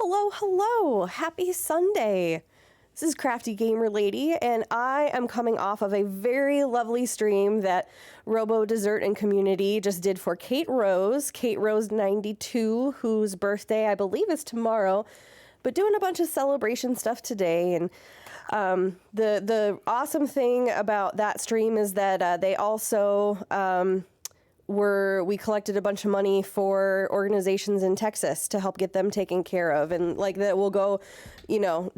Hello, hello. Happy Sunday. This is Crafty Gamer Lady, and I am coming off of a very lovely stream that Robo Dessert and Community just did for Kate Rose 92, whose birthday I believe is tomorrow, but doing a bunch of celebration stuff today. And the awesome thing about that stream is that they also we collected a bunch of money for organizations in Texas to help get them taken care of, and like that will go,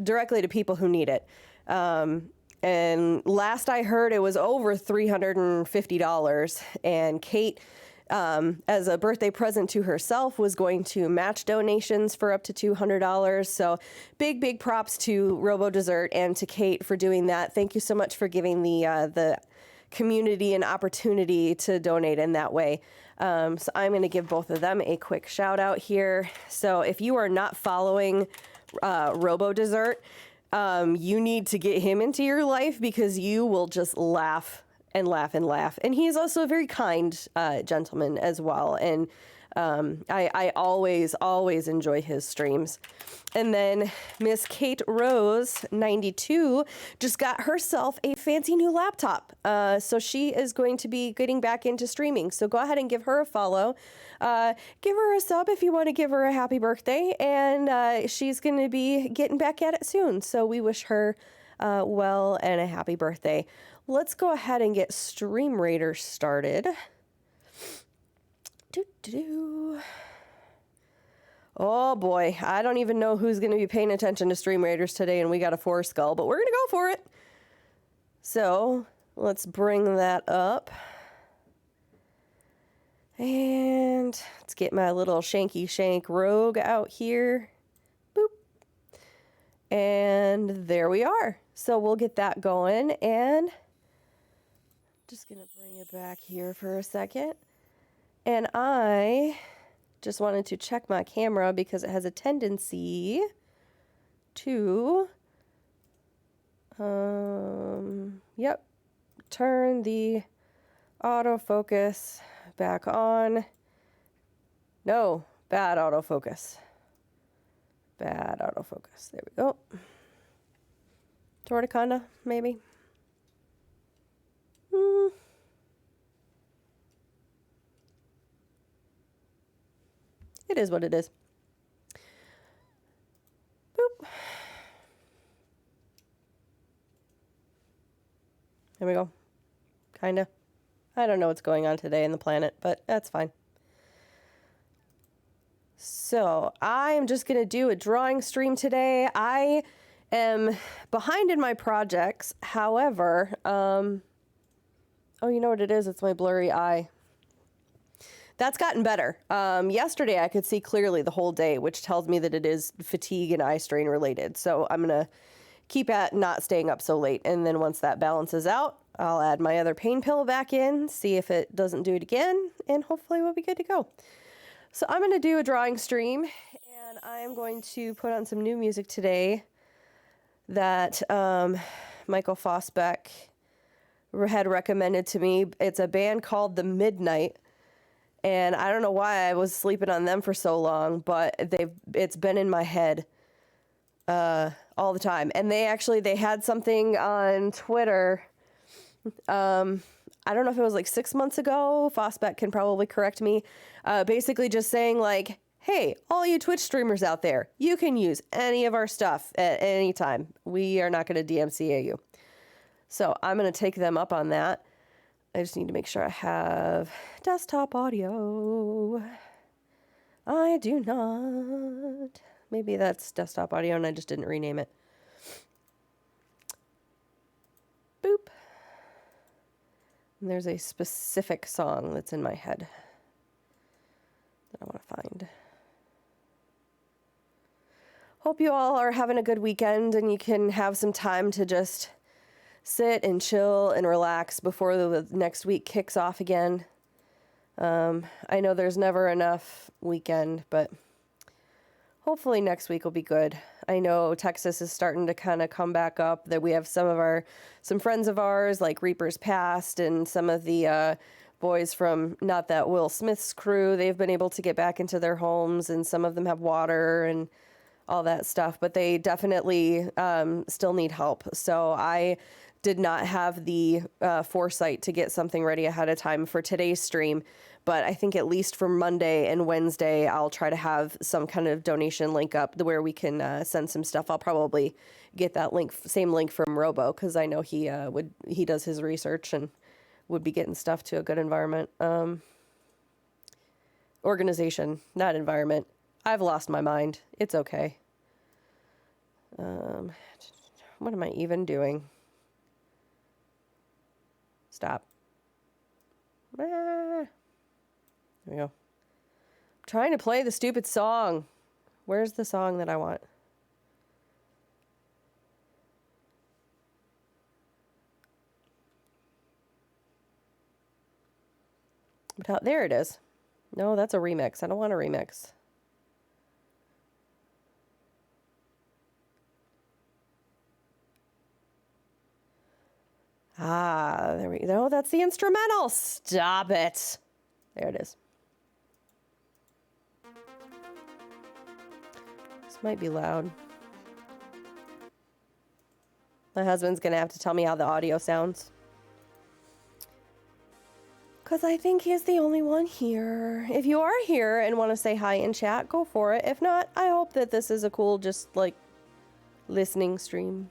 directly to people who need it. And last I heard, it was over $350, and Kate, as a birthday present to herself, was going to match donations for up to $200. So big props to Robo Dessert and to Kate for doing that. Thank you so much for giving the community an opportunity to donate in that way. So I'm going to give both of them a quick shout out here. So if you are not following Robo Dessert, you need to get him into your life because you will just laugh and laugh and laugh. And he's also a very kind gentleman as well. And I always enjoy his streams. And then Miss Kate Rose 92 just got herself a fancy new laptop. So she is going to be getting back into streaming. So go ahead and give her a follow. Give her a sub if you want to give her a happy birthday. And she's going to be getting back at it soon. So we wish her well and a happy birthday. Let's go ahead and get Stream Raider started. Oh boy, I don't even know who's going to be paying attention to Stream Raiders today, and we got a 4 skull, but we're going to go for it. So let's bring that up. And let's get my little Shanky Shank Rogue out here. Boop. And there we are. So we'll get that going, and just going to bring it back here for a second. And I just wanted to check my camera because it has a tendency to, turn the autofocus back on. No, bad autofocus. Bad autofocus. There we go. Torticonda, maybe. It is what it is. Boop. There we go. Kinda. I don't know what's going on today in the planet, but that's fine. So I'm just going to do a drawing stream today. I am behind in my projects. However, oh, you know what it is? It's my blurry eye. That's gotten better. Yesterday I could see clearly the whole day, which tells me that it is fatigue and eye strain related. So I'm going to keep at not staying up so late. And then once that balances out, I'll add my other pain pill back in, see if it doesn't do it again, and hopefully we'll be good to go. So I'm going to do a drawing stream, and I'm going to put on some new music today that Michael Fossbeck had recommended to me. It's a band called The Midnight. And I don't know why I was sleeping on them for so long, but it's been in my head all the time. And they had something on Twitter. I don't know if it was like 6 months ago. Fossbeck can probably correct me. Basically just saying like, hey, all you Twitch streamers out there, you can use any of our stuff at any time. We are not going to DMCA you. So I'm going to take them up on that. I just need to make sure I have desktop audio. I do not. Maybe that's desktop audio and I just didn't rename it. Boop. And there's a specific song that's in my head that I want to find. Hope you all are having a good weekend and you can have some time to just sit and chill and relax before the next week kicks off again. I know there's never enough weekend, but hopefully next week will be good. I know Texas is starting to kind of come back up. That we have some friends of ours like Reapers Past and some of the boys from Not That Will Smith's crew. They've been able to get back into their homes, and some of them have water, and all that stuff, but they definitely still need help. So I did not have the foresight to get something ready ahead of time for today's stream. But I think at least for Monday and Wednesday, I'll try to have some kind of donation link up where we can send some stuff. I'll probably get that link, same link from Robo, because I know he does his research and would be getting stuff to a good environment. Organization, not environment. I've lost my mind. It's okay. What am I even doing? Stop. There we go. I'm trying to play the stupid song. Where's the song that I want? There it is. No, that's a remix. I don't want a remix. Ah, there we go. That's the instrumental. Stop it. There it is. This might be loud. My husband's going to have to tell me how the audio sounds. Because I think he's the only one here. If you are here and want to say hi in chat, go for it. If not, I hope that this is a cool, just like, listening stream.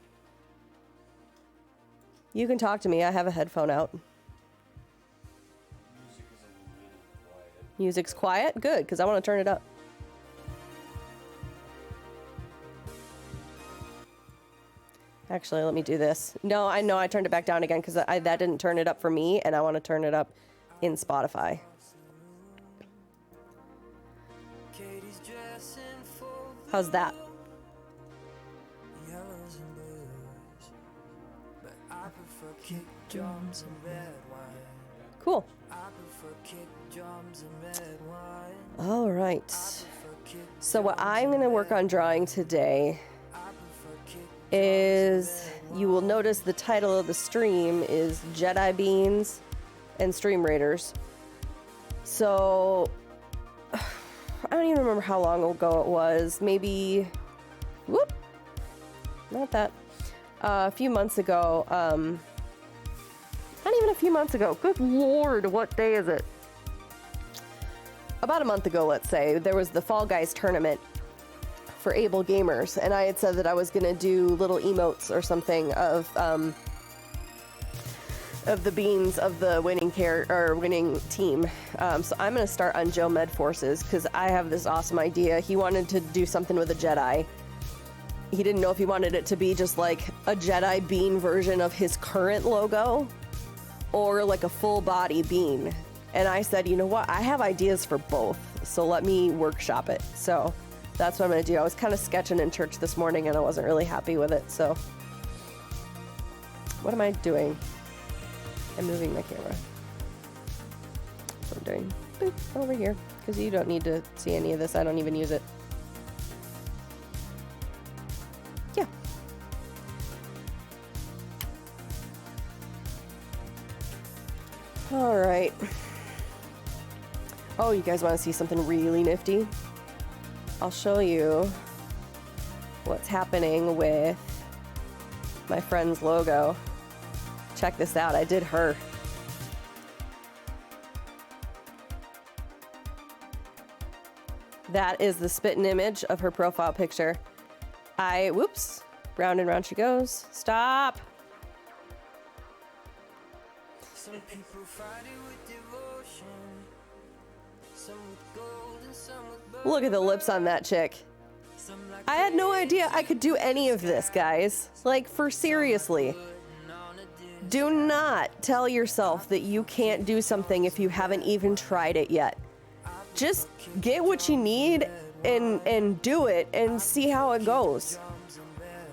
You can talk to me. I have a headphone out. Music's quiet? Good, because I want to turn it up. Actually, let me do this. No, I know I turned it back down again because that didn't turn it up for me, and I want to turn it up in Spotify. How's that? Cool. All right. So what I'm going to work on drawing today is, you will notice the title of the stream is Jedi Beans and Stream Raiders. So I don't even remember how long ago it was. Maybe, whoop, not that. A few months ago, not even a few months ago. Good Lord, what day is it? About a month ago, let's say, there was the Fall Guys tournament for able gamers, and I had said that I was gonna do little emotes or something of the beans of the winning team. So I'm gonna start on Joe Med Forces because I have this awesome idea. He wanted to do something with a Jedi. He didn't know if he wanted it to be just like a Jedi bean version of his current logo or like a full body bean. And I said, you know what? I have ideas for both, so let me workshop it. So that's what I'm gonna do. I was kind of sketching in church this morning and I wasn't really happy with it, so. What am I doing? I'm moving my camera. That's what I'm doing. Boop, over here, because you don't need to see any of this. I don't even use it. Yeah. All right. Oh, you guys want to see something really nifty? I'll show you what's happening with my friend's logo. Check this out. I did her. That is the spitting image of her profile picture. Whoops, round and round she goes. Stop. Some people fight it with devotion. Some with gold and some with gold. Look at the lips on that chick. I had no idea I could do any of this, guys. Like, for seriously. Do not tell yourself that you can't do something if you haven't even tried it yet. Just get what you need and do it and see how it goes.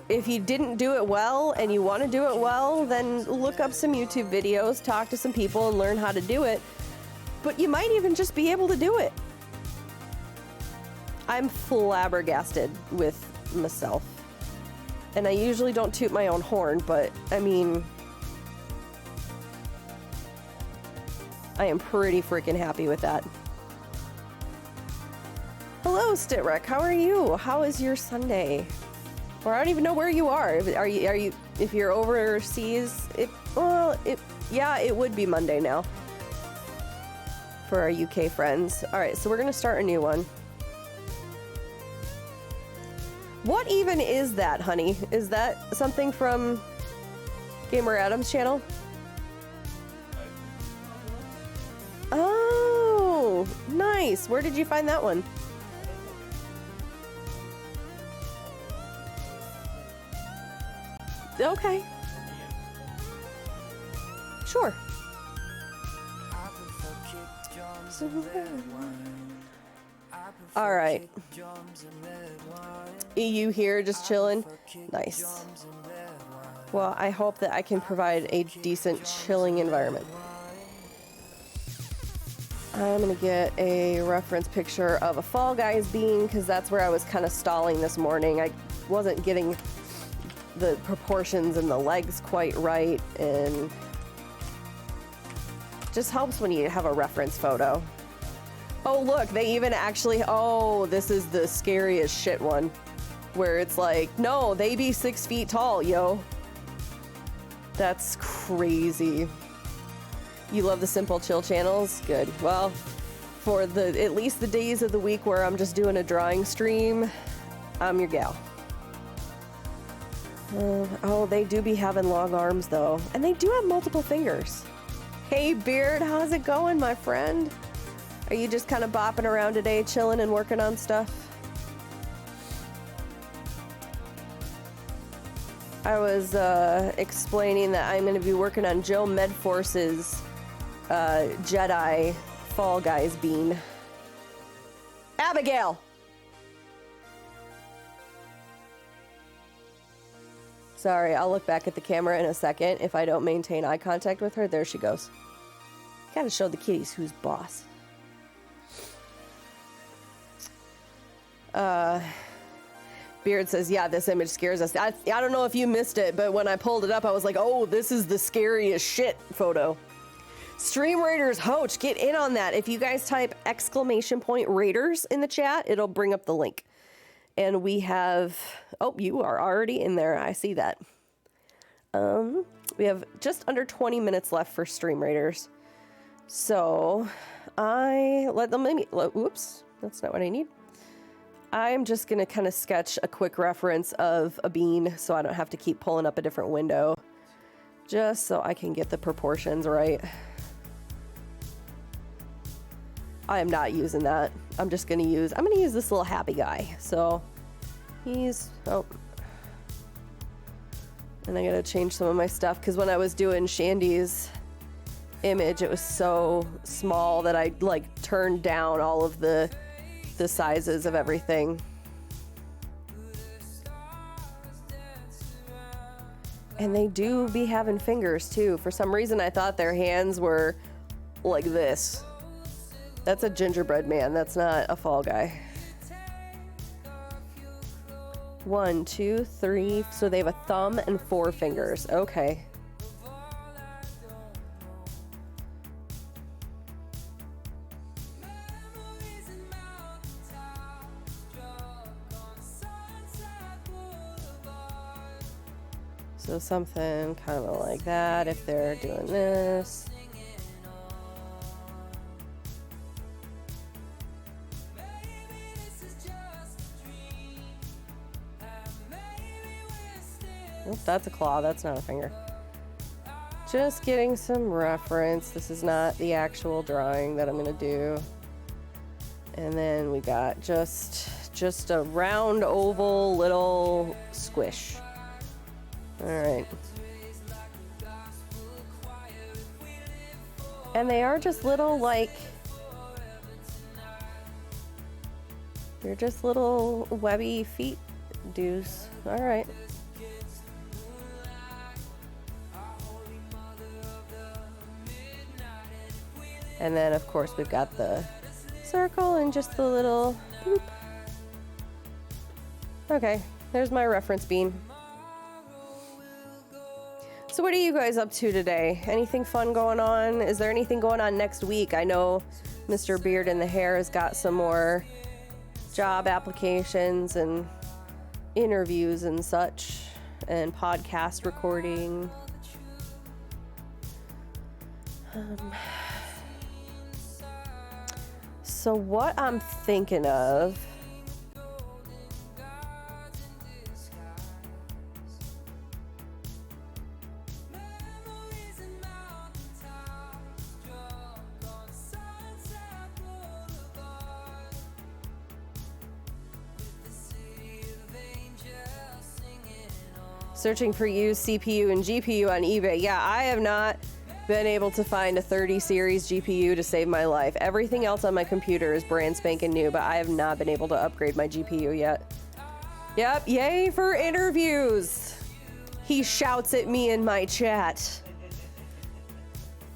If you didn't do it well and you want to do it well, then look up some YouTube videos, talk to some people and learn how to do it. But you might even just be able to do it. I'm flabbergasted with myself. And I usually don't toot my own horn, but I mean, I am pretty freaking happy with that. Hello, Stitrek. How are you? How is your Sunday? Or I don't even know where you are. Are you if you're overseas? Yeah, it would be Monday now for our UK friends. All right, so we're gonna start a new one. What even is that, honey? Is that something from Gamer Adam's channel? Oh, nice. Where did you find that one? Okay. Sure. All right. EU here, just chilling. Nice. Well, I hope that I can provide a decent chilling environment. I'm gonna get a reference picture of a Fall Guys bean because that's where I was kind of stalling this morning. I wasn't getting the proportions and the legs quite right, and just helps when you have a reference photo. Oh look, they even actually, oh, this is the scariest shit one where it's like, no, they be 6 feet tall, yo. That's crazy. You love the simple chill channels? Good. Well, for at least the days of the week where I'm just doing a drawing stream, I'm your gal. Oh, they do be having long arms though. And they do have multiple fingers. Hey Beard, how's it going, my friend? Are you just kind of bopping around today, chilling and working on stuff? I was explaining that I'm going to be working on Joe Medforce's Jedi Fall Guys bean. Abigail! Sorry, I'll look back at the camera in a second. If I don't maintain eye contact with her, there she goes. Gotta show the kitties who's boss. Beard says, yeah, this image scares us. I don't know if you missed it, but when I pulled it up, I was like, oh, this is the scariest shit photo. Stream Raiders Hoach, get in on that. If you guys type !Raiders in the chat, it'll bring up the link. And we have, oh, you are already in there. I see that. We have just under 20 minutes left for Stream Raiders. So oops, that's not what I need. I'm just going to kind of sketch a quick reference of a bean so I don't have to keep pulling up a different window. Just so I can get the proportions right. I am not using that. I'm just going to use, I'm going to use this little happy guy. So he's, oh. And I got to change some of my stuff because when I was doing Shandy's image, it was so small that I like turned down all of the sizes of everything. And they do be having fingers too. For some reason I thought their hands were like this. That's a gingerbread man, that's not a Fall Guy. 1, 2, 3, so they have a thumb and 4 fingers. Okay. So something kind of like that if they're doing this. Oop, that's a claw, that's not a finger. Just getting some reference. This is not the actual drawing that I'm gonna do. And then we got just a round oval little squish. All right. And they are just little, like, they're just little webby feet dudes. All right. And then, of course, we've got the circle and just the little boop. Okay, there's my reference bean. So what are you guys up to today? Anything fun going on? Is there anything going on next week? I know Mr. Beard in the Hair has got some more job applications and interviews and such, and podcast recording. So what I'm thinking of, searching for used CPU and GPU on eBay. Yeah, I have not been able to find a 30 series GPU to save my life. Everything else on my computer is brand spanking new, but I have not been able to upgrade my GPU yet. Yep, yay for interviews. He shouts at me in my chat.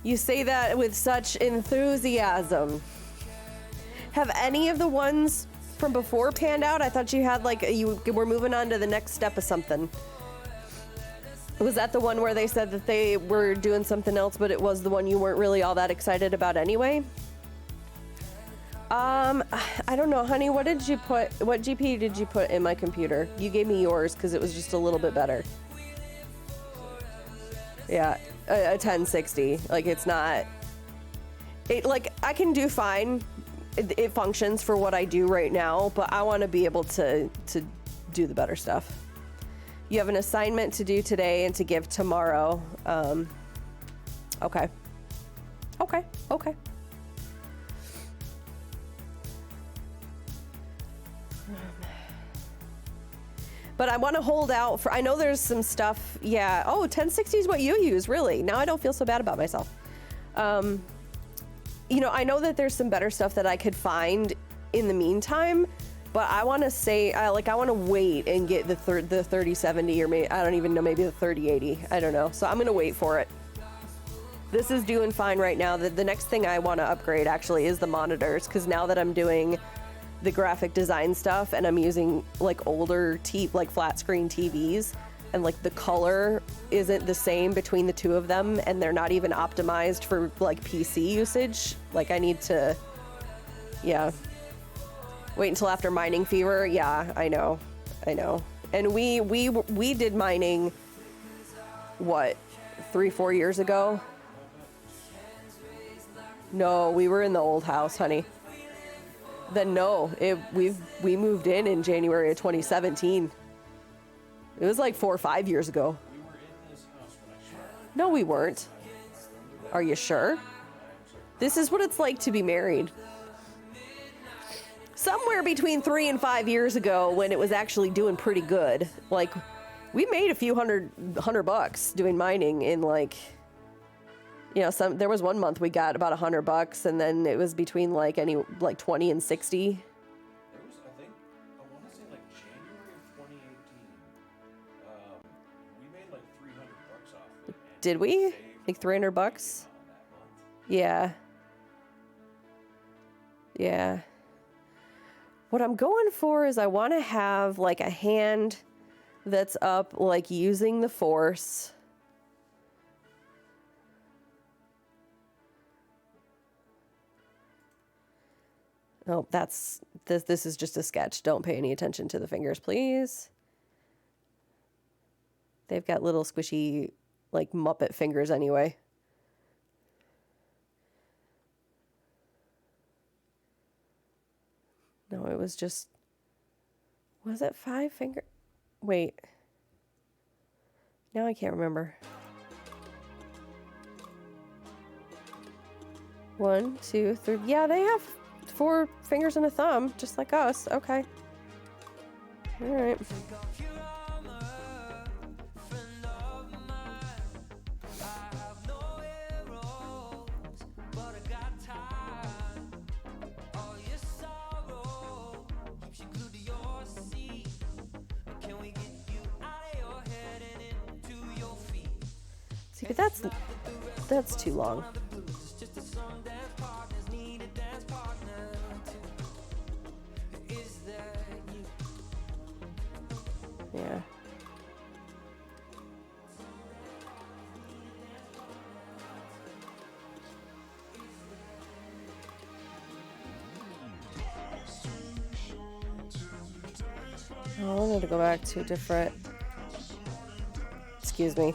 You say that with such enthusiasm. Have any of the ones from before panned out? I thought you had like, you were moving on to the next step of something. Was that the one where they said that they were doing something else, but it was the one you weren't really all that excited about anyway? I don't know, honey. What GPU did you put in my computer? You gave me yours because it was just a little bit better. Yeah, a 1060. Like, it's not... Like, I can do fine. It functions for what I do right now, but I want to be able to do the better stuff. You have an assignment to do today and to give tomorrow. Okay. But I want to hold out for, I know there's some stuff, yeah. Oh, 1060 is what you use, really. Now I don't feel so bad about myself. You know, I know that there's some better stuff that I could find in the meantime, but I want to say, I want to wait and get the 3070, or maybe, I don't even know, maybe the 3080. I don't know. So I'm going to wait for it. This is doing fine right now. The next thing I want to upgrade actually is the monitors, because now that I'm doing the graphic design stuff and I'm using like older like flat screen TVs, and like the color isn't the same between the two of them, and they're not even optimized for like PC usage. Like, I need to, yeah. Wait until after mining fever. Yeah, I know. And we did mining, what, 3-4 years ago? No, we were in the old house, honey. Then no, we moved in January of 2017. It was like 4 or 5 years ago. We were in this house when I started. No, we weren't. Are you sure? This is what it's like to be married. Somewhere between 3 and 5 years ago, when it was actually doing pretty good. Like, we made a few hundred bucks doing mining in, like, you know, there was one month we got about $100, and then it was between like 20 and 60. There was, I want to say like January of 2018. We made like $300 off it. Did we? Like $300? Yeah. Yeah. What I'm going for is I want to have like a hand that's up, like using the Force. Oh, this is just a sketch. Don't pay any attention to the fingers, please. They've got little squishy, like, Muppet fingers anyway. No, it was just... Was it 5 finger? Wait. Now I can't remember. 1, 2, 3. Yeah, they have 4 fingers and a thumb, just like us. Okay. All right. See, but that's too long. Yeah. Oh, I wanted to go back to a different... Excuse me.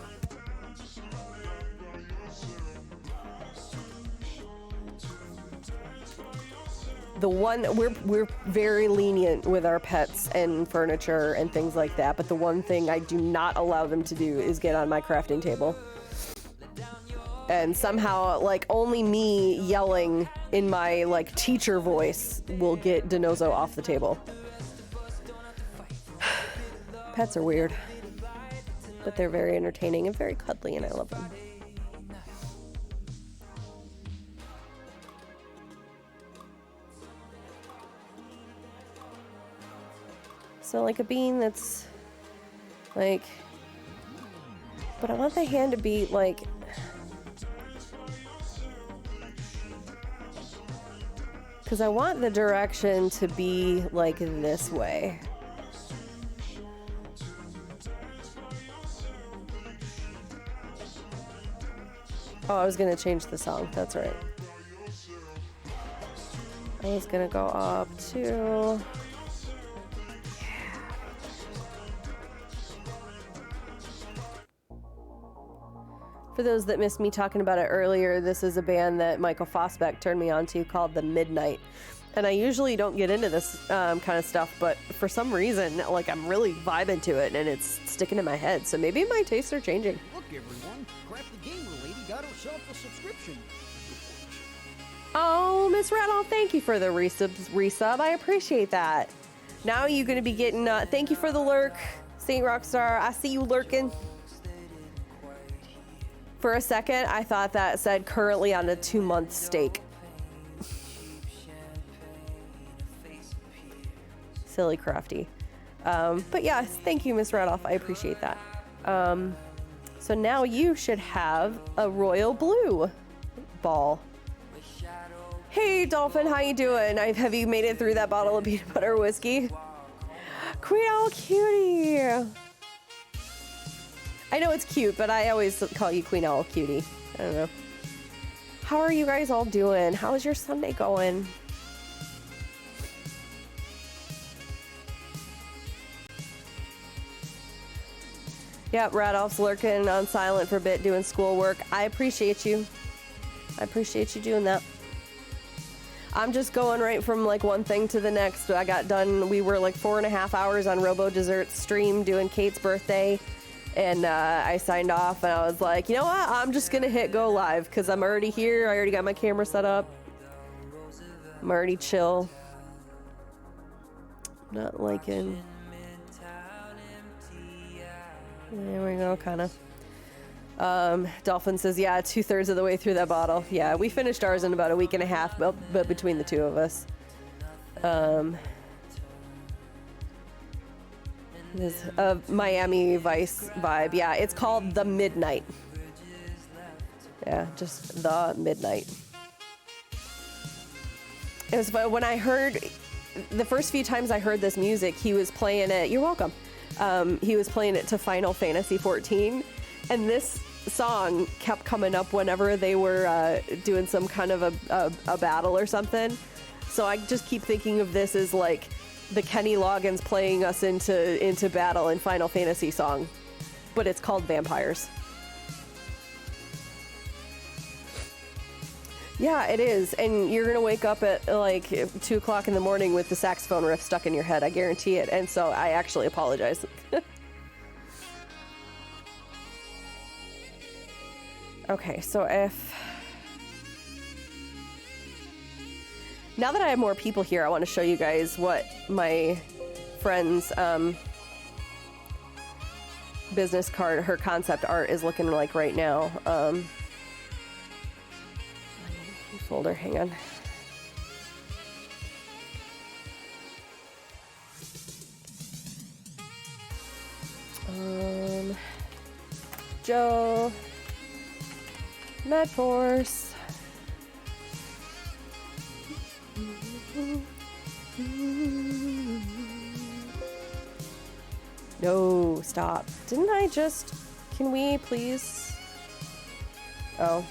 The one, we're very lenient with our pets and furniture and things like that, but the one thing I do not allow them to do is get on my crafting table. And somehow, like, only me yelling in my, like, teacher voice will get Denozo off the table. Pets are weird, but they're very entertaining and very cuddly, and I love them. So like a bean that's like, but I want the hand to be like, because I want the direction to be like this way. Oh, I was gonna change the song, that's right. I was gonna go up to... For those that missed me talking about it earlier, this is a band that Michael Fosbeck turned me on to called The Midnight. And I usually don't get into this kind of stuff, but for some reason, like, I'm really vibing to it and it's sticking in my head. So maybe my tastes are changing. Look, everyone, Crafty Gamer Lady got herself a subscription. Oh, Miss Rattle, thank you for the resub. I appreciate that. Now you're going to be getting, thank you for the lurk, Saint Rockstar. I see you lurking. For a second, I thought that said currently on a 2-month stake. Silly crafty. But yeah, thank you, Miss Radoff. I appreciate that. So now you should have a royal blue ball. Hey, Dolphin, how you doing? Have you made it through that bottle of peanut butter whiskey? Queen Owl Cutie! I know it's cute, but I always call you Queen Owl Cutie. I don't know. How are you guys all doing? How's your Sunday going? Yep, Radolph's lurking on silent for a bit doing schoolwork. I appreciate you. I appreciate you doing that. I'm just going right from like one thing to the next. I got done, we were like 4.5 hours on Robo Dessert's stream doing Kate's birthday. And I signed off and I was like, you know what? I'm just gonna hit go live because I'm already here. I already got my camera set up. I'm already chill. Not liking. There we go, kind of. Dolphin says, yeah, 2/3 of the way through that bottle. Yeah, we finished ours in about a week and a half, but between the two of us. This Miami Vice vibe. Yeah, it's called The Midnight. Yeah, just The Midnight. It was when I heard, the first few times I heard this music, he was playing it, you're welcome. He was playing it to Final Fantasy 14, and this song kept coming up whenever they were doing some kind of a battle or something. So I just keep thinking of this as like the Kenny Loggins playing us into battle in Final Fantasy song, but it's called Vampires. Yeah, it is, and you're gonna wake up at like 2 o'clock in the morning with the saxophone riff stuck in your head. I guarantee it. And so I actually apologize. Okay, so now that I have more people here, I want to show you guys what my friend's business card, her concept art is looking like right now. Folder, hang on. Joe, Medforce. No, stop. Didn't I just... Can we please... Oh.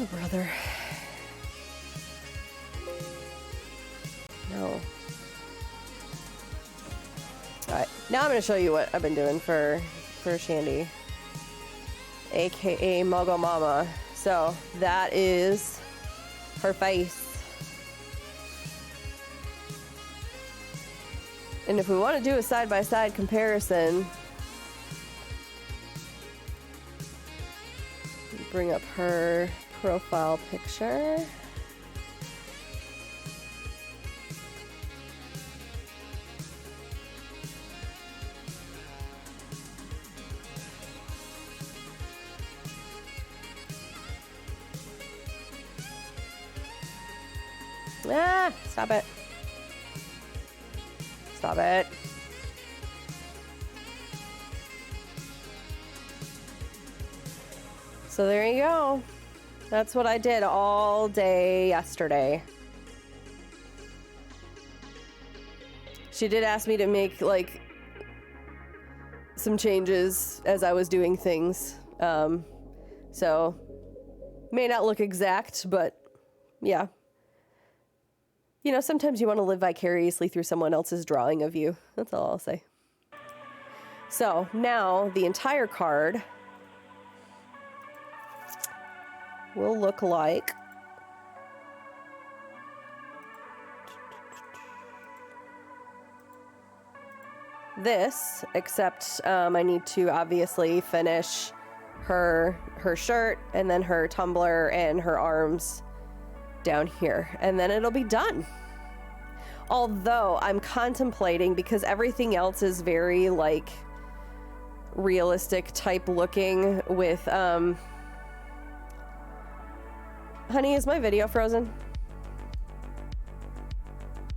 Oh, brother. No. Alright, now I'm going to show you what I've been doing for Shandy. AKA Muggle Mama. So, that is her face. And if we want to do a side-by-side comparison, bring up her profile picture. Ah, stop it. Stop it. So there you go. That's what I did all day yesterday. She did ask me to make, like, some changes as I was doing things. So, may not look exact, but yeah. You know, sometimes you want to live vicariously through someone else's drawing of you. That's all I'll say. So, now the entire card will look like this, except I need to obviously finish her shirt and then her tumbler and her arms down here, and then it'll be done. Although I'm contemplating, because everything else is very like realistic type looking with honey, is my video frozen?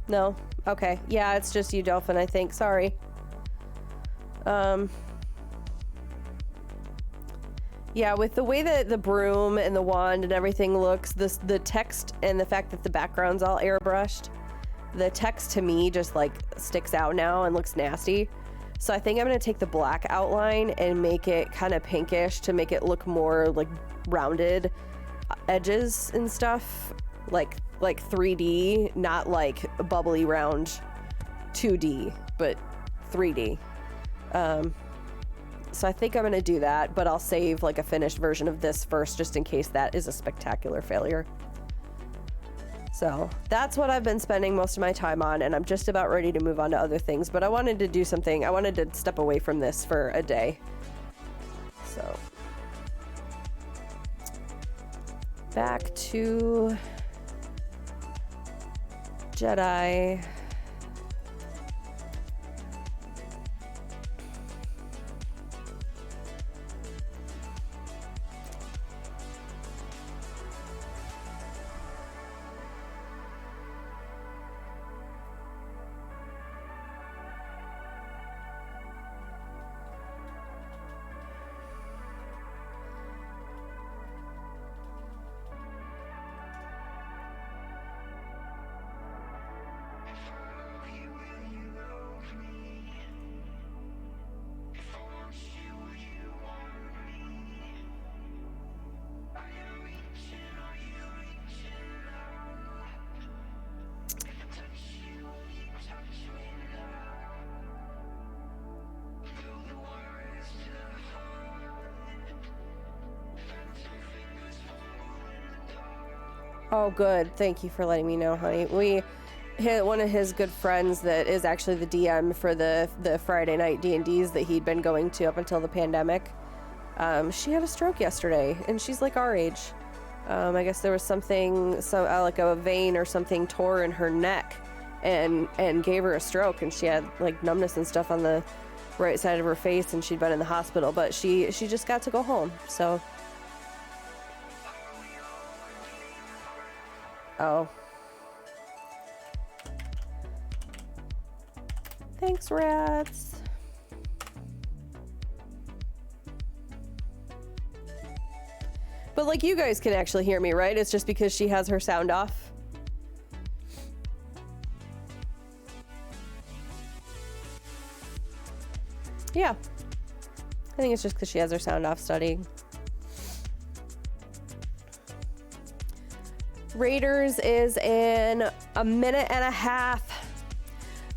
No? Okay. Yeah, it's just you, Dolphin, I think. Sorry. Yeah, with the way that the broom and the wand and everything looks, the text and the fact that the background's all airbrushed, the text to me just like sticks out now and looks nasty. So I think I'm gonna take the black outline and make it kind of pinkish to make it look more like rounded edges and stuff, like 3D, not like bubbly round 2D, but 3D. So I think I'm gonna do that, but I'll save like a finished version of this first, just in case that is a spectacular failure. So that's what I've been spending most of my time on, and I'm just about ready to move on to other things, but I wanted to do something. I wanted to step away from this for a day. So back to Jedi. Oh, good. Thank you for letting me know, honey. We hit one of his good friends that is actually the DM for the Friday night D&Ds that he'd been going to up until the pandemic. She had a stroke yesterday, and she's like our age. I guess there was something, like a vein or something tore in her neck and gave her a stroke, and she had like numbness and stuff on the right side of her face, and she'd been in the hospital, but she just got to go home, so... Oh. Thanks, rats. But like, you guys can actually hear me, right? It's just because she has her sound off. Yeah. I think it's just because she has her sound off studying. Raiders is in a minute and a half.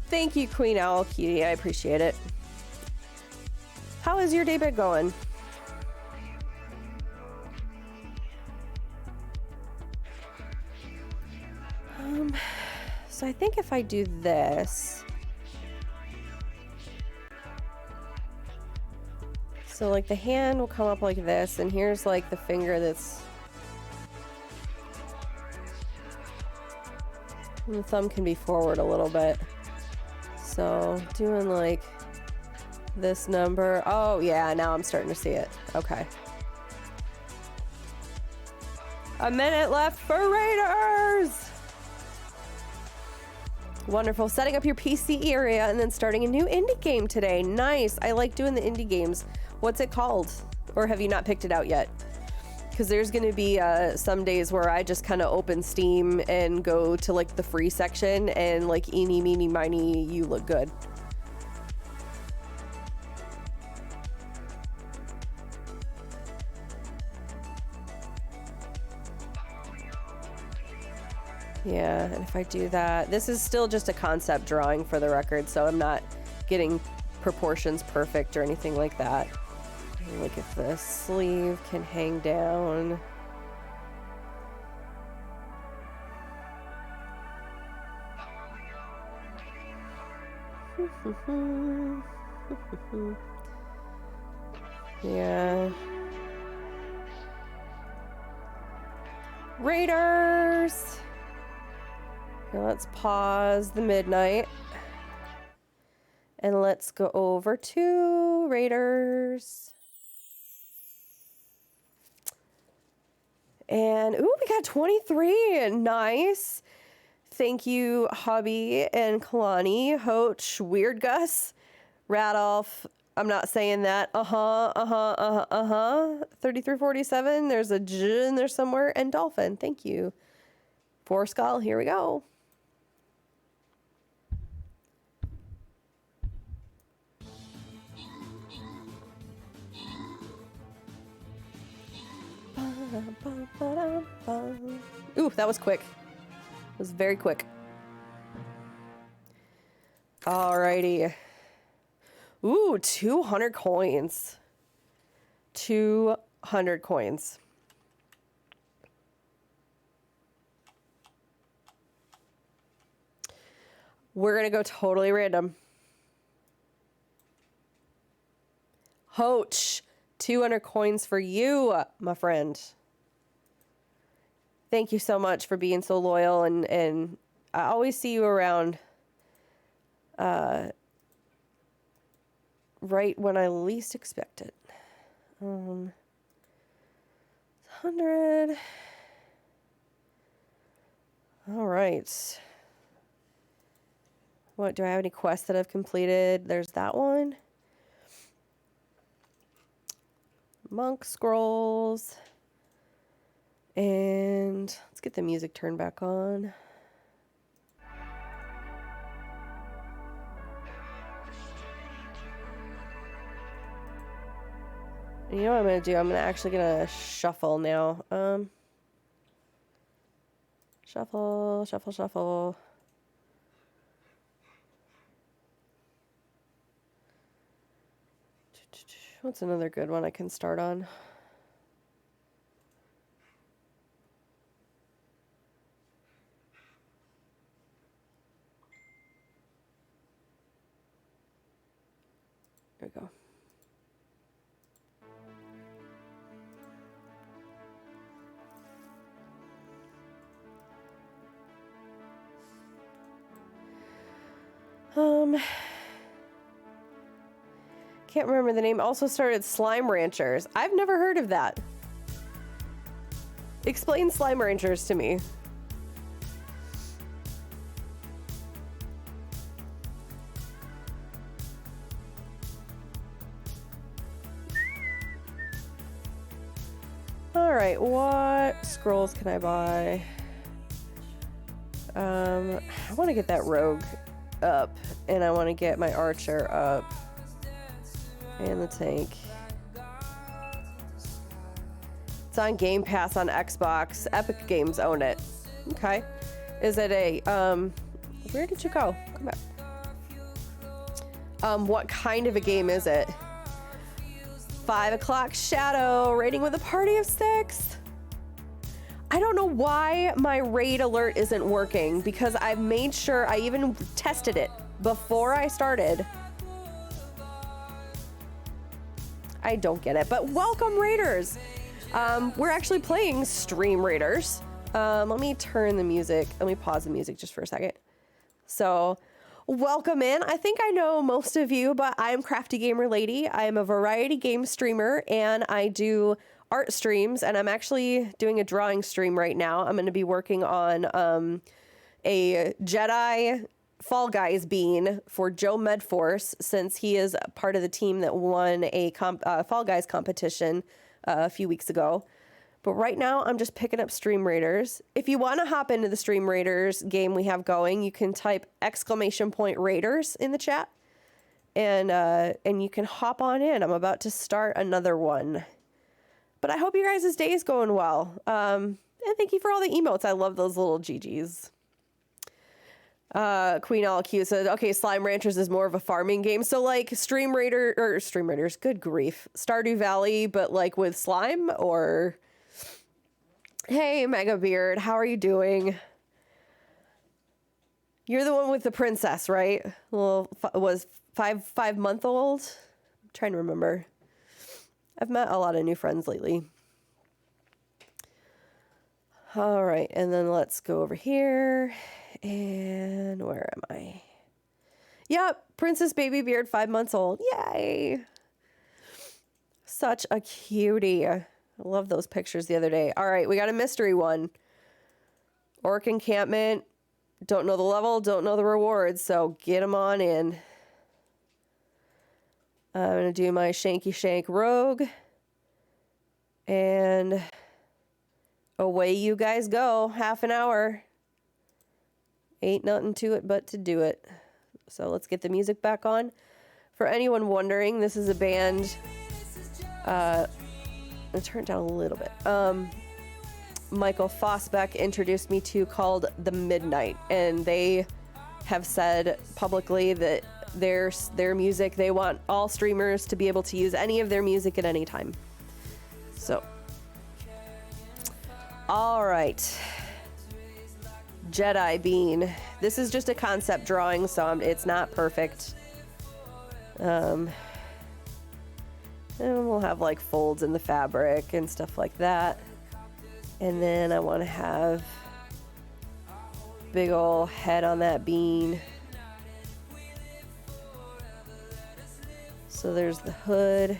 Thank you, Queen Owl Cutie. I appreciate it. How is your day been going? So I think if I do this, so like the hand will come up like this, and here's like the finger that's, and the thumb can be forward a little bit. So doing like this number. Oh yeah, now I'm starting to see it. Okay. A minute left for Raiders. Wonderful. Setting up your PC area and then starting a new indie game today. Nice. I like doing the indie games. What's it called? Or have you not picked it out yet? Because there's going to be some days where I just kind of open Steam and go to like the free section and like eeny, meeny, miny, you look good. Yeah, and if I do that, this is still just a concept drawing for the record, so I'm not getting proportions perfect or anything like that. Like if the sleeve can hang down. Yeah. Raiders! Now let's pause the midnight. And let's go over to Raiders. And, ooh, we got 23. Nice. Thank you, Hobby and Kalani, Hoach, Weird Gus, Radolph. I'm not saying that. 3347. There's a J in there somewhere. And Dolphin. Thank you. For Skull, here we go. Ooh, that was quick. It was very quick. Alrighty. Ooh, 200 coins. 200 coins. We're gonna go totally random. Hoach, 200 coins for you, my friend. Thank you so much for being so loyal, and I always see you around right when I least expect it. 100. All right. What, do I have any quests that I've completed? There's that one. Monk scrolls. And let's get the music turned back on. And you know what I'm going to do? I'm actually going to shuffle now. Shuffle, shuffle, shuffle. What's another good one I can start on? There we go. Can't remember the name. Also started Slime Ranchers. I've never heard of that. Explain Slime Ranchers to me. All right, what scrolls can I buy? I want to get that rogue up, and I want to get my archer up. And the tank. It's on Game Pass on Xbox. Epic Games own it. Okay. Is it a, where did you go? Come back. What kind of a game is it? 5 o'clock shadow, raiding with a party of 6. I don't know why my raid alert isn't working, because I've made sure I even tested it before I started. I don't get it, but welcome raiders. We're actually playing Stream Raiders. Let me turn the music. Let me pause the music just for a second. So, welcome in. I think I know most of you, but I'm Crafty Gamer Lady. I am a variety game streamer, and I do art streams, and I'm actually doing a drawing stream right now. I'm going to be working on a Jedi Fall Guys bean for Joe Medforce, since he is part of the team that won a Fall Guys competition a few weeks ago. But right now, I'm just picking up Stream Raiders. If you want to hop into the Stream Raiders game we have going, you can type !Raiders in the chat, and you can hop on in. I'm about to start another one. But I hope you guys' day is going well. And thank you for all the emotes. I love those little GGs. Queen All Q said, okay, Slime Ranchers is more of a farming game. So like Stream Raiders, good grief. Stardew Valley, but like with slime, or... Hey, Mega Beard, how are you doing? You're the one with the princess, right? Well, was 5-month-old? I'm trying to remember. I've met a lot of new friends lately. All right, and then let's go over here. And where am I? Yep, Princess Baby Beard, 5 months old. Yay! Such a cutie. I love those pictures the other day. All right, we got a mystery one. Orc encampment. Don't know the level, don't know the rewards, so get them on in. I'm going to do my Shanky Shank Rogue. And away you guys go. Half an hour. Ain't nothing to it but to do it. So let's get the music back on. For anyone wondering, this is a band... I'm gonna turn it down a little bit. Michael Fosbeck introduced me to, called The Midnight, and they have said publicly that their music, they want all streamers to be able to use any of their music at any time. So, all right. Jedi bean. This is just a concept drawing, so it's not perfect. And we'll have like folds in the fabric and stuff like that. And then I want to have big ol' head on that bean. So there's the hood.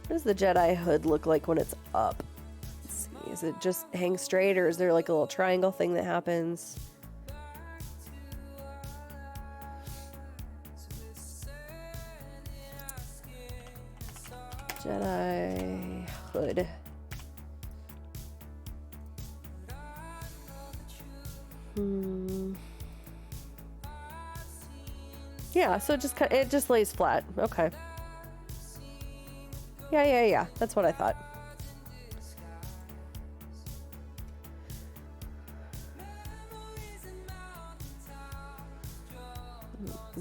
What does the Jedi hood look like when it's up? Let's see. Is it just hang straight, or is there like a little triangle thing that happens? Jedi hood. Yeah, so it just lays flat. Okay. Yeah. That's what I thought.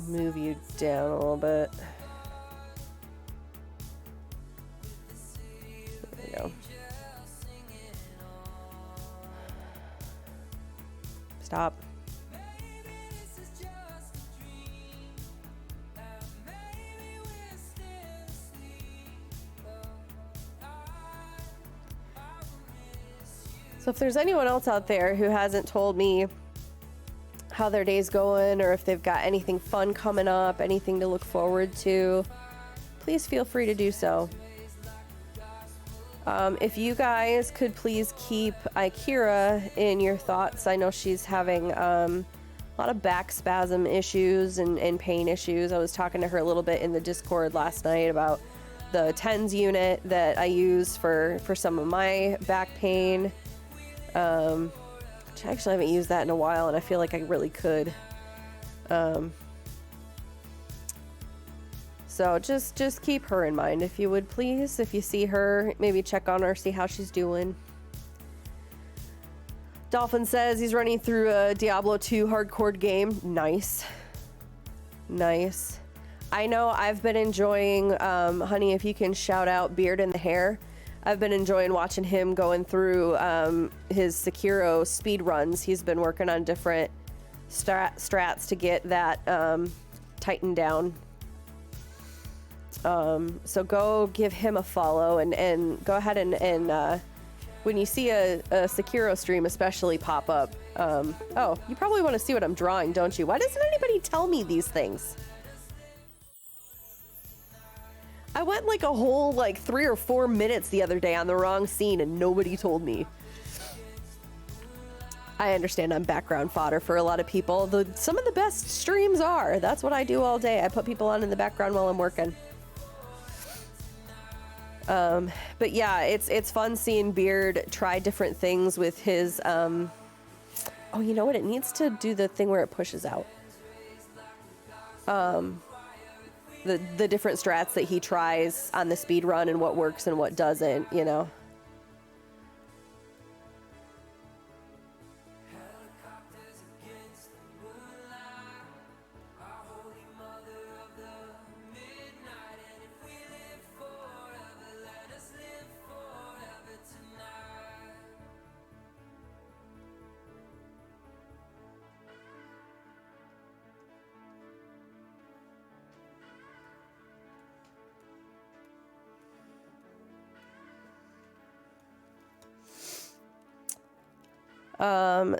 Move you down a little bit. There we go. Stop. So if there's anyone else out there who hasn't told me how their day's going, or if they've got anything fun coming up, anything to look forward to, please feel free to do so. If you guys could please keep Ikira in your thoughts. I know she's having a lot of back spasm issues and pain issues. I was talking to her a little bit in the Discord last night about the TENS unit that I use for some of my back pain. Which I actually haven't used that in a while, and I feel like I really could. So just keep her in mind, if you would, please. If you see her, maybe check on her, see how she's doing. Dolphin says he's running through a Diablo 2 hardcore game. Nice. Nice. I know I've been enjoying, honey, if you can shout out Beard in the Hair. I've been enjoying watching him going through his Sekiro speed runs. He's been working on different strats to get that tightened down. So go give him a follow and go ahead and when you see a Sekiro stream especially pop up, oh, you probably want to see what I'm drawing, don't you? Why doesn't anybody tell me these things? I went like a whole 3 or 4 minutes the other day on the wrong scene and nobody told me. I understand I'm background fodder for a lot of people. Some of the best streams are. That's what I do all day. I put people on in the background while I'm working. But yeah, it's fun seeing Beard try different things with his, oh, you know what? It needs to do the thing where it pushes out. The different strats that he tries on the speed run and what works and what doesn't, you know.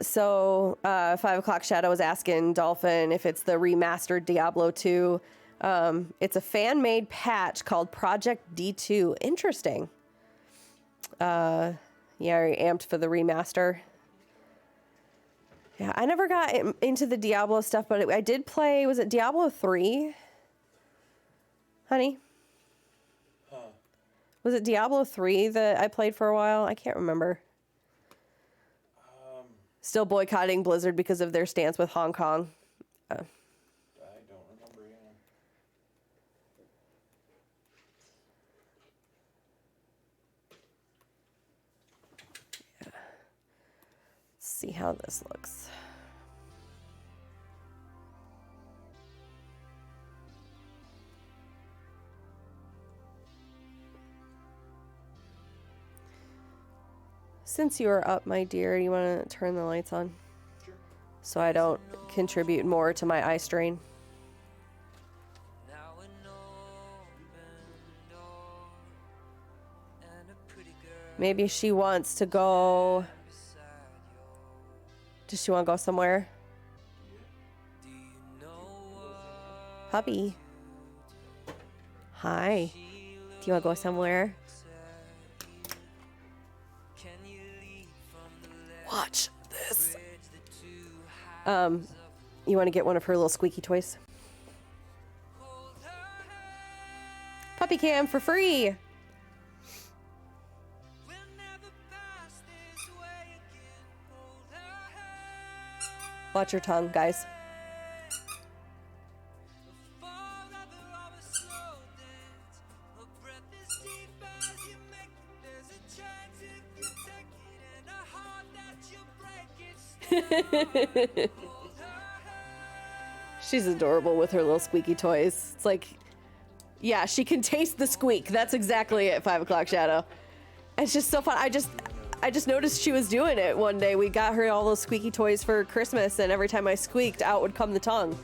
So 5 o'clock Shadow was asking Dolphin if it's the remastered Diablo 2. It's a fan-made patch called Project D2. Interesting. Yeah, are you amped for the remaster? Yeah, I never got into the Diablo stuff, but I did play, was it Diablo 3? Honey? Huh. Was it Diablo 3 that I played for a while? I can't remember. Still boycotting Blizzard because of their stance with Hong Kong. I don't remember, yeah. Let's see how this looks. Since you are up, my dear, you want to turn the lights on? Sure. So I don't contribute more to my eye strain. Maybe she wants to go... Does she want to go somewhere? Puppy. Hi. Do you want to go somewhere? Watch this. You want to get one of her little squeaky toys? Puppy cam for free. Watch your tongue, guys. She's adorable with her little squeaky toys. It's like, yeah, she can taste the squeak. That's exactly it, 5 o'clock Shadow. It's just so fun. I just noticed she was doing it one day. We got her all those squeaky toys for Christmas, and every time I squeaked, out would come the tongue.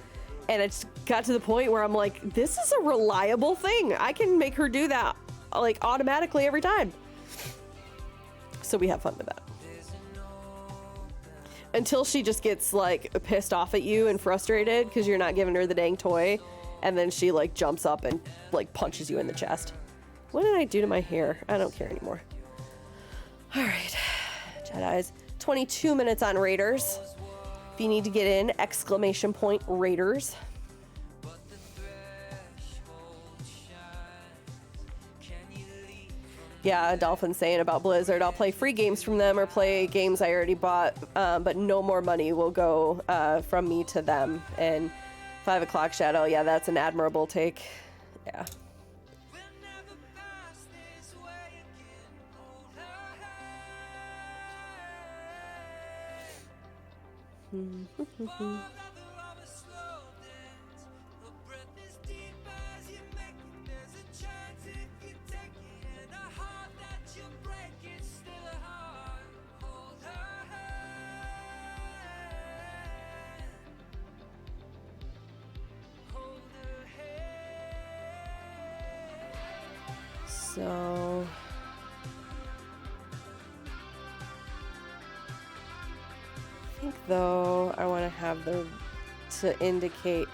And it got to the point where I'm like, this is a reliable thing. I can make her do that like automatically every time. So we have fun with that. Until she just gets like pissed off at you and frustrated because you're not giving her the dang toy, and then she like jumps up and like punches you in the chest. What did I do to my hair? I don't care anymore. All right, Jedi's 22 minutes on Raiders. If you need to get in, exclamation point Raiders. Yeah, Dolphin's saying about Blizzard, I'll play free games from them or play games I already bought, but no more money will go from me to them. And 5 o'clock Shadow, yeah, that's an admirable take. Yeah. So I think though I want to have the to indicate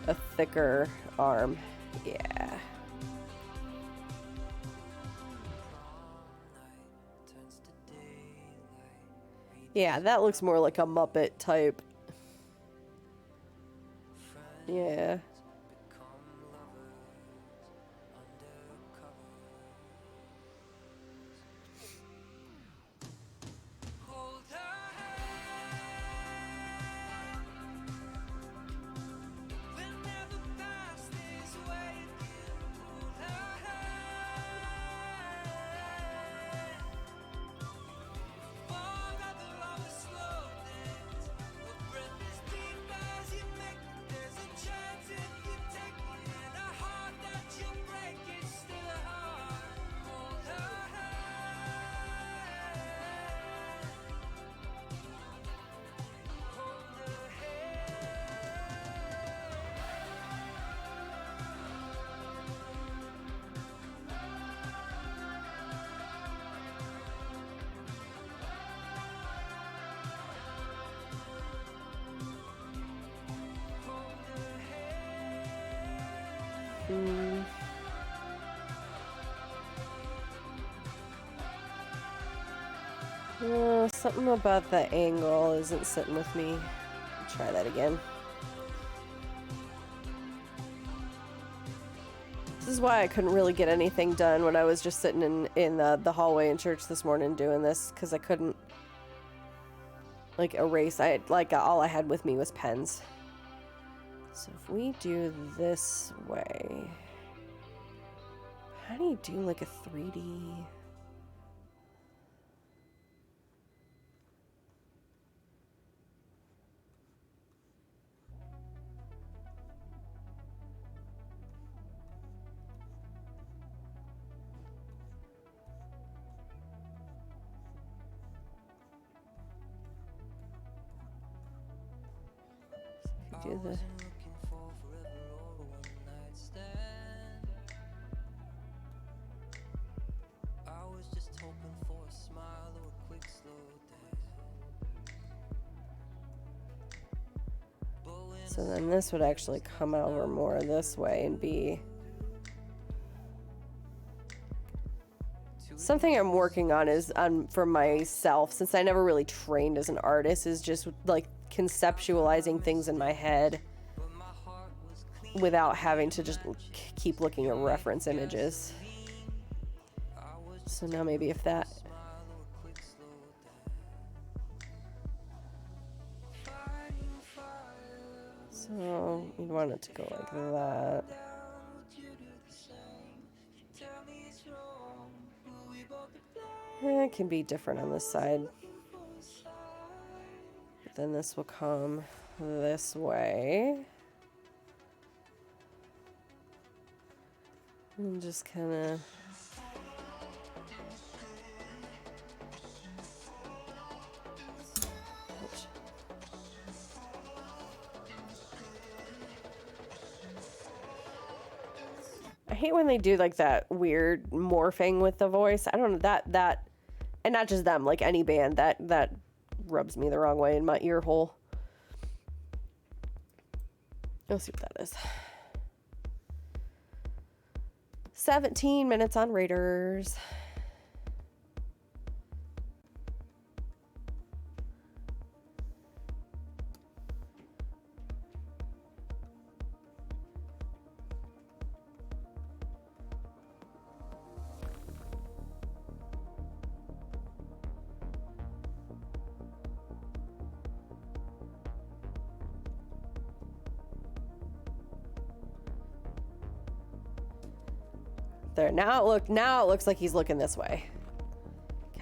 a thicker arm. Yeah. Yeah, that looks more like a Muppet type. Yeah. Something about the angle isn't sitting with me. Try that again. This is why I couldn't really get anything done when I was just sitting in the hallway in church this morning doing this, because I couldn't like erase. All I had with me was pens. So if we do this way, how do you do like a 3D? Do the so then this would actually come over more this way and be something I'm working on is for myself, since I never really trained as an artist, is just like conceptualizing things in my head without having to just keep looking at reference images. So now maybe if that so you'd want it to go like that. It can be different on this side. But then this will come this way. And just kind of I hate when they do like that weird morphing with the voice. I don't know that and not just them, like any band that rubs me the wrong way in my ear hole. Let's see what that is. 17 minutes on Raiders. There, now it looks like he's looking this way.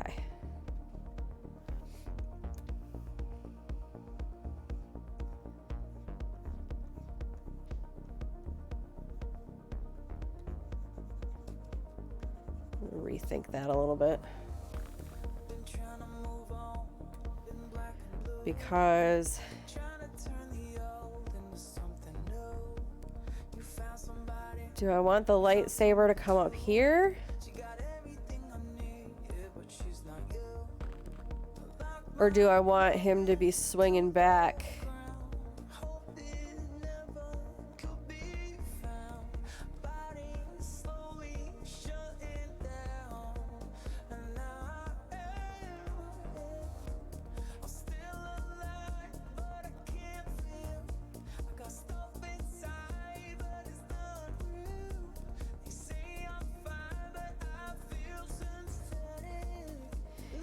Okay. that a little bit. Because do I want the lightsaber to come up here? Or do I want him to be swinging back?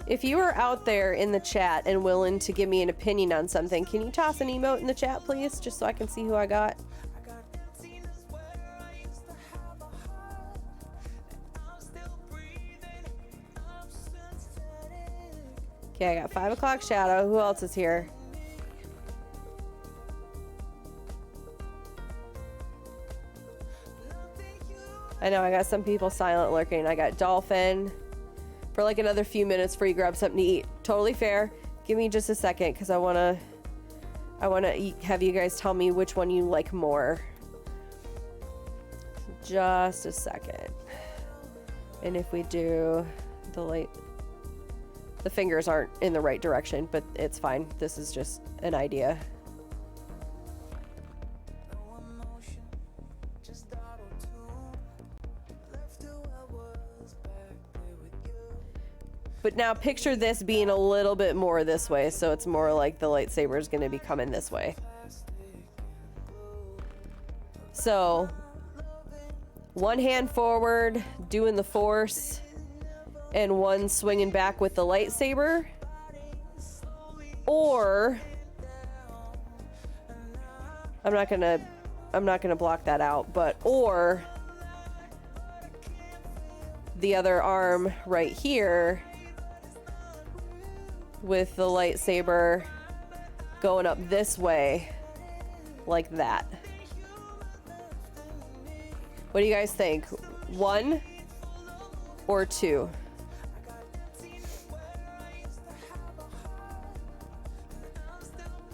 If you are out there in the chat and willing to give me an opinion on something, can you toss an emote in the chat, please? Just so I can see who I got. Okay, I got 5 o'clock shadow. Who else is here? I know I got some people silent lurking. I got Dolphin. For like another few minutes before you grab something to eat. Totally fair. Give me just a second because I want to have you guys tell me which one you like more. Just a second. And if we do the fingers aren't in the right direction, but it's fine. This is just an idea. But now picture this being a little bit more this way, so it's more like the lightsaber is going to be coming this way. So, one hand forward, doing the force, and one swinging back with the lightsaber. Or, I'm not gonna block that out, but or the other arm right here with the lightsaber going up this way like that. What do you guys think? 1 or 2?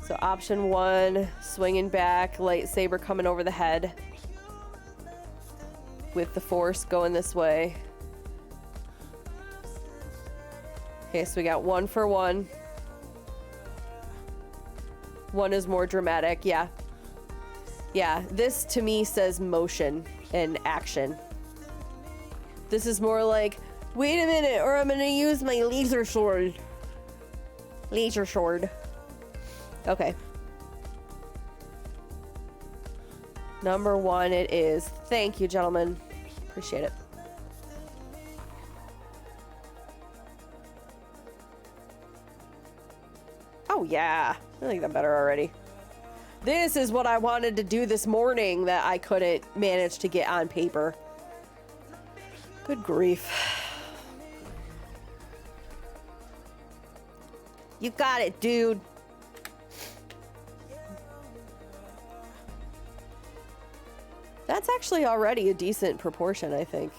So option 1, swinging back, lightsaber coming over the head with the force going this way. Okay, so we got 1 for 1. 1 is more dramatic, yeah. Yeah, this to me says motion and action. This is more like, wait a minute, or I'm gonna use my laser sword. Laser sword. Okay. Number 1 it is. Thank you, gentlemen. Appreciate it. Oh yeah, I like that better already. This is what I wanted to do this morning that I couldn't manage to get on paper. Good grief. You got it, dude. That's actually already a decent proportion, I think.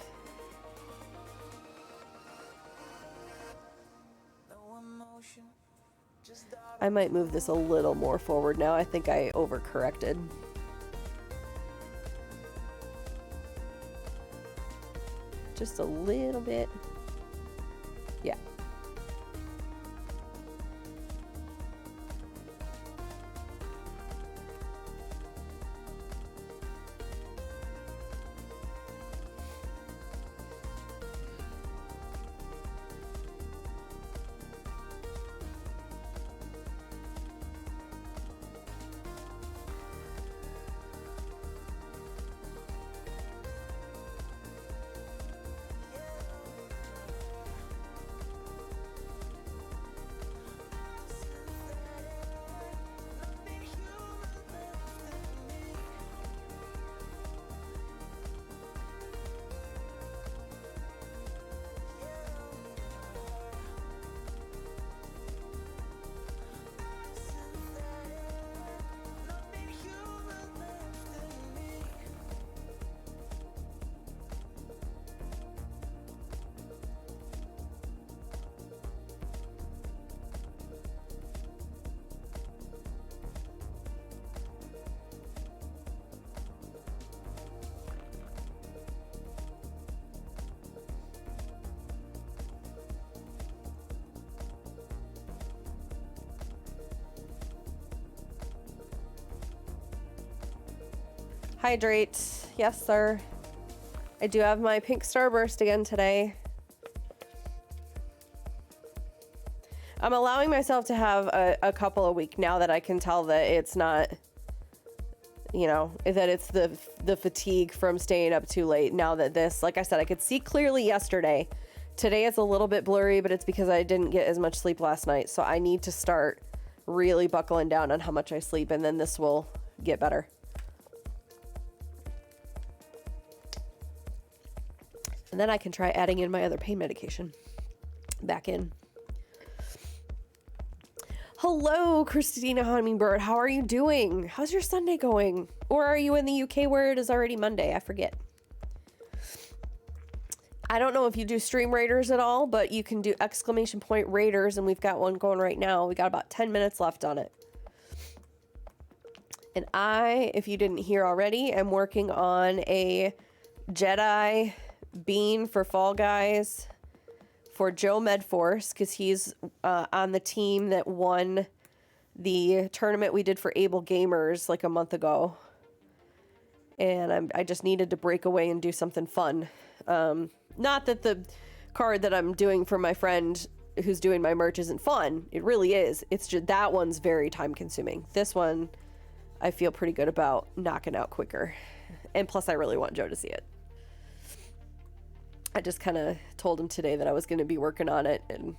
I might move this a little more forward now. I think I overcorrected. Just a little bit. Yeah. Hydrate. Yes, sir. I do have my pink starburst again today. I'm allowing myself to have a couple a week now that I can tell that it's not, you know, that it's the fatigue from staying up too late. Now that this, like I said, I could see clearly yesterday. Today it's a little bit blurry, but it's because I didn't get as much sleep last night. So I need to start really buckling down on how much I sleep, and then this will get better. And then I can try adding in my other pain medication back in. Hello, Christina Hummingbird. How are you doing? How's your Sunday going? Or are you in the UK where it is already Monday? I forget. I don't know if you do stream raiders at all, but you can do !raiders, and we've got one going right now. We got about 10 minutes left on it. And I, if you didn't hear already, am working on a Jedi bean for Fall Guys for Joe Medforce, because he's on the team that won the tournament we did for Able Gamers like a month ago. And I just needed to break away and do something fun. Not that the card that I'm doing for my friend who's doing my merch isn't fun. It really is. It's just that one's very time consuming. This one I feel pretty good about knocking out quicker. And plus I really want Joe to see it. I just kind of told him today that I was going to be working on it, and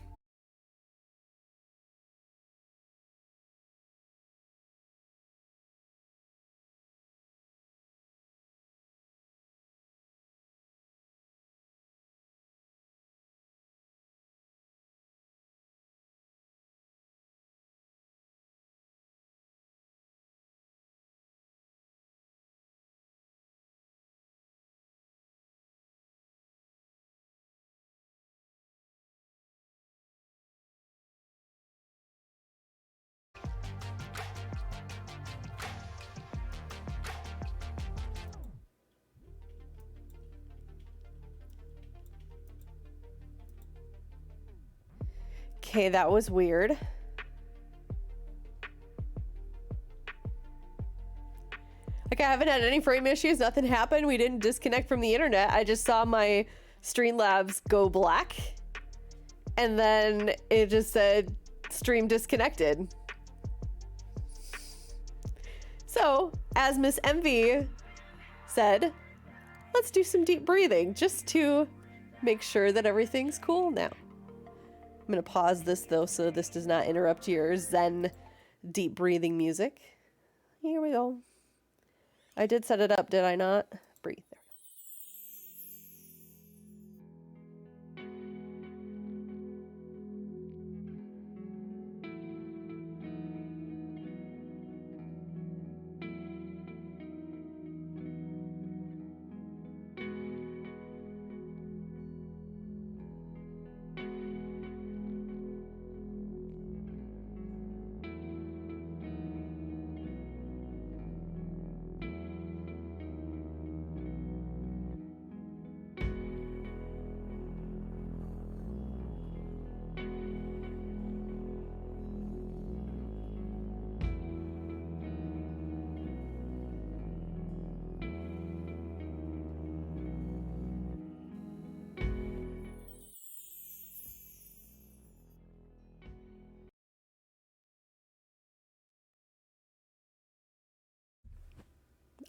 okay, that was weird. Like, I haven't had any frame issues. Nothing happened. We didn't disconnect from the internet. I just saw my Streamlabs go black. And then it just said stream disconnected. So, as Miss Envy said, let's do some deep breathing just to make sure that everything's cool now. I'm going to pause this, though, so this does not interrupt your Zen deep breathing music. Here we go. I did set it up, did I not? Breathe. There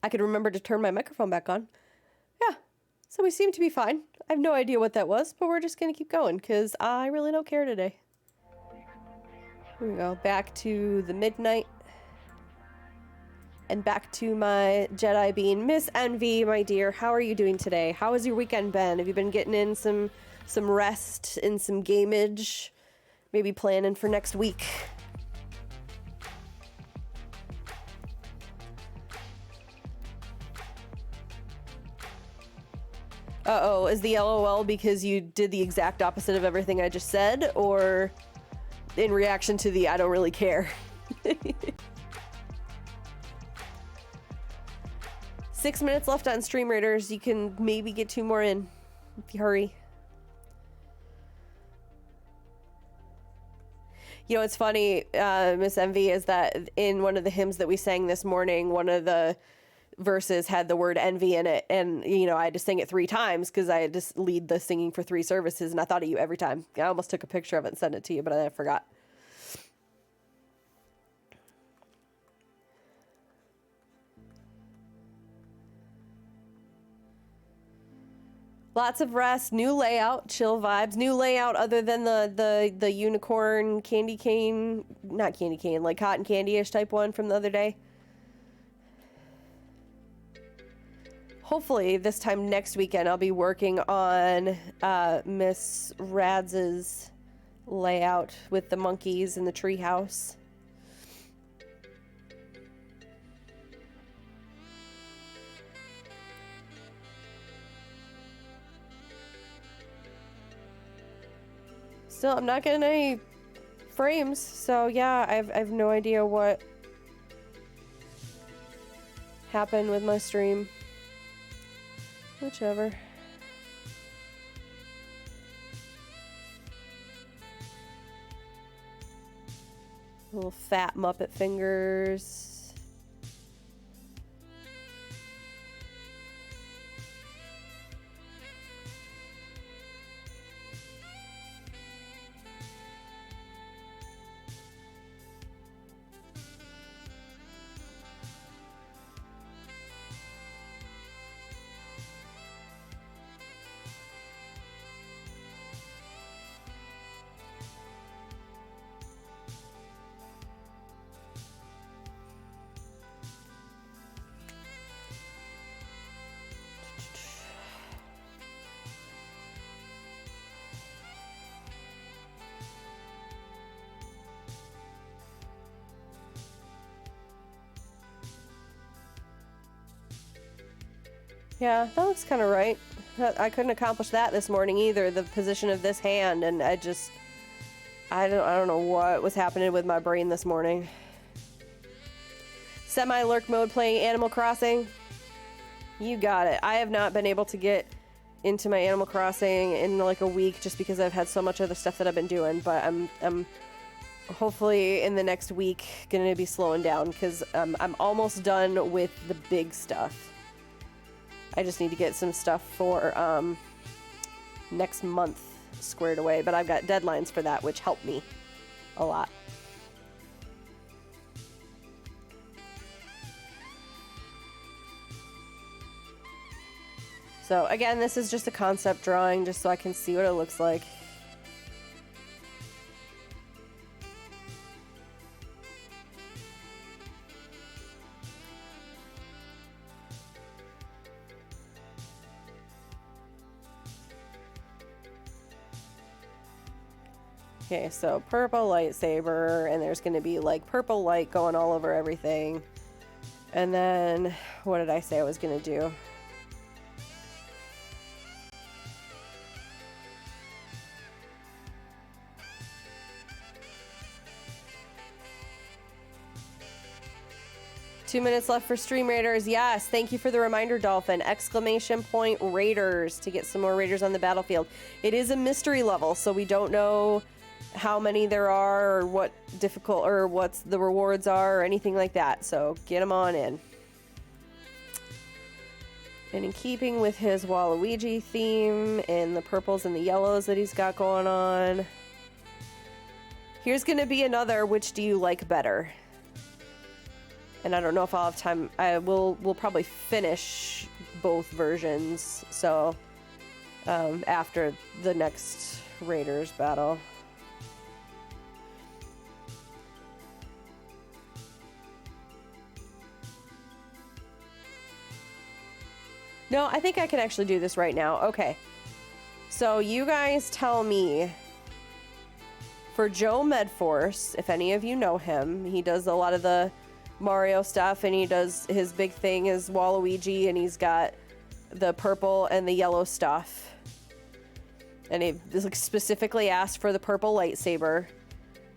I could remember to turn my microphone back on. Yeah, so we seem to be fine. I have no idea what that was, but we're just going to keep going because I really don't care today. Here we go. Back to the midnight. And back to my Jedi bean. Miss Envy, my dear, how are you doing today? How has your weekend been? Have you been getting in some rest and some gamage? Maybe planning for next week? Uh-oh, is the LOL because you did the exact opposite of everything I just said, or in reaction to the I don't really care? 6 minutes left on Stream Raiders. You can maybe get 2 more in if you hurry. You know, it's funny, Miss Envy, is that in one of the hymns that we sang this morning, one of the versus had the word envy in it. And, you know, I had to sing it 3 times because I had to lead the singing for 3 services, and I thought of you every time. I almost took a picture of it and sent it to you, but I forgot. Lots of rest, new layout, chill vibes, new layout other than the unicorn candy cane, not candy cane, like cotton candy-ish type one from the other day. Hopefully this time next weekend I'll be working on Miss Radz's layout with the monkeys and the treehouse. Still, I'm not getting any frames, so yeah, I have no idea what happened with my stream. Whichever. Little fat Muppet fingers. Yeah, that looks kind of right. I couldn't accomplish that this morning either, the position of this hand, and I don't know what was happening with my brain this morning. Semi-lurk mode playing Animal Crossing. You got it. I have not been able to get into my Animal Crossing in like a week just because I've had so much other stuff that I've been doing, but I'm hopefully in the next week gonna be slowing down because I'm almost done with the big stuff. I just need to get some stuff for next month squared away, but I've got deadlines for that, which help me a lot. So again, this is just a concept drawing just so I can see what it looks like. Okay, so purple lightsaber, and there's going to be like purple light going all over everything. And then, what did I say I was going to do? Two minutes left for Stream Raiders. Yes, thank you for the reminder, Dolphin. Exclamation point Raiders to get some more Raiders on the battlefield. It is a mystery level, so we don't know how many there are or what difficult or what's the rewards are or anything like that. So get them on in. And in keeping with his Waluigi theme and the purples and the yellows that he's got going on, here's going to be another which do you like better? And I don't know if I'll have time. We'll probably finish both versions. So after the next Raiders battle. No, I think I can actually do this right now. Okay. So you guys tell me, for Joe Medforce, if any of you know him, he does a lot of the Mario stuff, and he does his big thing is Waluigi, and he's got the purple and the yellow stuff. And he specifically asked for the purple lightsaber.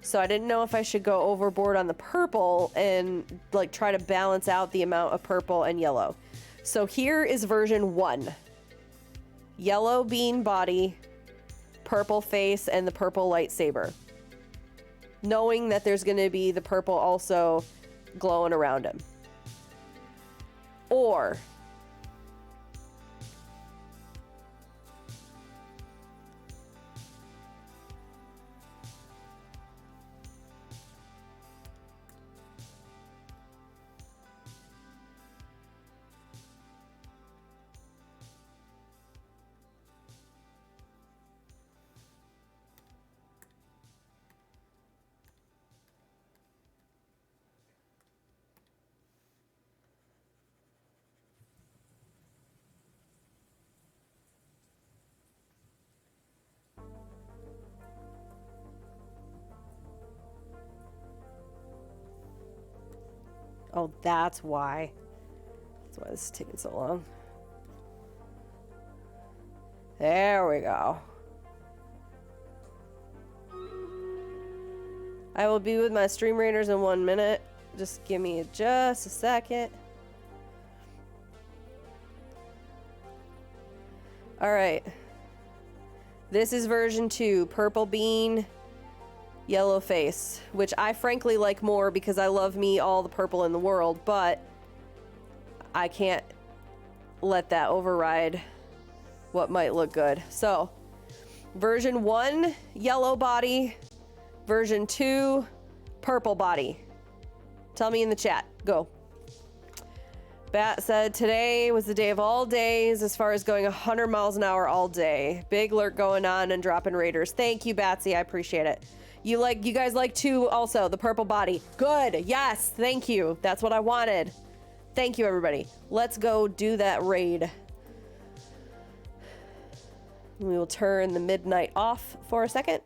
So I didn't know if I should go overboard on the purple and like try to balance out the amount of purple and yellow. So here is version 1. Yellow bean body, purple face, and the purple lightsaber. Knowing that there's going to be the purple also glowing around him. Or oh, that's why. That's why this is taking so long. There we go. I will be with my stream raiders in 1 minute. Just give me just a second. All right. This is version 2, purple bean, yellow face, which I frankly like more because I love me all the purple in the world, but I can't let that override what might look good. So, version 1, yellow body. Version 2, purple body. Tell me in the chat. Go. Bat said, today was the day of all days as far as going 100 miles an hour all day. Big lurk going on and dropping raiders. Thank you, Batsy. I appreciate it. You guys like too also, the purple body. Good. Yes. Thank you. That's what I wanted. Thank you, everybody. Let's go do that raid. We will turn the midnight off for a second.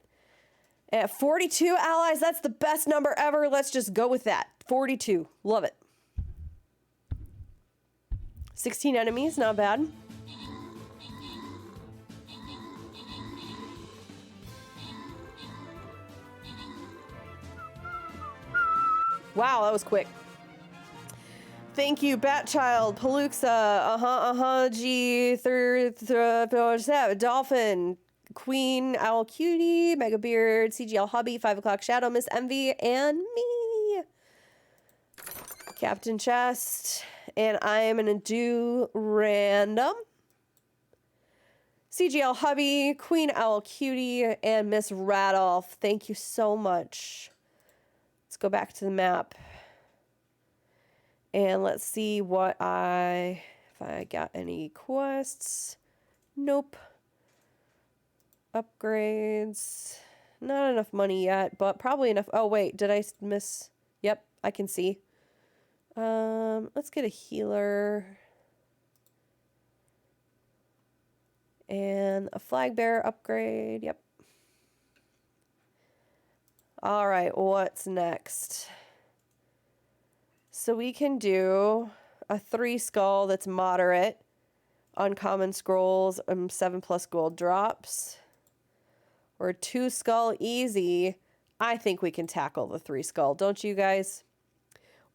At 42 allies, that's the best number ever. Let's just go with that. 42. Love it. 16 enemies, not bad. Wow, that was quick. Thank you, Batchild, Paluxa, G, Dolphin, Queen, Owl Cutie, Mega Beard, CGL Hobby, 5 o'clock Shadow, Miss Envy, and me. Captain Chest. And I am going to do random. CGL Hubby, Queen Owl Cutie, and Miss Radolph. Thank you so much. Let's go back to the map. And let's see if I got any quests. Nope. Upgrades. Not enough money yet, but probably enough. Oh, wait, did I miss? Yep, I can see. Let's get a healer. And a flag bearer upgrade. Yep. All right, what's next? So we can do a 3 skull that's moderate. Uncommon scrolls, 7+ gold drops. Or 2 skull easy. I think we can tackle the 3 skull, don't you guys?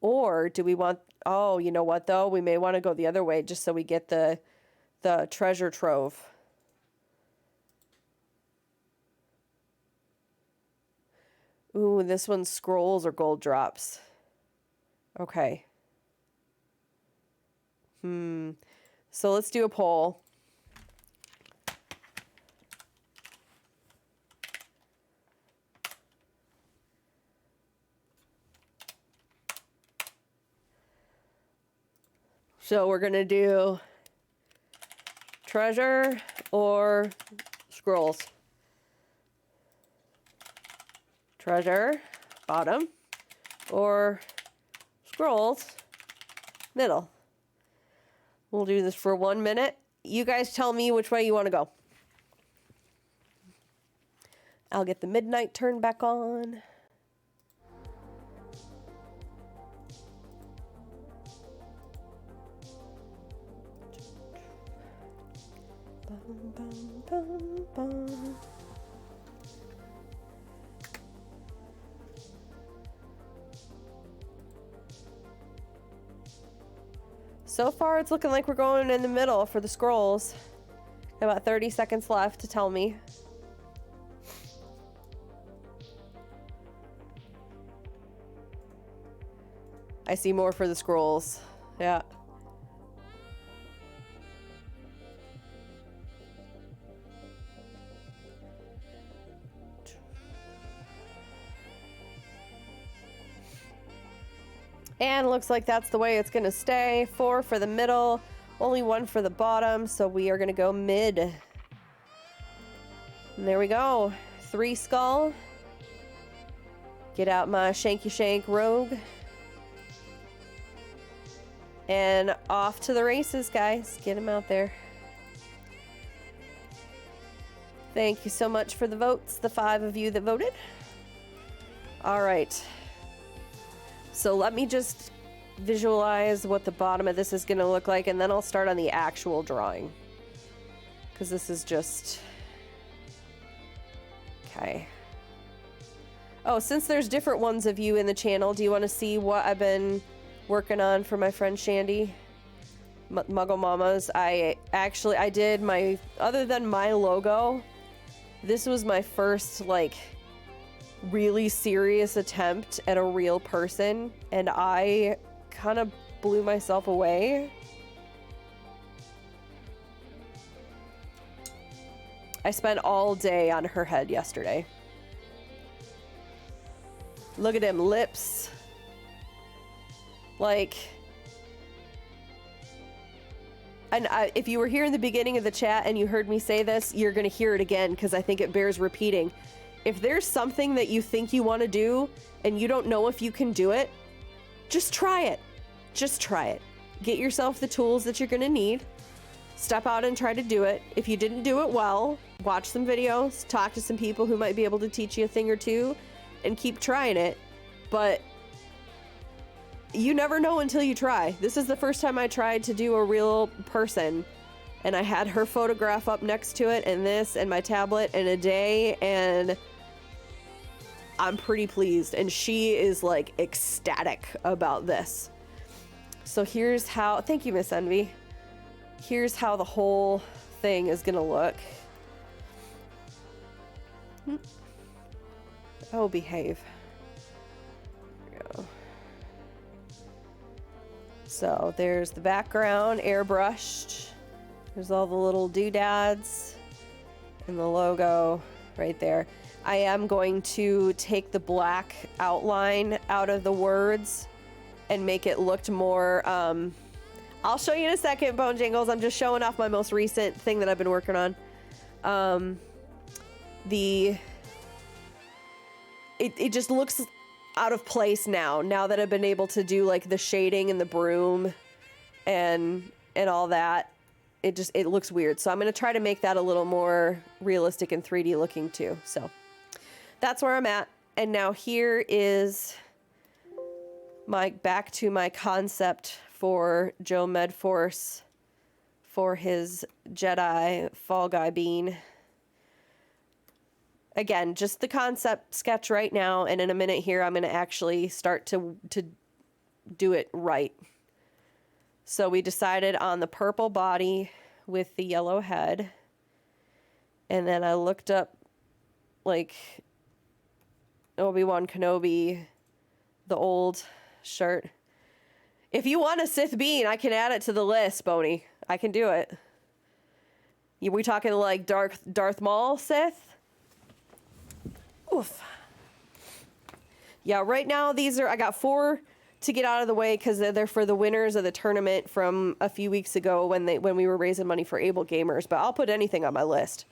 Or do we want, oh, you know what though? We may want to go the other way just so we get the treasure trove. Ooh, this one's scrolls or gold drops. Okay. So let's do a poll. So we're going to do treasure or scrolls. Treasure, bottom, or scrolls, middle. We'll do this for 1 minute. You guys tell me which way you want to go. I'll get the midnight turned back on. Bum, bum, bum, bum. So far, it's looking like we're going in the middle for the scrolls. About 30 seconds left to tell me. I see more for the scrolls. Yeah. And looks like that's the way it's gonna stay. 4 for the middle, only 1 for the bottom, so we are gonna go mid. And there we go. 3 skull. Get out my Shanky Shank Rogue. And off to the races, guys. Get him out there. Thank you so much for the votes, the 5 of you that voted. All right. So let me just visualize what the bottom of this is going to look like, and then I'll start on the actual drawing. Because this is just... Okay. Oh, since there's different ones of you in the channel, do you want to see what I've been working on for my friend Shandy? Muggle Mamas. I did my... Other than my logo, this was my first, like... really serious attempt at a real person, and I kind of blew myself away. I spent all day on her head yesterday. Look at him, lips. Like, and if you were here in the beginning of the chat and you heard me say this, you're gonna hear it again because I think it bears repeating. If there's something that you think you want to do and you don't know if you can do it, just try it. Just try it. Get yourself the tools that you're going to need. Step out and try to do it. If you didn't do it well, watch some videos, talk to some people who might be able to teach you a thing or two, and keep trying it. But you never know until you try. This is the first time I tried to do a real person. And I had her photograph up next to it and this and my tablet in a day, and I'm pretty pleased, and she is like ecstatic about this. So here's how, thank you, Miss Envy. Here's how the whole thing is gonna look. Oh, behave. There we go. So there's the background, airbrushed. There's all the little doodads and the logo right there. I am going to take the black outline out of the words and make it look more, I'll show you in a second, Bone Jingles. I'm just showing off my most recent thing that I've been working on. It just looks out of place now that I've been able to do like the shading and the broom and all that. It looks weird. So I'm going to try to make that a little more realistic and 3D looking too. So that's where I'm at. And now here is back to my concept for Joe Medforce for his Jedi Fall Guy bean. Again, just the concept sketch right now, and in a minute here I'm going to actually start to do it right. So we decided on the purple body with the yellow head, and then I looked up like Obi-Wan Kenobi, the old shirt. If you want a Sith bean, I can add it to the list, Boney. I can do it. We talking like Darth Maul Sith? Oof. Yeah, right now I got 4 to get out of the way because they're for the winners of the tournament from a few weeks ago when we were raising money for Able Gamers, but I'll put anything on my list.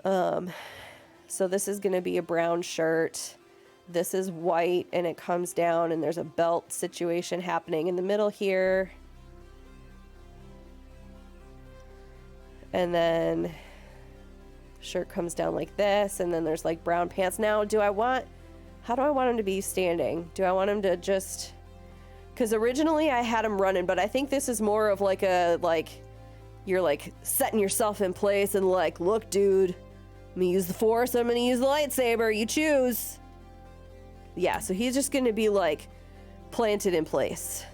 So this is going to be a brown shirt. This is white, and it comes down, and there's a belt situation happening in the middle here. And then shirt comes down like this, and then there's like brown pants. Now, how do I want him to be standing? Do I want him to just... Because originally I had him running, but I think this is more of like you're like setting yourself in place and like, look, dude, I'm gonna use the Force, I'm gonna use the lightsaber, you choose. Yeah, so he's just gonna be like planted in place.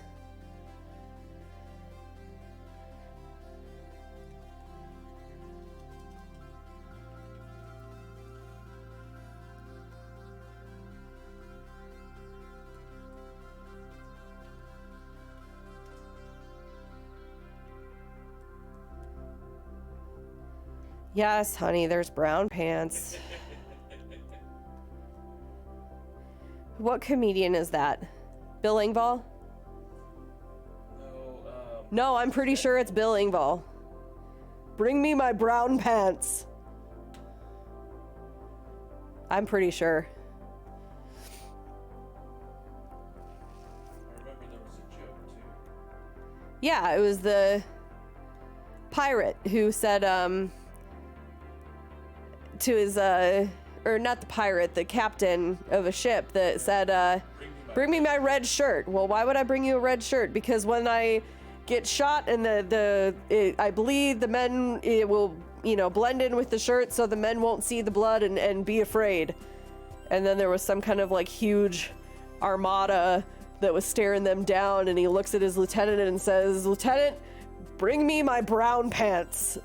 Yes, honey, there's brown pants. What comedian is that? Bill Engvall? No, No, I'm pretty sure it's Bill Engvall. Bring me my brown pants. I'm pretty sure. I remember there was a joke too. Yeah, it was the pirate who said, to his, or not the pirate, the captain of a ship that said, bring me my red shirt. Well, why would I bring you a red shirt? Because when I get shot and I bleed, the men, it will, you know, blend in with the shirt so the men won't see the blood and be afraid. And then there was some kind of like huge armada that was staring them down, and he looks at his lieutenant and says, Lieutenant, bring me my brown pants.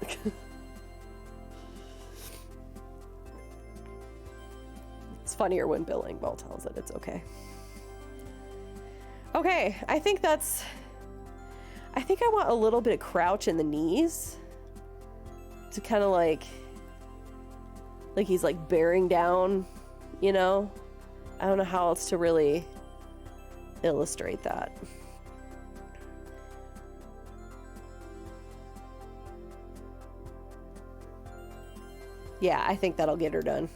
It's funnier when Bill Engvall tells it. It's okay. Okay, I think I want a little bit of crouch in the knees to kind of like he's like bearing down, you know? I don't know how else to really illustrate that. Yeah, I think that'll get her done.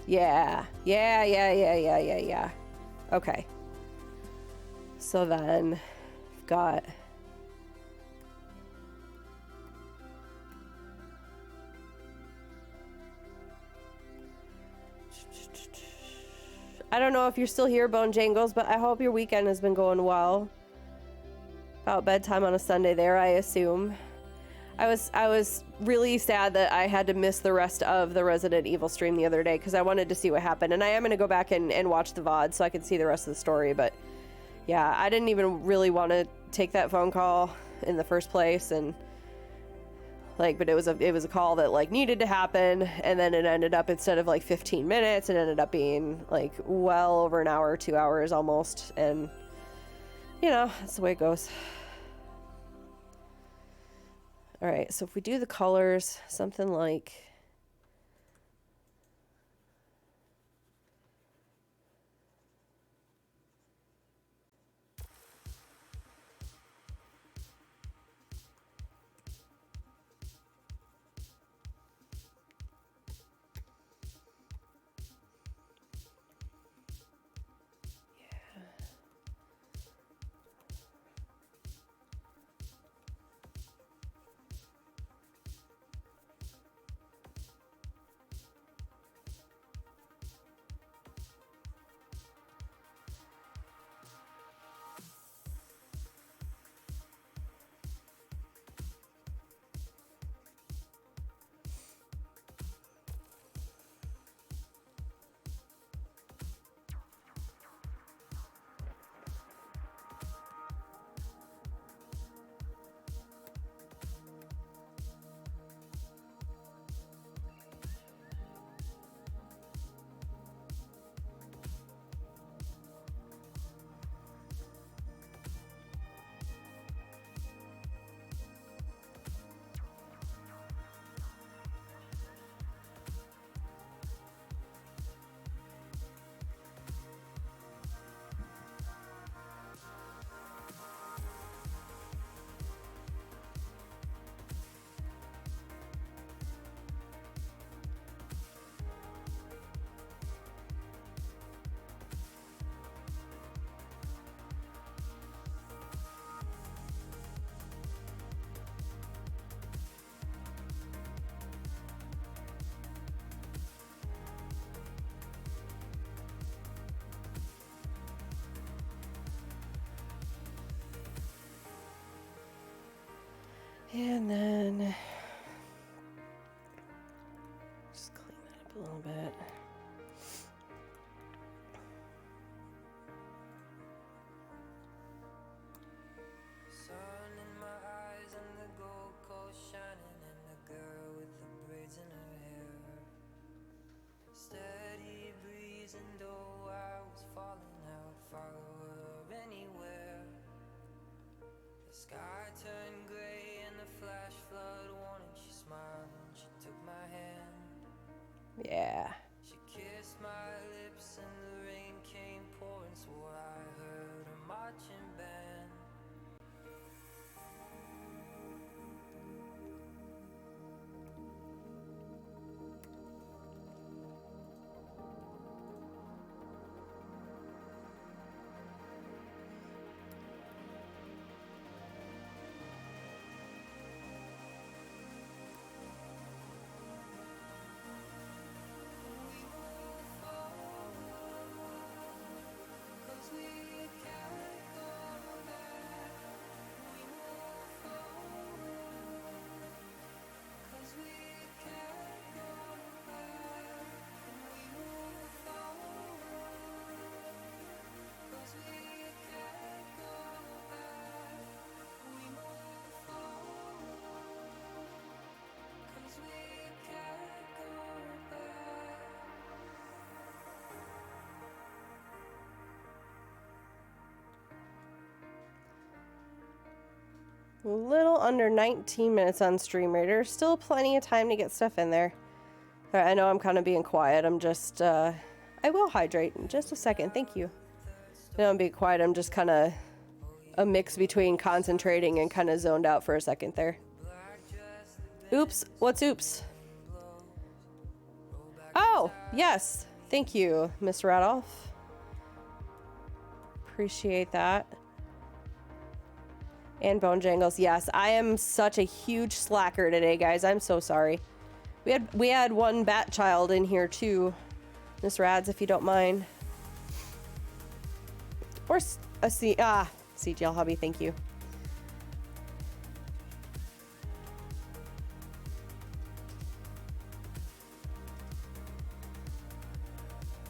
Yeah. Okay. So then, I've got... I don't know if you're still here, Bone Jangles, but I hope your weekend has been going well. About bedtime on a Sunday there, I assume. I was really sad that I had to miss the rest of the Resident Evil stream the other day because I wanted to see what happened. And I am going to go back and watch the VOD so I can see the rest of the story. But yeah, I didn't even really want to take that phone call in the first place. And like, but it was a call that like needed to happen. And then it ended up, instead of like 15 minutes, it ended up being like well over an hour, 2 hours almost. And you know, that's the way it goes. All right, so if we do the colors, something like... And then just clean that up a little bit. Sun in my eyes and the gold coast shining, and the girl with the braids in her hair. Steady breeze, and though I was falling out, follow her anywhere. The sky Yeah. She kissed my lips and the rain came pouring. Swore I heard a marching band. A little under 19 minutes on Stream Raider. Still plenty of time to get stuff in there. All right, I know I'm kind of being quiet. I'm just, I will hydrate in just a second. Thank you. I know I'm being quiet. I'm just kind of a mix between concentrating and kind of zoned out for a second there. Oops. What's oops? Oh, yes. Thank you, Miss Radolph. Appreciate that. And Bone Jangles, yes. I am such a huge slacker today, guys. I'm so sorry. We had one bat child in here too, Miss Rads, if you don't mind. Or a CGL hobby. Thank you.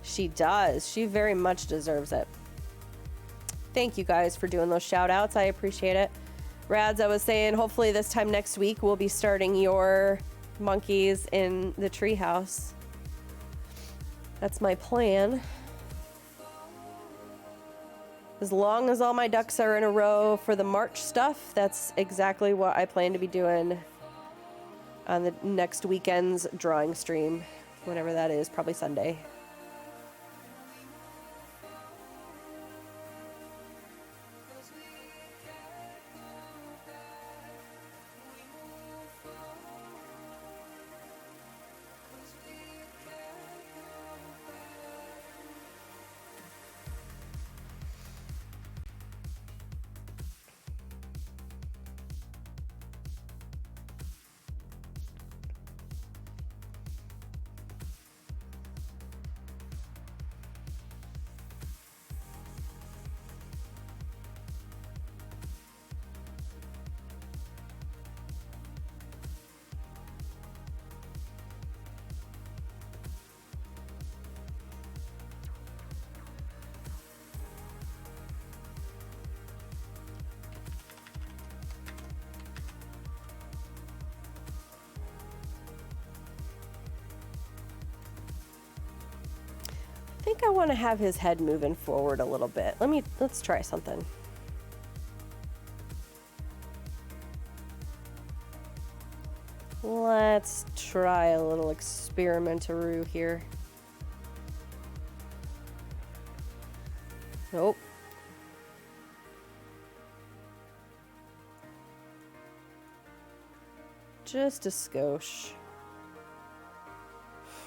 She does. She very much deserves it. Thank you guys for doing those shout outs. I appreciate it. Rads, I was saying, hopefully this time next week we'll be starting your monkeys in the treehouse. That's my plan. As long as all my ducks are in a row for the March stuff, that's exactly what I plan to be doing on the next weekend's drawing stream. Whenever that is, probably Sunday. I think I want to have his head moving forward a little bit. Let's try something. Let's try a little experimentaroo here. Nope. Just a skosh.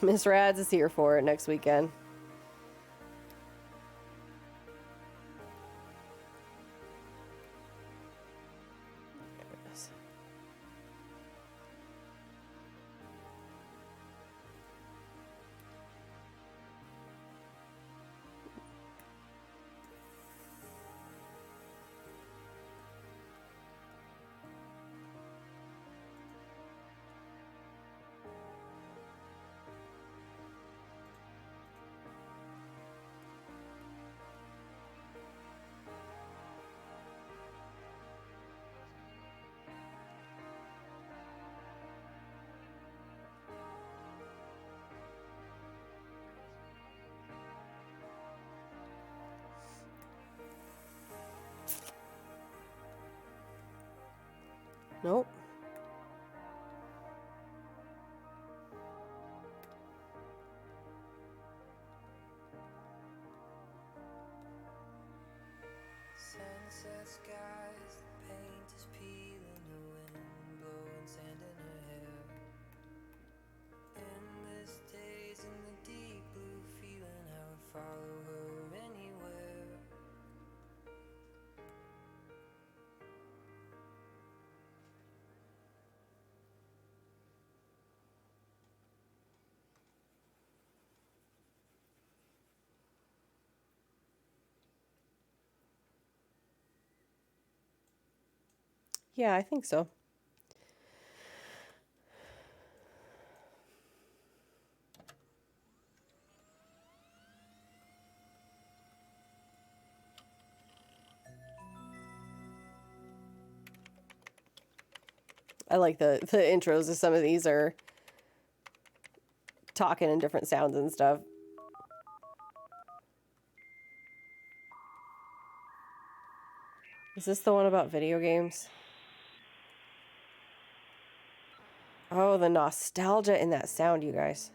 Miss Rads is here for it next weekend. Nope. sunset skies, the paint is peeling, the wind blowing sand in her hair. Endless days in the deep blue feeling, I would follow her anywhere. Yeah, I think so. I like the intros of some of these are talking in different sounds and stuff. Is this the one about video games? Oh, the nostalgia in that sound, you guys.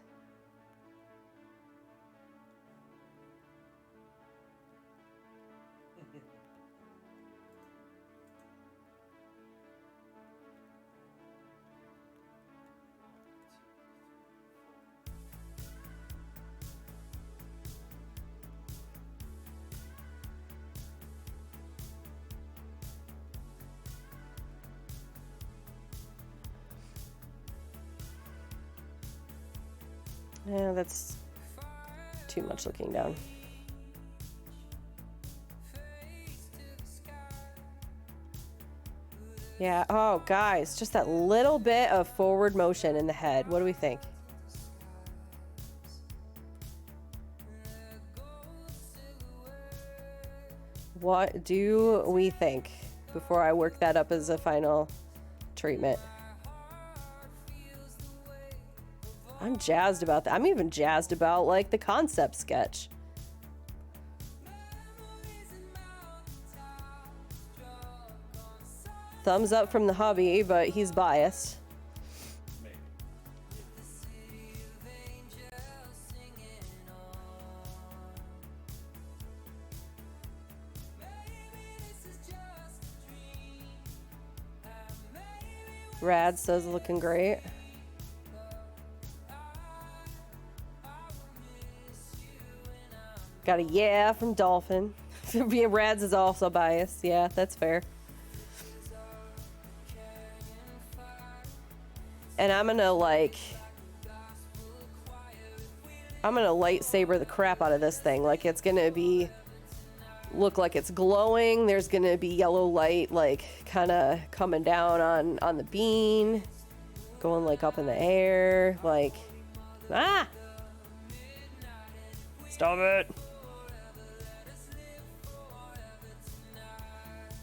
Yeah, that's too much looking down. Yeah, oh, guys, just that little bit of forward motion in the head. What do we think? What do we think before I work that up as a final treatment? I'm jazzed about that. I'm even jazzed about, like, the concept sketch. Thumbs up from the hubby, but he's biased. Maybe. Rad says looking great. Got a yeah from Dolphin. Being Rads is also biased. Yeah, that's fair. And I'm gonna lightsaber the crap out of this thing. Like, it's gonna look like it's glowing. There's gonna be yellow light, like, kind of coming down on the bean, going like up in the air, like, stop it.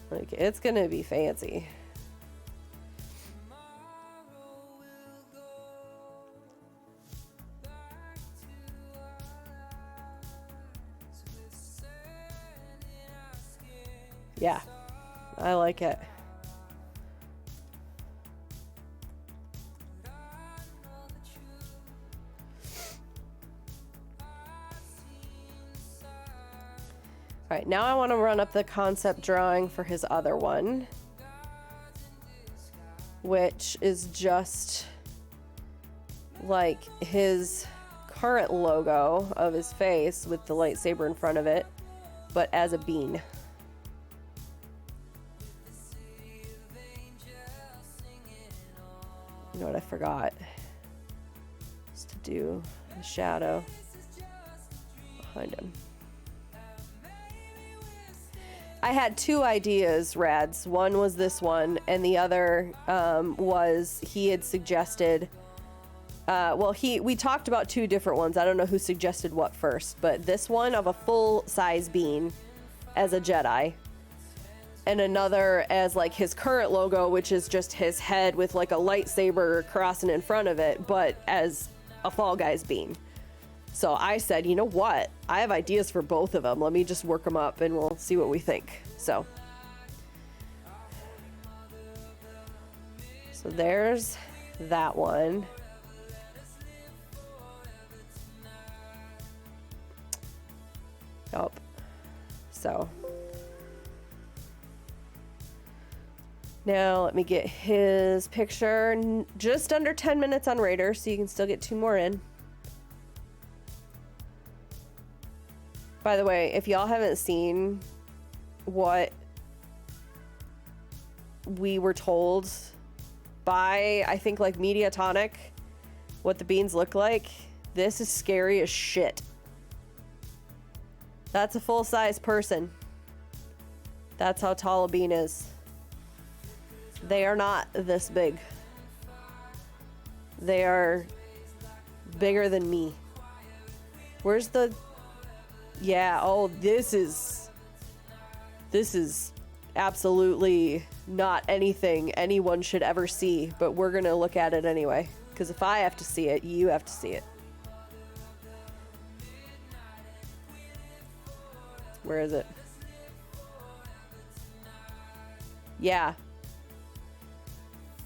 Like, it's gonna be fancy. Yeah, I like it. All right, now I want to run up the concept drawing for his other one, which is just like his current logo of his face with the lightsaber in front of it, but as a bean. You know what I forgot? Is to do the shadow behind him. I had two ideas, Rads. One was this one, and the other was he had suggested. We talked about two different ones. I don't know who suggested what first, but this one of a full-size bean as a Jedi, and another as like his current logo, which is just his head with like a lightsaber crossing in front of it, but as a Fall Guys bean. So I said, you know what? I have ideas for both of them. Let me just work them up and we'll see what we think. So there's that one. Yup. So Now let me get his picture. Just under 10 minutes on Raider, so you can still get 2 more in. By the way, if y'all haven't seen what we were told by, I think, like Mediatonic, what the beans look like, this is scary as shit. That's a full-size person. That's how tall a bean is. They are not this big. They are bigger than me. Where's the... Yeah, oh, this is absolutely not anything anyone should ever see, but we're gonna look at it anyway. Because if I have to see it, you have to see it. Where is it? Yeah.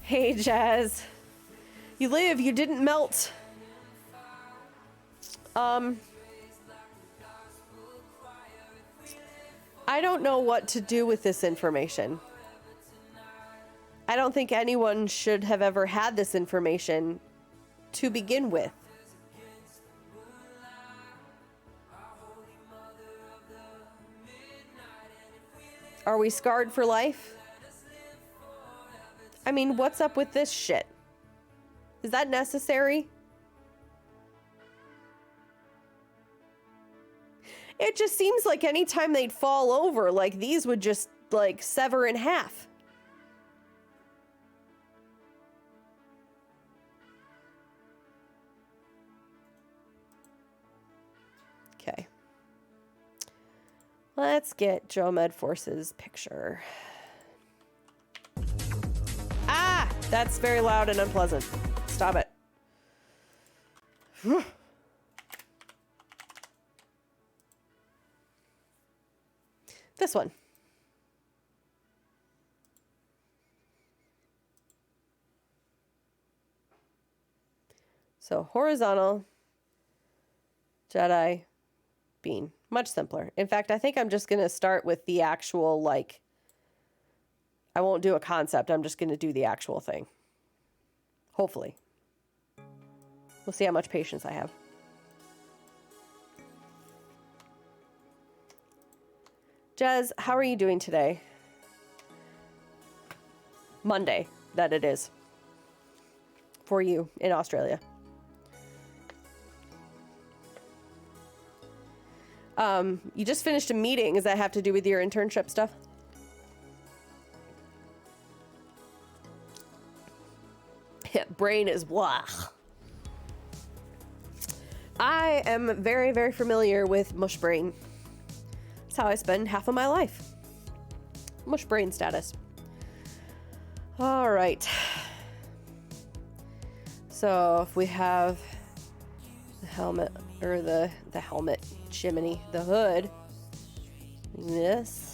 Hey, Jazz. You live, you didn't melt. I don't know what to do with this information. I don't think anyone should have ever had this information to begin with. Are we scarred for life? I mean, what's up with this shit? Is that necessary? It just seems like anytime they'd fall over, like these would just like sever in half. Okay. Let's get Joe Medforce's picture. Ah! That's very loud and unpleasant. Stop it. This one. So horizontal, Jedi, bean. Much simpler. In fact, I think I'm just going to start with the actual, like, I won't do a concept. I'm just going to do the actual thing. Hopefully. We'll see how much patience I have. Jez, how are you doing today? Monday, that it is. For you in Australia. You just finished a meeting. Does that have to do with your internship stuff? Brain is blah. I am very, very familiar with mush brain. That's how I spend half of my life. Mush brain status. All right. So if we have the helmet, or the helmet chimney, the hood, this.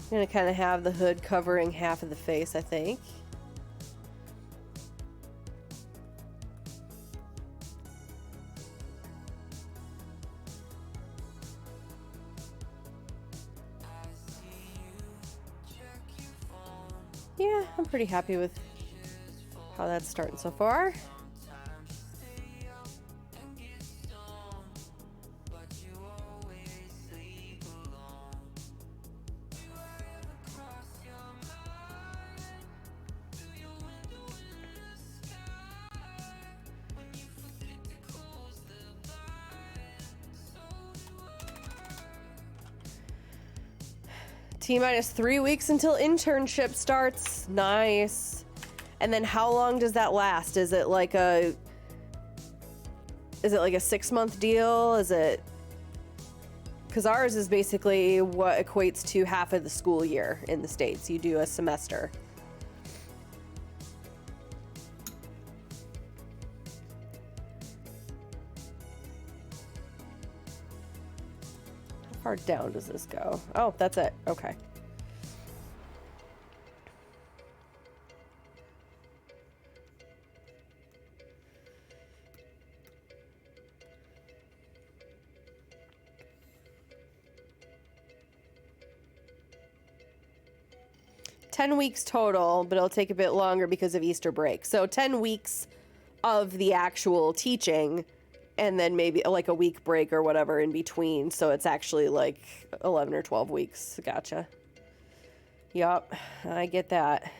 I'm gonna kind of have the hood covering half of the face, I think. Yeah, I'm pretty happy with how that's starting so far. T-minus 3 weeks until internship starts. Nice. And then how long does that last? Is it like a 6-month deal? Is it... Because ours is basically what equates to half of the school year in the States. You do a semester. far down does this go? Oh, that's it. Okay. $10 weeks total, but it'll take a bit longer because of Easter break. So 10 weeks of the actual teaching, and then maybe like a week break or whatever in between. So it's actually like 11 or 12 weeks. Gotcha. Yup, I get that.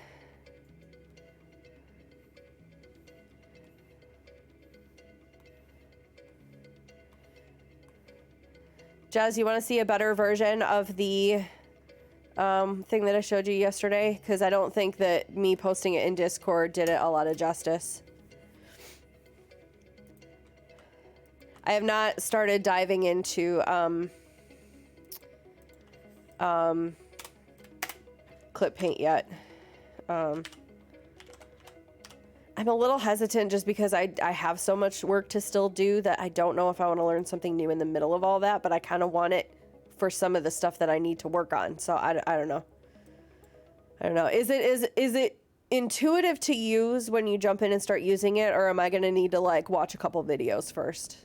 Jazz, you want to see a better version of the thing that I showed you yesterday? Because I don't think that me posting it in Discord did it a lot of justice. I have not started diving into clip paint yet. I'm a little hesitant just because I have so much work to still do that I don't know if I want to learn something new in the middle of all that, but I kind of want it for some of the stuff that I need to work on. So I don't know. I don't know. Is it intuitive to use when you jump in and start using it, or am I going to need to like watch a couple videos first?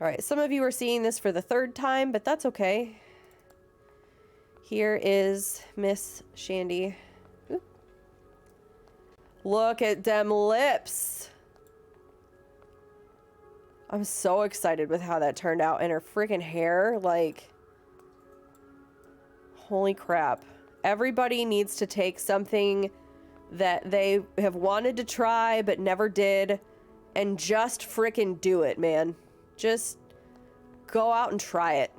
All right, some of you are seeing this for the third time, but that's okay. Here is Miss Shandy. Oop. Look at them lips. I'm so excited with how that turned out, and her freaking hair, like, holy crap. Everybody needs to take something that they have wanted to try but never did and just freaking do it, man. Just go out and try it.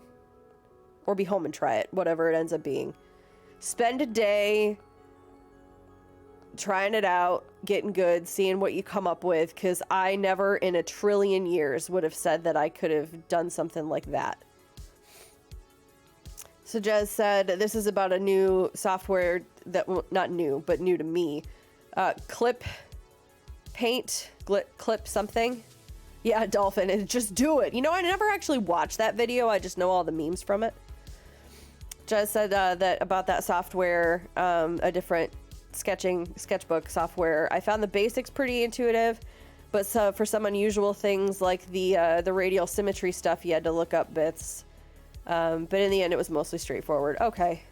Or be home and try it, whatever it ends up being. Spend a day trying it out, getting good, seeing what you come up with, because I never in a trillion years would have said that I could have done something like that. So Jez said, this is about a new software that, well, not new, but new to me. Clip paint, clip something. Yeah, Dolphin, and just do it. You know, I never actually watched that video. I just know all the memes from it. Jez said that about that software, a different sketchbook software. I found the basics pretty intuitive, but for some unusual things like the radial symmetry stuff, you had to look up bits. But in the end, it was mostly straightforward. Okay.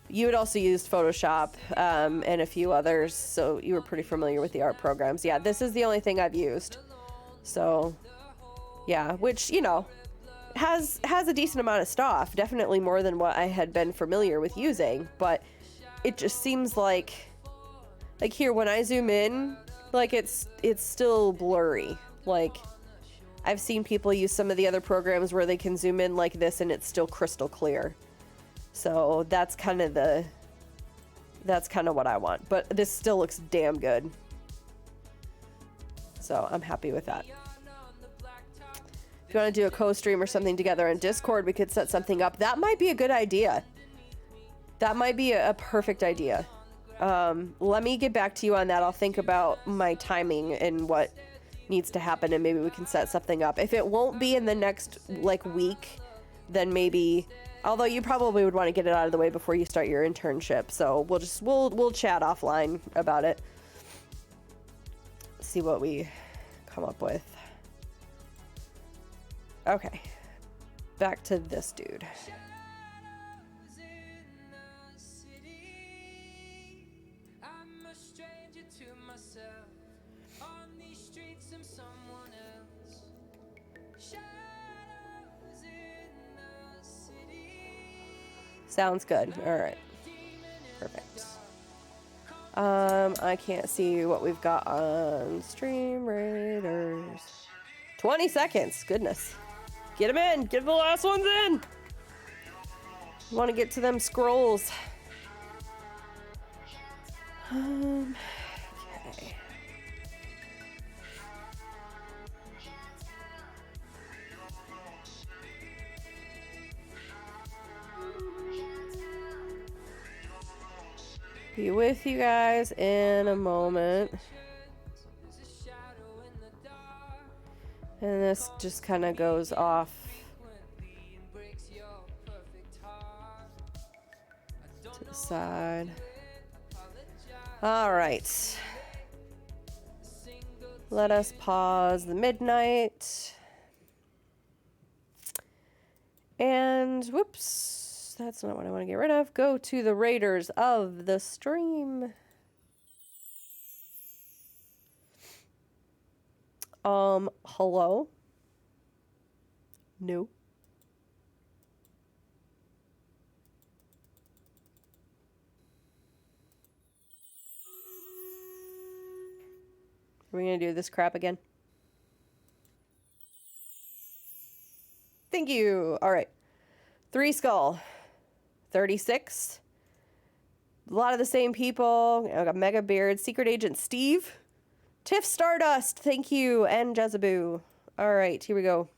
You had also used Photoshop and a few others, so you were pretty familiar with the art programs. Yeah, this is the only thing I've used. So, yeah, which, you know, has a decent amount of stuff, definitely more than what I had been familiar with using, but it just seems like here when I zoom in, like it's still blurry. Like I've seen people use some of the other programs where they can zoom in like this and it's still crystal clear. So that's kind of what I want, but this still looks damn good. So I'm happy with that. If you want to do a co-stream or something together on Discord, we could set something up. That might be a good idea. That might be a perfect idea. Let me get back to you on that. I'll think about my timing and what needs to happen, and maybe we can set something up. If it won't be in the next like week, then maybe, although you probably would want to get it out of the way before you start your internship. So we'll chat offline about it. See what we come up with. Okay, back to this dude. Sounds good. All right, perfect. I can't see what we've got on Stream Raiders. 20 seconds. Goodness. Get them in. Get the last ones in. Want to get to them scrolls. Okay. Be with you guys in a moment. And this just kind of goes off to the side. All right. Let us pause the midnight. And whoops, that's not what I want to get rid of. Go to the Raiders of the stream. Hello? No. Are we gonna do this crap again? Thank you. All right. 3 skull. 36. A lot of the same people. I got Mega Beard, Secret Agent Steve, Tiff Stardust, thank you, and Jezeboo. All right, here we go.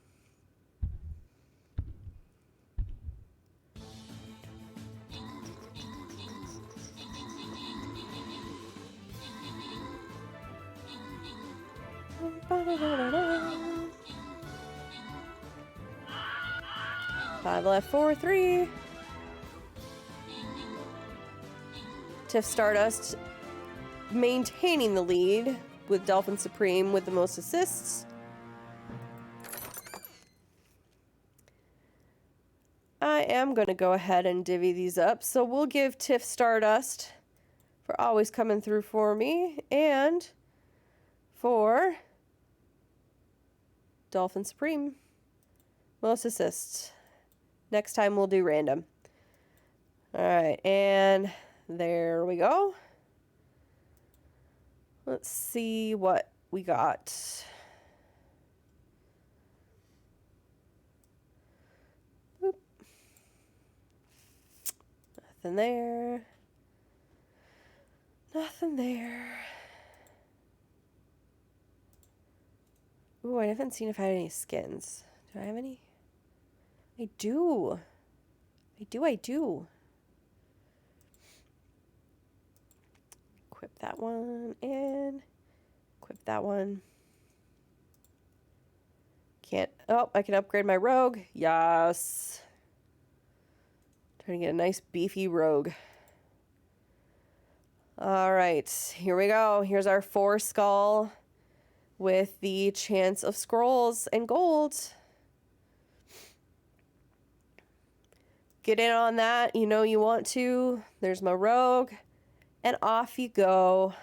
Five left, 4, 3. Tiff Stardust maintaining the lead with Dolphin Supreme with the most assists. I am going to go ahead and divvy these up. So we'll give Tiff Stardust for always coming through for me, and for Dolphin Supreme, most assists. Next time we'll do random. All right, and there we go. Let's see what we got. Boop. Nothing there. Nothing there. Ooh, I haven't seen if I had any skins. Do I have any? I do. I do. Equip that one and equip that one. Can't. Oh, I can upgrade my rogue. Yes. Trying to get a nice beefy rogue. All right, here we go. Here's our 4 skull with the chance of scrolls and gold. Get in on that. You know you want to. There's my rogue. And off you go.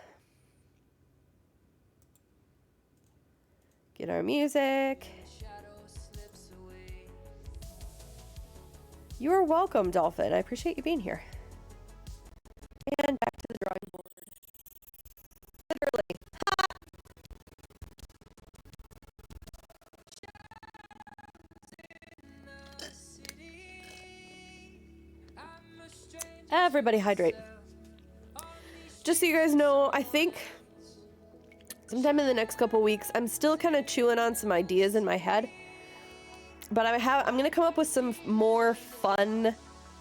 Get our music. You are welcome, Dolphin. I appreciate you being here. And back to the drawing board. Literally. Everybody hydrate. Just so you guys know, I think sometime in the next couple weeks, I'm still kind of chewing on some ideas in my head. But I'm going to come up with some more fun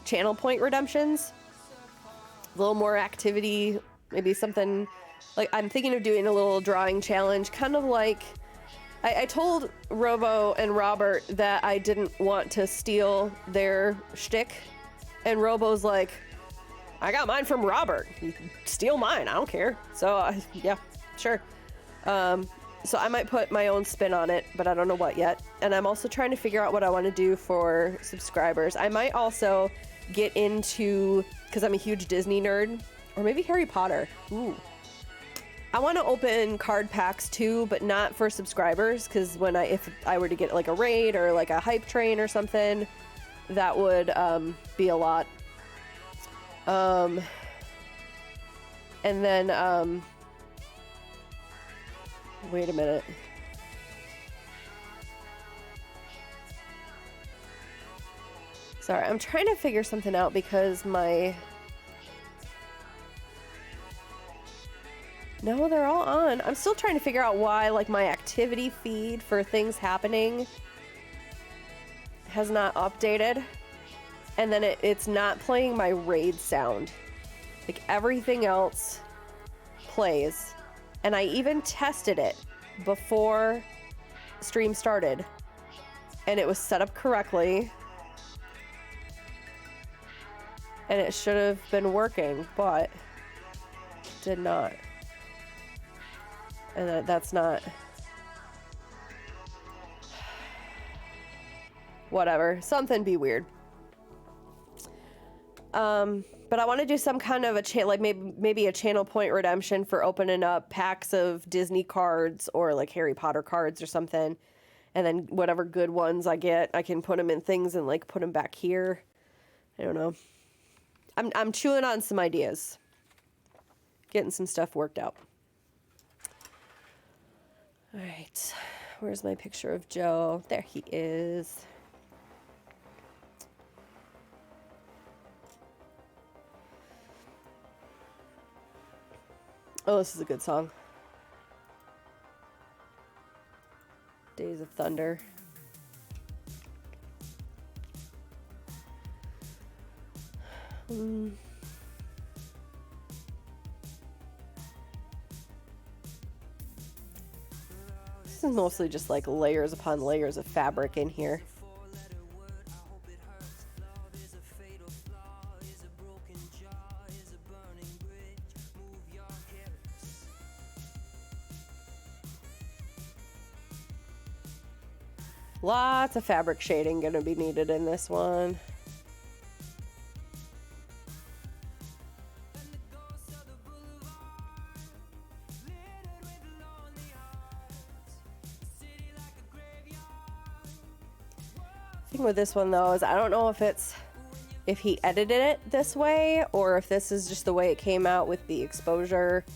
channel point redemptions. A little more activity, maybe something like I'm thinking of doing a little drawing challenge, kind of like I told Robo and Robert that I didn't want to steal their shtick, and Robo's like, I got mine from Robert. You can steal mine. I don't care. So, yeah, sure. So I might put my own spin on it, but I don't know what yet. And I'm also trying to figure out what I want to do for subscribers. I might also get into, because I'm a huge Disney nerd, or maybe Harry Potter. Ooh. I want to open card packs too, but not for subscribers, because if I were to get like a raid or like a hype train or something, that would be a lot. And then, wait a minute. Sorry, I'm trying to figure something out because no, they're all on. I'm still trying to figure out why, like, my activity feed for things happening has not updated. And then it's not playing my raid sound. Like, everything else plays. And I even tested it before stream started and it was set up correctly and it should have been working, but did not. And that's not... Whatever. Something be weird. But I want to do some kind of a like maybe a channel point redemption for opening up packs of Disney cards or like Harry Potter cards or something. And then whatever good ones I get, I can put them in things and like put them back here. I don't know. I'm chewing on some ideas. Getting some stuff worked out. All right. Where's my picture of Joe? There he is. Oh, this is a good song. Days of Thunder. This is mostly just like layers upon layers of fabric in here. Lots of fabric shading gonna be needed in this one. The thing with this one though is I don't know if he edited it this way or if this is just the way it came out with the exposure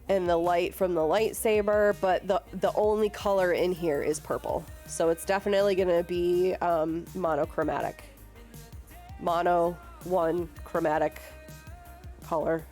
and the light from the lightsaber, but the only color in here is purple. So it's definitely gonna be monochromatic. Mono one chromatic color.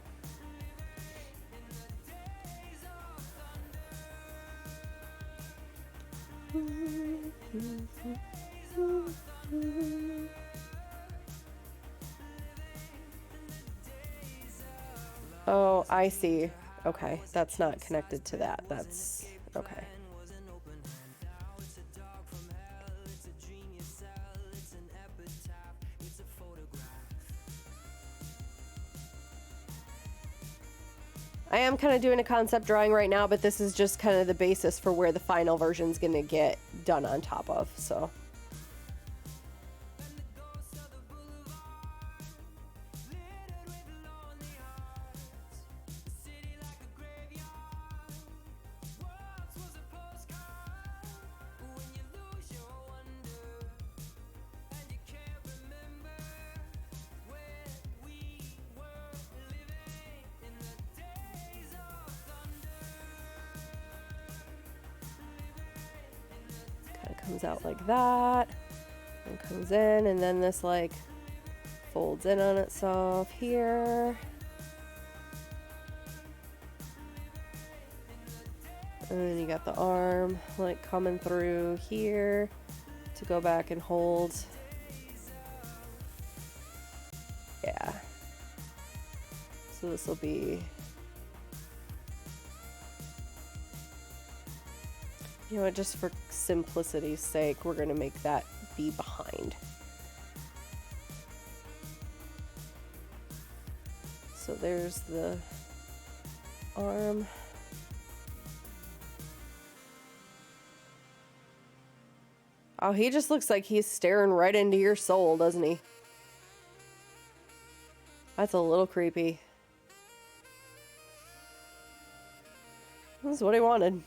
Oh, I see. Okay, that's not connected to that. That's okay. I am kind of doing a concept drawing right now, but this is just kind of the basis for where the final version's going to get done on top of, so. Comes out like that and comes in, and then this like folds in on itself here, and then you got the arm like coming through here to go back and hold. Yeah, so this will be, you know what, just for simplicity's sake, we're gonna make that be behind. So there's the arm. Oh, he just looks like he's staring right into your soul, doesn't he? That's a little creepy. This is what he wanted.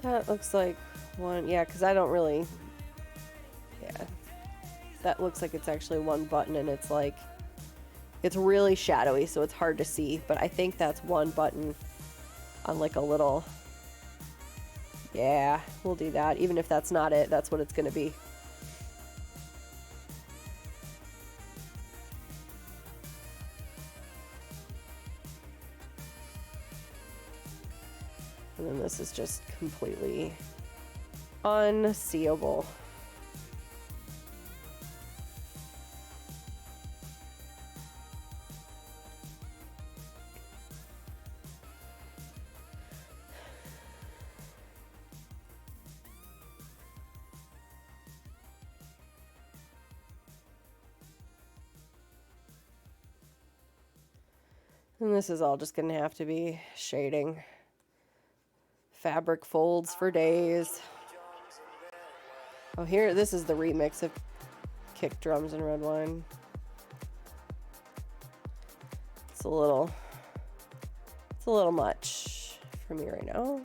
That looks like one. Yeah, because I don't really... Yeah. That looks like it's actually one button, and it's like... It's really shadowy, so it's hard to see. But I think that's one button on like a little... Yeah, we'll do that. Even if that's not it, that's what it's going to be. And then this is just completely unseeable. And this is all just going to have to be shading. Fabric folds for days. Oh, here, this is the remix of Kick Drums and Red Wine. It's a little much for me right now. There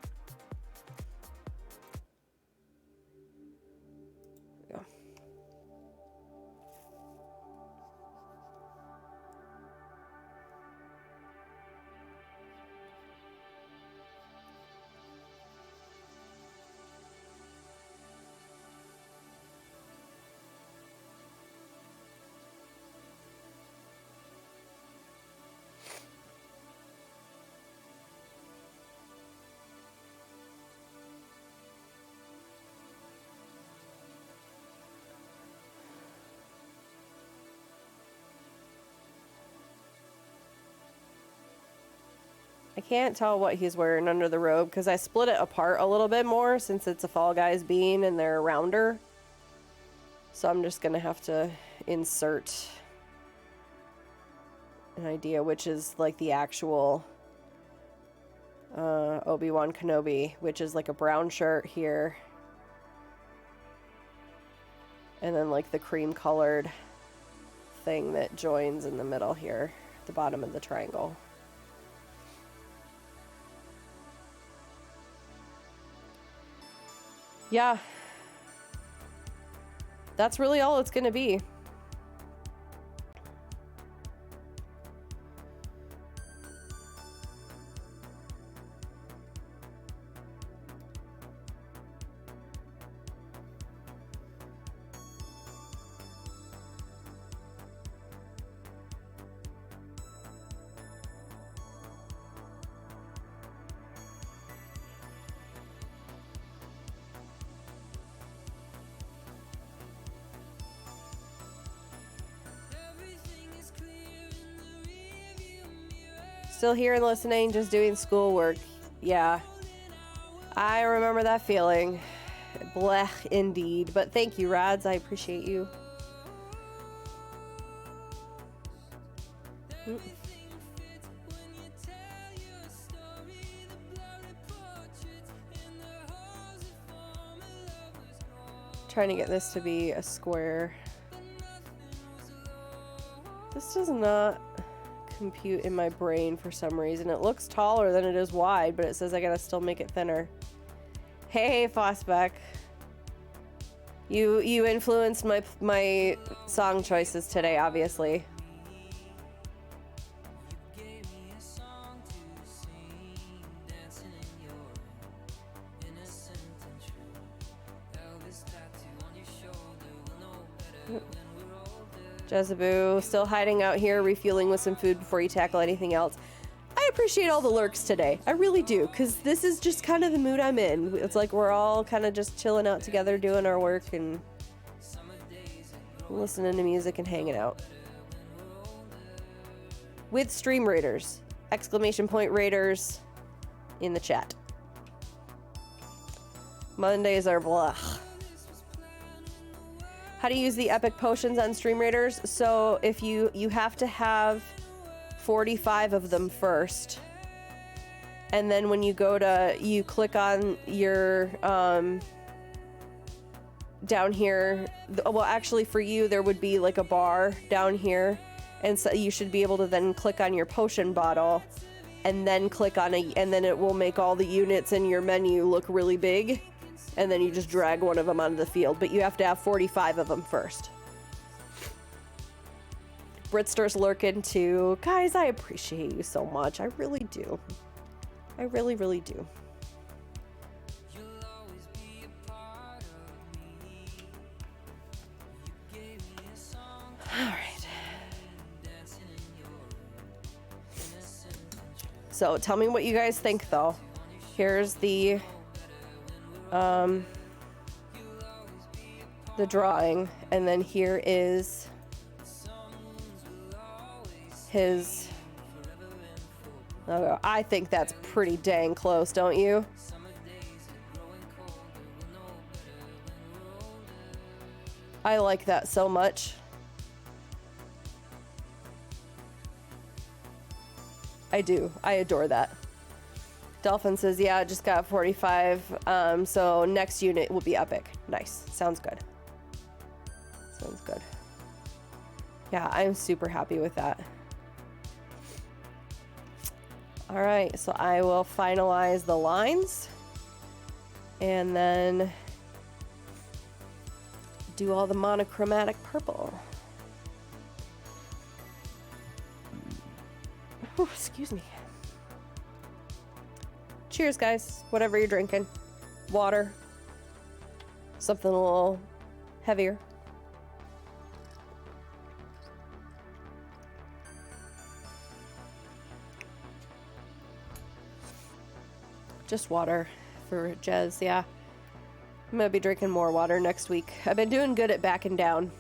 we go. I can't tell what he's wearing under the robe because I split it apart a little bit more since it's a Fall Guys bean and they're rounder. So I'm just going to have to insert an idea which is like the actual Obi-Wan Kenobi, which is like a brown shirt here. And then like the cream colored thing that joins in the middle here, at the bottom of the triangle. Yeah. That's really all it's going to be. Still here and listening, just doing schoolwork. Yeah. I remember that feeling. Blech, indeed. But thank you, Rads. I appreciate you. Trying to get this to be a square. This does not compute in my brain for some reason. It looks taller than it is wide, but it says I gotta still make it thinner. Hey, Fossbeck. You influenced my song choices today, obviously. Jezeboo, still hiding out here, refueling with some food before you tackle anything else. I appreciate all the lurks today. I really do, because this is just kind of the mood I'm in. It's like we're all kind of just chilling out together, doing our work, and listening to music and hanging out. With stream raiders. Exclamation point raiders in the chat. Mondays are blah. How to use the epic potions on Stream Raiders. So if you have to have 45 of them first, and then when you go to, you click on your down here. Well, actually for you there would be like a bar down here, and so you should be able to then click on your potion bottle and then click on and then it will make all the units in your menu look really big. And then you just drag one of them onto the field, but you have to have 45 of them first. Britstor's lurking too. Guys, I appreciate you so much. I really do. I really, really do. All right. So tell me what you guys think, though. Here's the drawing, and then here is his. Oh, I think that's pretty dang close, don't you? I like that so much. I do. I adore that. Dolphin says, yeah, I just got 45. So next unit will be epic. Nice. Sounds good. Sounds good. Yeah, I'm super happy with that. All right, so I will finalize the lines and then do all the monochromatic purple. Ooh, excuse me. Cheers, guys. Whatever you're drinking. Water. Something a little heavier. Just water for Jez, yeah. I'm gonna be drinking more water next week. I've been doing good at backing down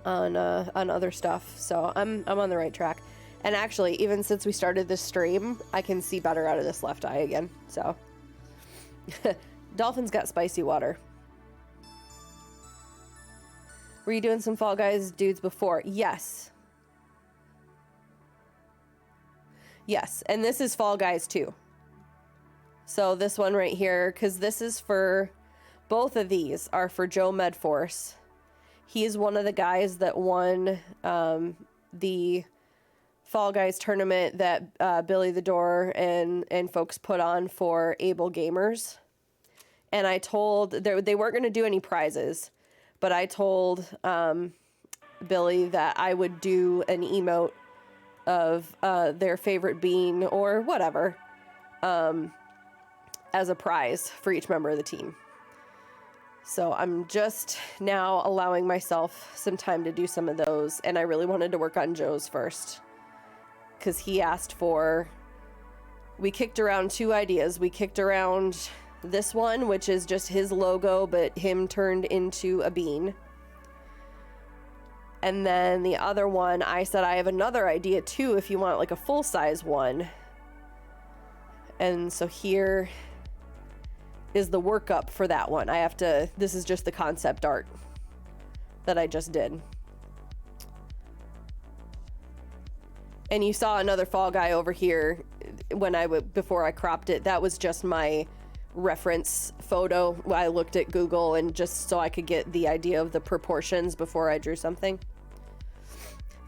on other stuff, so I'm on the right track. And actually, even since we started this stream, I can see better out of this left eye again. So, Dolphin's got spicy water. Were you doing some Fall Guys dudes before? Yes. Yes, and this is Fall Guys too. So this one right here, because this is for, both of these are for Joe Medforce. He's one of the guys that won the Fall Guys tournament that Billy the Door and folks put on for able gamers. And I told, they weren't going to do any prizes, but I told Billy that I would do an emote of their favorite bean or whatever as a prize for each member of the team. So I'm just now allowing myself some time to do some of those, and I really wanted to work on Joe's first because he asked for, we kicked around two ideas. We kicked around this one, which is just his logo, but him turned into a bean. And then the other one, I said, I have another idea too, if you want like a full-size one. And so here is the workup for that one. I have to, this is just the concept art that I just did. And you saw another Fall Guy over here when before I cropped it. That was just my reference photo. I looked at Google and just so I could get the idea of the proportions before I drew something.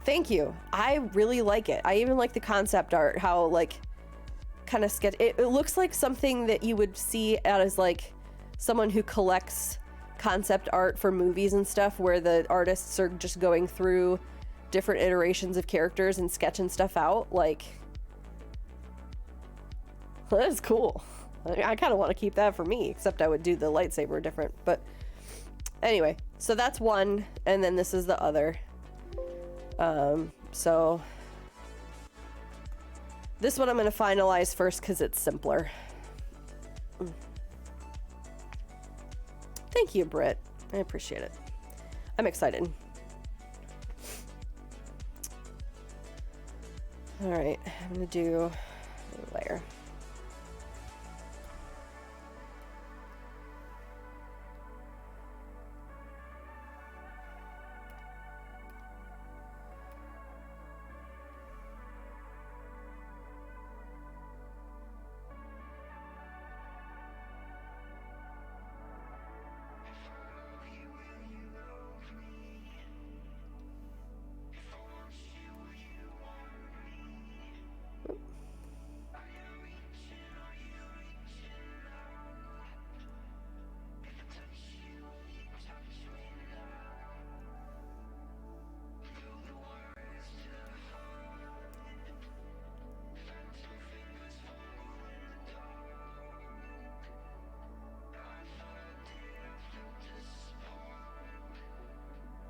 Thank you. I really like it. I even like the concept art, how like kind of sketch. It looks like something that you would see as like someone who collects concept art for movies and stuff, where the artists are just going through different iterations of characters and sketching stuff out. Like, that is cool. I kind of want to keep that for me, except I would do the lightsaber different. But anyway, so that's one, and then this is the other. So this one I'm going to finalize first because it's simpler. Thank you, Britt. I appreciate it. I'm excited. All right, I'm going to do a layer.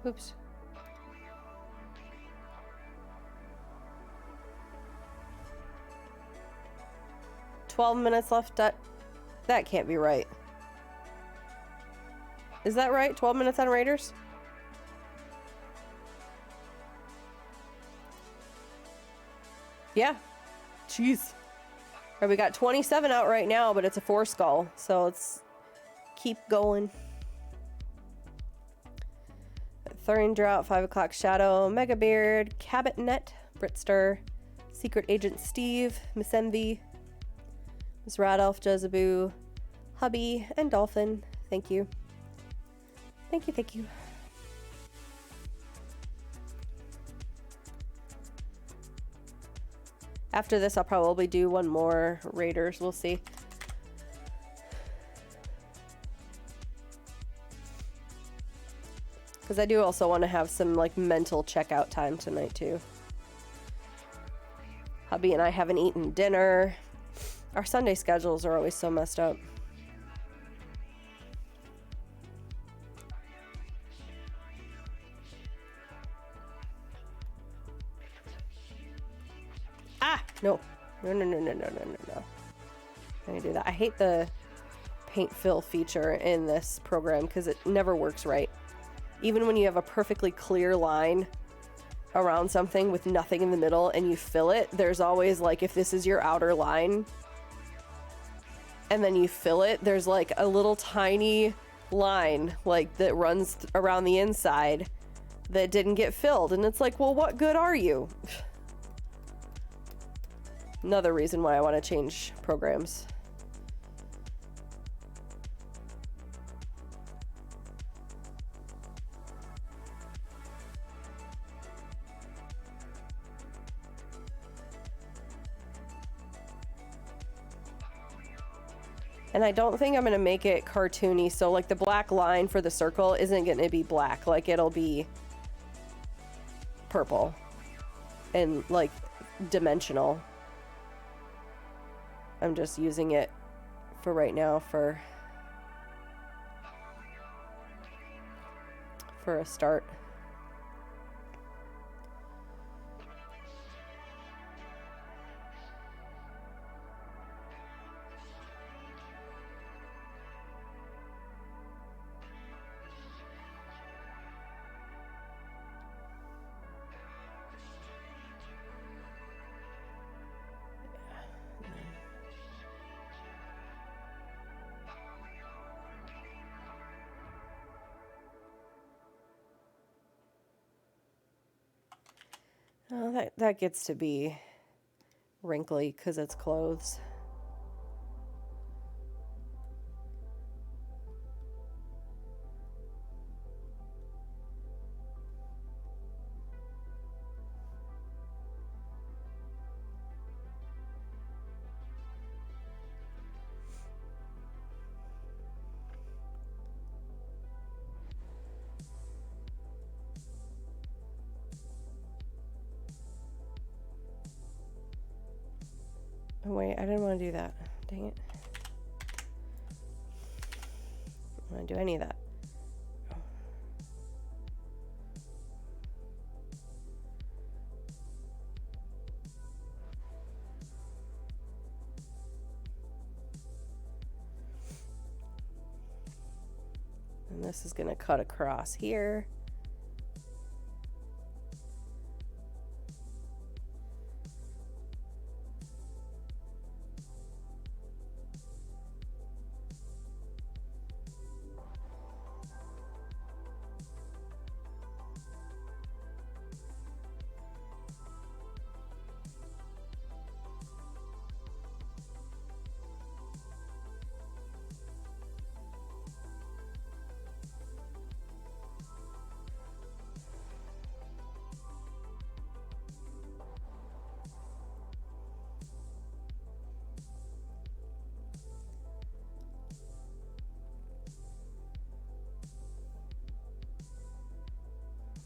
Oops. $12 left. That can't be right. Is that right? 12 minutes on Raiders? Yeah. Jeez. Right, we got 27 out right now, but it's a 4 skull, so let's keep going. Thurian Drought, 5 o'clock Shadow, Mega Beard, Cabot Net, Britster, Secret Agent Steve, Miss Envy, Miss Radolph, Jezeboo, Hubby, and Dolphin. Thank you. Thank you, thank you. After this, I'll probably do one more Raiders. We'll see. Because I do also want to have some, like, mental checkout time tonight, too. Hubby and I haven't eaten dinner. Our Sunday schedules are always so messed up. Ah! No. No, no, no, no, no, no, no, no. I can do that. I hate the paint fill feature in this program because it never works right. Even when you have a perfectly clear line around something with nothing in the middle and you fill it, there's always, like, if this is your outer line and then you fill it, there's like a little tiny line, like, that runs around the inside that didn't get filled. And it's like, well, what good are you? Another reason why I want to change programs. And I don't think I'm going to make it cartoony, so, like, the black line for the circle isn't going to be black. Like, it'll be purple and, like, dimensional. I'm just using it for right now for a start. Oh, that gets to be wrinkly because it's clothes. Oh, wait, I didn't want to do that. Dang it. I don't want to do any of that. And this is going to cut across here.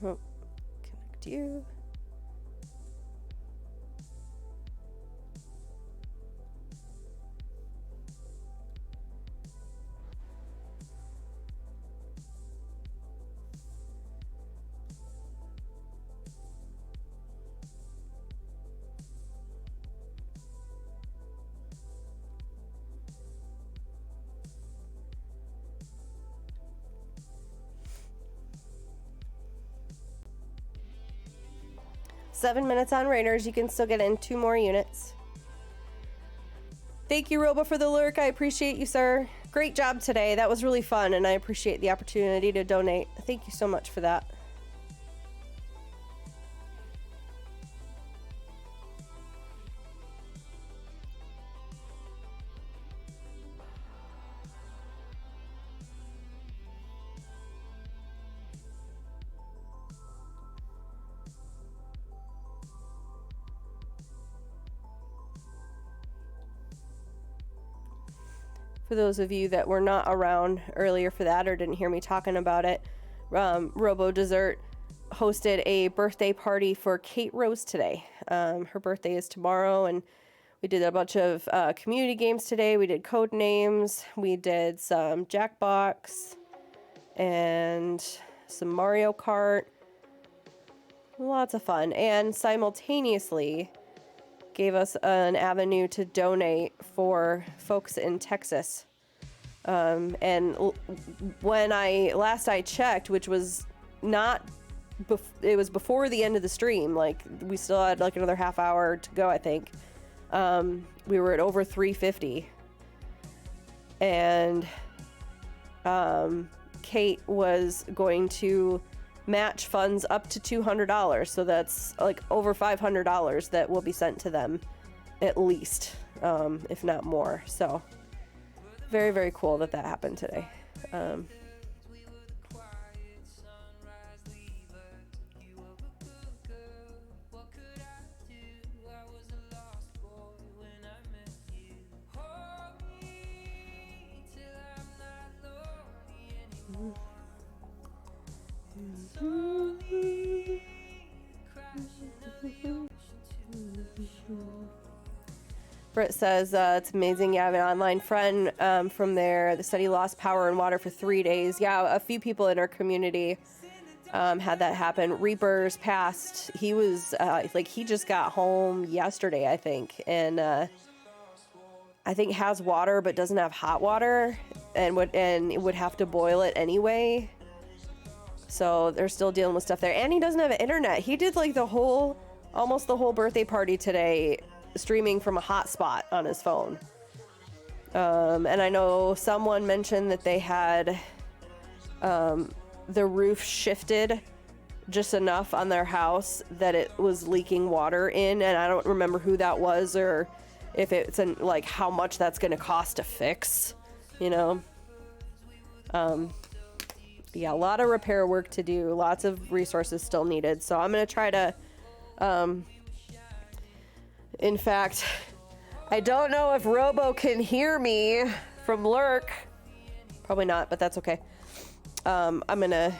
Oh, connect you. 7 minutes on Raiders. You can still get in 2 more units. Thank you, Robo, for the lurk. I appreciate you, sir. Great job today. That was really fun, and I appreciate the opportunity to donate. Thank you so much for that. For those of you that were not around earlier for that or didn't hear me talking about it, Robo Dessert hosted a birthday party for Kate Rose today. Her birthday is tomorrow, and we did a bunch of community games today. We did code names, we did some Jackbox, and some Mario Kart. Lots of fun, and simultaneously gave us an avenue to donate for folks in Texas. And when I checked, which was not, it was before the end of the stream, like we still had like another half hour to go, I think. We were at over 350. And Kate was going to match funds up to $200, so that's like over $500 that will be sent to them at least, if not more. So very, very cool that happened today. Britt says, it's amazing you have an online friend from there. The study lost power and water for 3 days. Yeah, a few people in our community had that happen. Reapers passed. He was, he just got home yesterday, I think. And I think has water but doesn't have hot water and would have to boil it anyway. So they're still dealing with stuff there. And he doesn't have internet. He did like almost the whole birthday party today streaming from a hotspot on his phone. And I know someone mentioned that they had the roof shifted just enough on their house that it was leaking water in, and I don't remember who that was or if it's like how much that's going to cost to fix, you know. Yeah, a lot of repair work to do, lots of resources still needed. So I'm going to try to in fact, I don't know if Robo can hear me from Lurk. Probably not, but that's okay. I'm gonna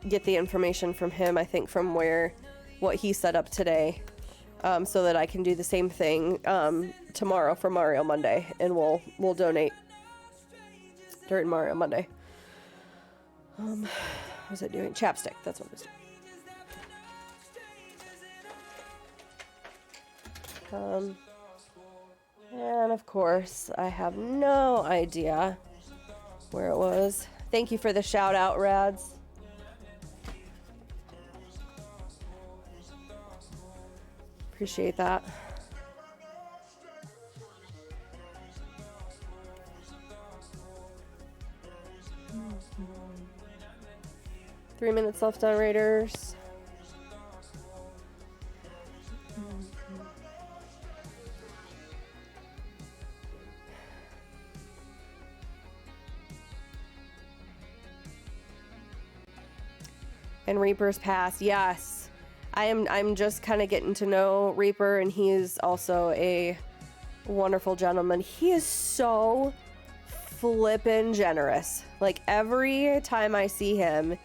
get the information from him, I think from what he set up today, so that I can do the same thing tomorrow for Mario Monday, and we'll donate during Mario Monday. What was I doing? Chapstick, that's what I was doing. And of course, I have no idea where it was. Thank you for the shout out, Rads. Appreciate that. Mm-hmm. 3 minutes left on Raiders. And Reaper's Pass, yes. I'm just kind of getting to know Reaper, and he is also a wonderful gentleman. He is so flippin' generous. Like every time I see him,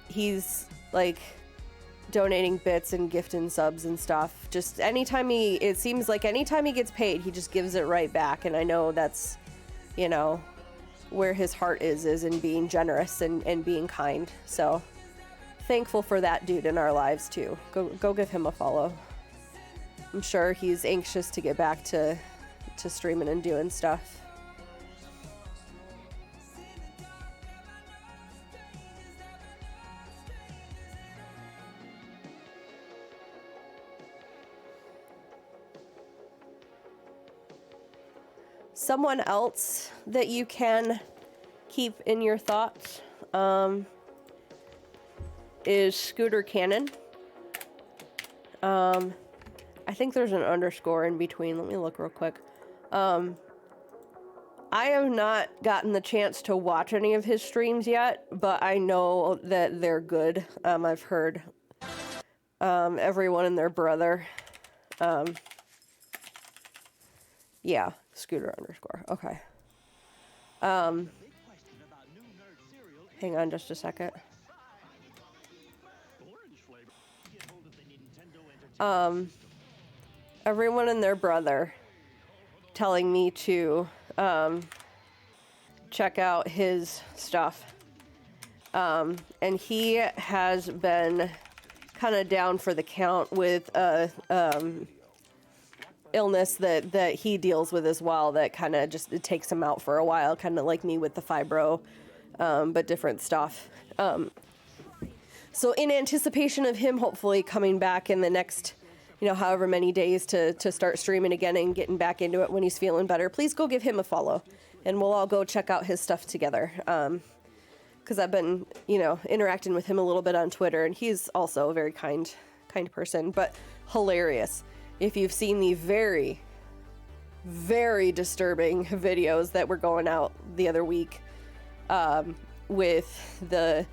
he's like donating bits and gifting subs and stuff. Just it seems like anytime he gets paid, he just gives it right back. And I know that's, you know, where his heart is in being generous and being kind. So thankful for that dude in our lives too. Go give him a follow. I'm sure he's anxious to get back to streaming and doing stuff. Someone else that you can keep in your thoughts is Scooter Cannon. I think there's an underscore in between. Let me look real quick. I have not gotten the chance to watch any of his streams yet, but I know that they're good. I've heard everyone and their brother. Yeah, Scooter underscore. Okay. Hang on just a second. Everyone and their brother telling me to check out his stuff. And he has been kind of down for the count with illness that he deals with as well, that kind of just, it takes him out for a while, kind of like me with the fibro, but different stuff. So in anticipation of him hopefully coming back in the next, however many days to start streaming again and getting back into it when he's feeling better, please go give him a follow and we'll all go check out his stuff together. Because I've been, interacting with him a little bit on Twitter, and he's also a very kind person, but hilarious. If you've seen the very, very disturbing videos that were going out the other week, with the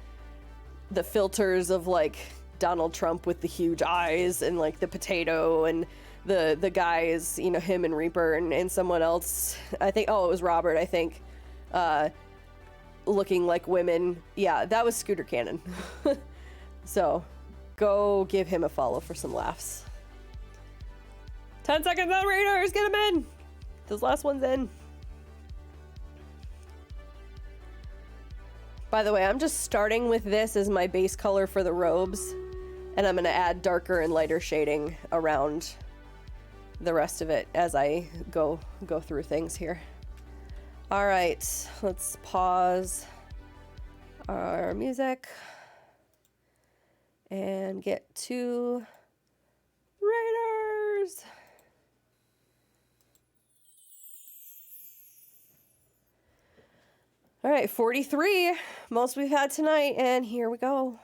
filters of like Donald Trump with the huge eyes and like the potato and the guys, him and Reaper and someone else, I think, it was Robert, I think, looking like women. Yeah, that was Scooter Cannon. So go give him a follow for some laughs. 10 seconds on Raiders, get him in. Those last one's in. By the way, I'm just starting with this as my base color for the robes, and I'm gonna add darker and lighter shading around the rest of it as I go through things here. All right, let's pause our music and get to Raiders. All right, 43, most we've had tonight, and here we go.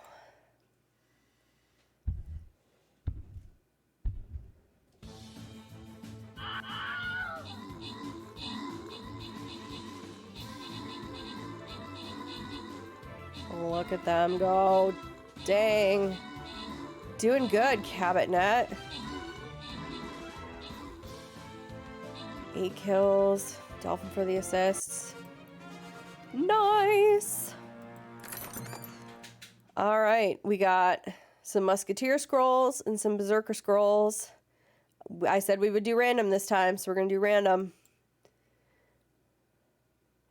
Look at them go. Dang. Doing good, Cabotnet. 8 kills. Dolphin for the assists. Nice. All right, we got some Musketeer scrolls and some Berserker scrolls. I said we would do random this time, so we're going to do random.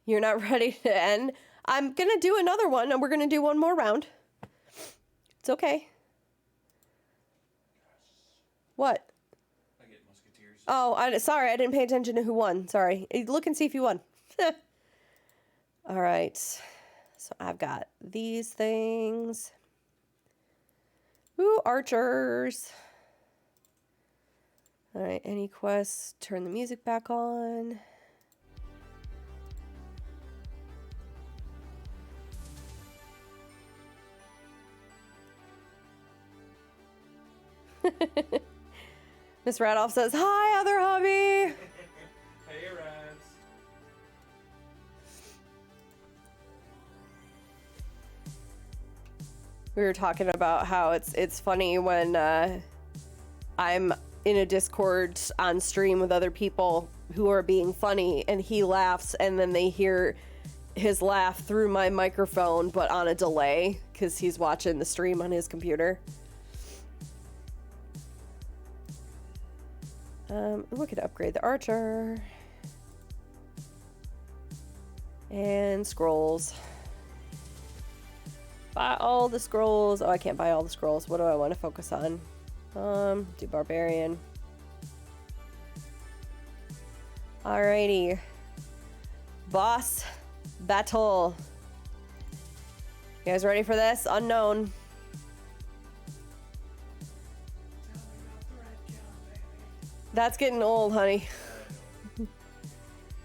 You're not ready to end? I'm going to do another one, and we're going to do one more round. It's okay. What? I get Musketeers. Oh, sorry, I didn't pay attention to who won. Sorry. Look and see if you won. All right. So I've got these things. Ooh, archers. All right, any quests? Turn the music back on. Miss Radoff says, "Hi, other hobby." Hey, Rads. We were talking about how it's funny when I'm in a Discord on stream with other people who are being funny, and he laughs, and then they hear his laugh through my microphone, but on a delay because he's watching the stream on his computer. We could upgrade the archer. And scrolls. Buy all the scrolls. Oh, I can't buy all the scrolls. What do I want to focus on? Do barbarian. Alrighty. Boss battle. You guys ready for this? Unknown. That's getting old, honey.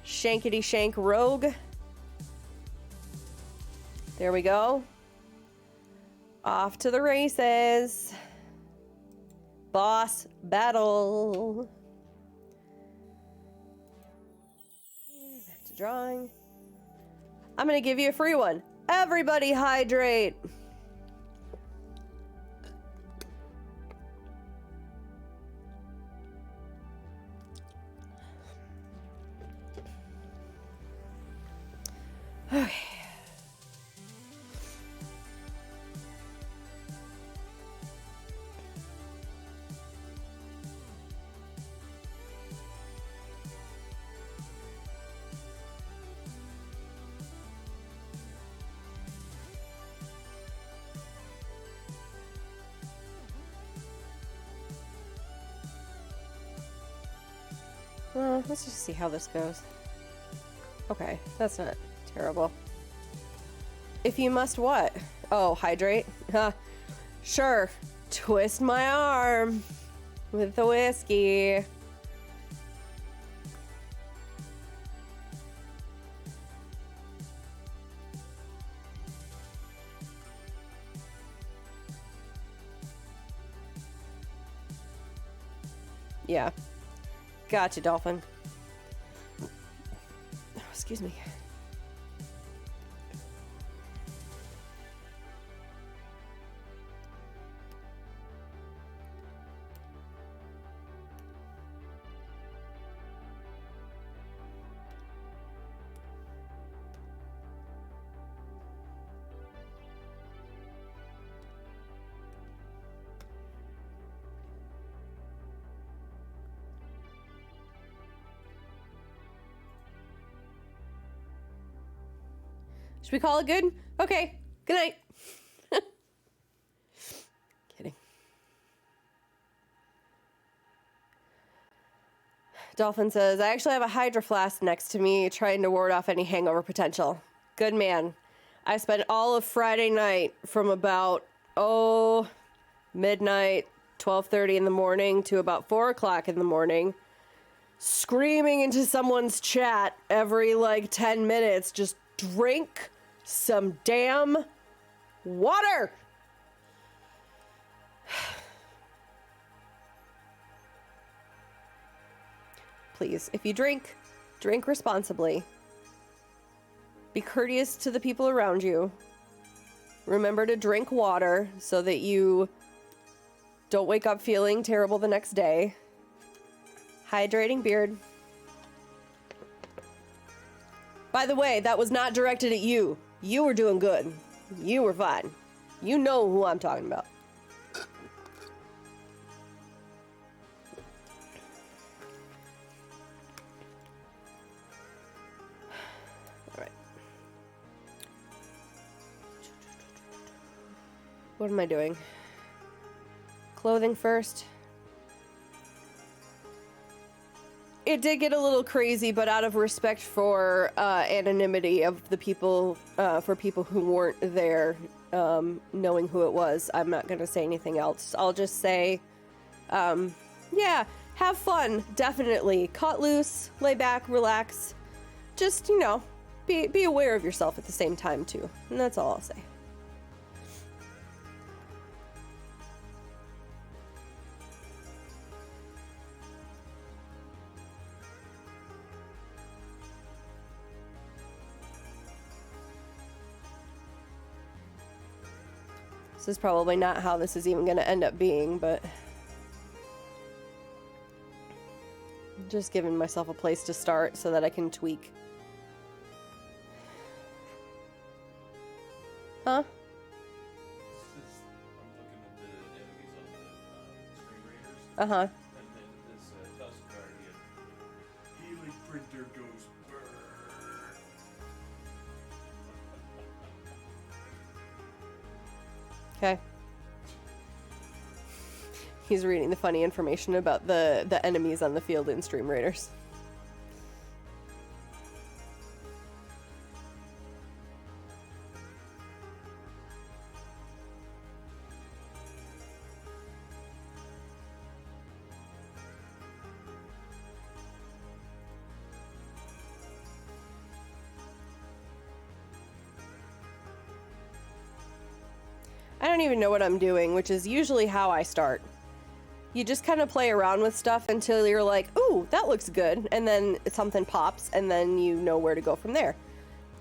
Shankety Shank Rogue. There we go. Off to the races. Boss battle. Back to drawing. I'm gonna give you a free one. Everybody hydrate. Okay. Well, let's just see how this goes. Okay, that's not terrible. If you must what? Oh, hydrate? Huh. Sure. Twist my arm with the whiskey. Yeah. Gotcha, Dolphin. Oh, excuse me. Should we call it good? Okay. Good night. Kidding. Dolphin says, I actually have a Hydro Flask next to me trying to ward off any hangover potential. Good man. I spent all of Friday night from about, midnight, 12:30 in the morning to about 4 o'clock in the morning, screaming into someone's chat every, 10 minutes, just drink some damn water. Please, if you drink, drink responsibly. Be courteous to the people around you. Remember to drink water so that you don't wake up feeling terrible the next day. Hydrating beard. By the way, that was not directed at you. You were doing good. You were fine. You know who I'm talking about. All right. What am I doing? Clothing first. It did get a little crazy, but out of respect for anonymity of the people, for people who weren't there, knowing who it was, I'm not going to say anything else. I'll just say, yeah, have fun, definitely. Cut loose, lay back, relax. Just, be aware of yourself at the same time, too. And that's all I'll say. This is probably not how this is even going to end up being, but I'm just giving myself a place to start so that I can tweak. Huh? I'm looking at the enemies on the Screen Raiders. Uh-huh. And then this Tusk Guardian healing printer goes brrrr. Okay. He's reading the funny information about the enemies on the field in Stream Raiders. I don't even know what I'm doing, which is usually how I start. You just kind of play around with stuff until you're like, ooh, that looks good. And then something pops and then you know where to go from there.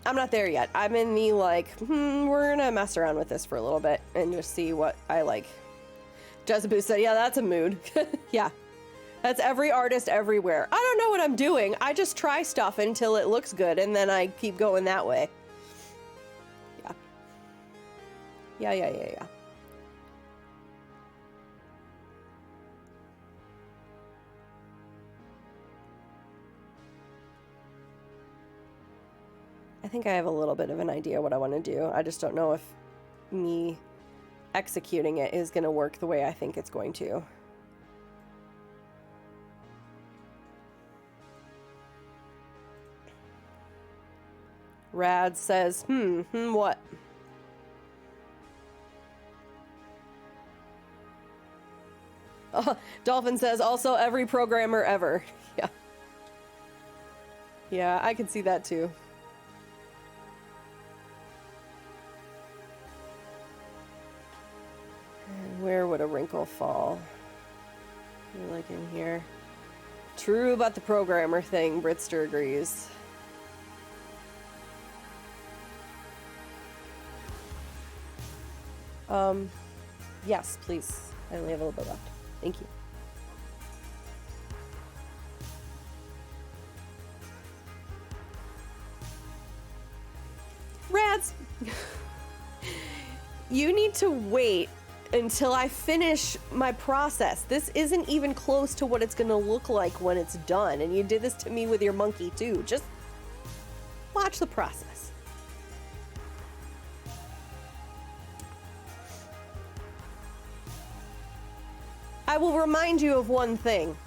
I'm not there yet. I'm in the like, we're gonna mess around with this for a little bit and just see what I like. Jezebel said, yeah, that's a mood. Yeah. That's every artist everywhere. I don't know what I'm doing. I just try stuff until it looks good and then I keep going that way. Yeah. Yeah. I think I have a little bit of an idea what I want to do. I just don't know if me executing it is going to work the way I think it's going to. Rad says, what? Dolphin says, also every programmer ever. Yeah. Yeah, I can see that too. And where would a wrinkle fall? Like in here. True about the programmer thing, Britster agrees. Yes, please. I only have a little bit left. Thank you. Rads! You need to wait until I finish my process. This isn't even close to what it's gonna look like when it's done. And you did this to me with your monkey too. Just watch the process. I will remind you of one thing.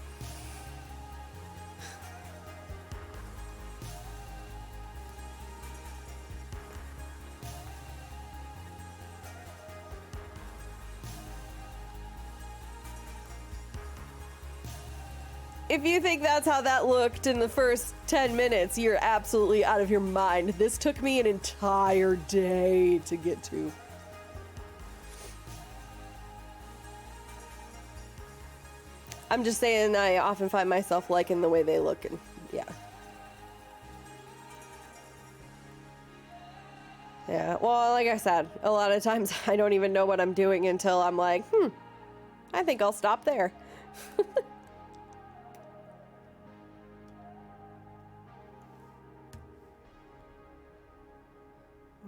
If you think that's how that looked in the first 10 minutes, you're absolutely out of your mind. This took me an entire day to get to. I'm just saying I often find myself liking the way they look, and yeah. Yeah, well, like I said, a lot of times I don't even know what I'm doing until I'm like, I think I'll stop there.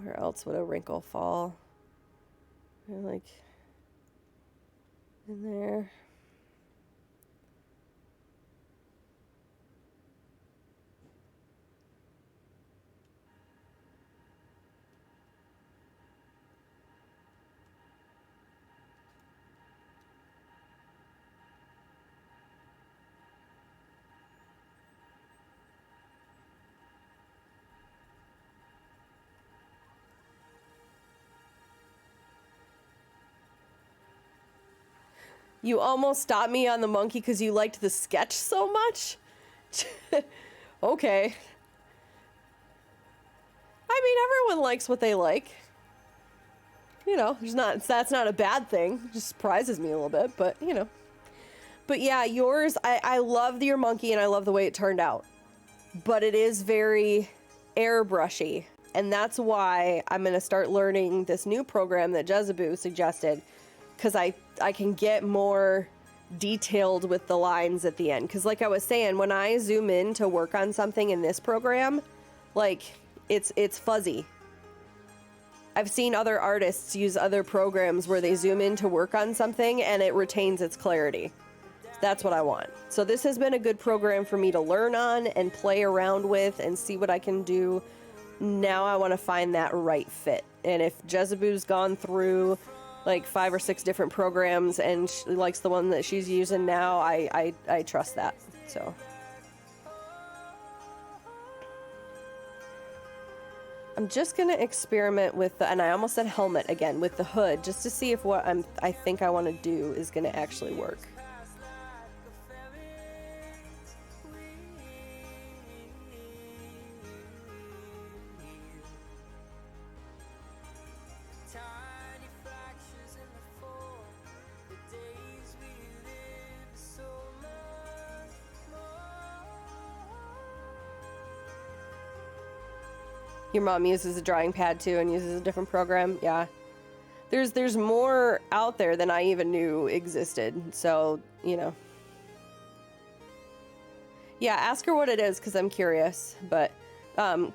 Where else would a wrinkle fall? Like, in there. You almost stopped me on the monkey because you liked the sketch so much? Okay. I mean, everyone likes what they like. You know, that's not a bad thing. It just surprises me a little bit, but you know. But yeah, yours, I love your monkey and I love the way it turned out. But it is very airbrushy. And that's why I'm going to start learning this new program that Jezebel suggested. Because I can get more detailed with the lines at the end. Because like I was saying, when I zoom in to work on something in this program, like it's fuzzy. I've seen other artists use other programs where they zoom in to work on something and it retains its clarity. That's what I want. So this has been a good program for me to learn on and play around with and see what I can do. Now I want to find that right fit. And if Jezebel's gone through like 5 or 6 different programs and she likes the one that she's using now, I trust that. So I'm just gonna experiment with the, and I almost said helmet again, with the hood, just to see if what I think I want to do is gonna actually work. Your mom uses a drawing pad too and uses a different program. Yeah. There's more out there than I even knew existed. So, you know. Yeah, ask her what it is because I'm curious. But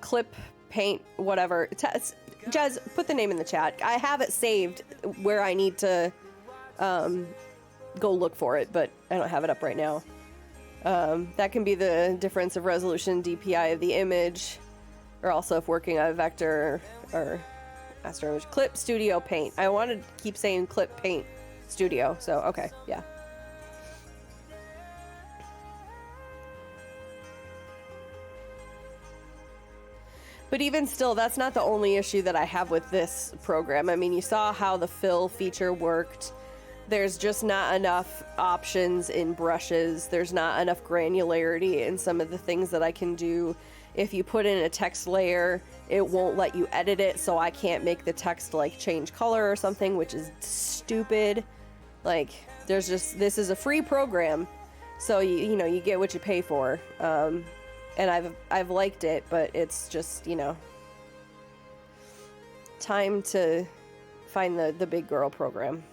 clip, paint, whatever. Jez, put the name in the chat. I have it saved where I need to go look for it, but I don't have it up right now. That can be the difference of resolution, DPI of the image, or also if working on a vector or master image. Clip, studio, paint. I wanted to keep saying clip, paint, studio. So, okay, yeah. But even still, that's not the only issue that I have with this program. I mean, you saw how the fill feature worked. There's just not enough options in brushes. There's not enough granularity in some of the things that I can do. If you put in a text layer, it won't let you edit it, so I can't make the text like change color or something, which is stupid. Like, there's just, this is a free program, so you know, you get what you pay for. And I've liked it, but it's just, you know, time to find the big girl program.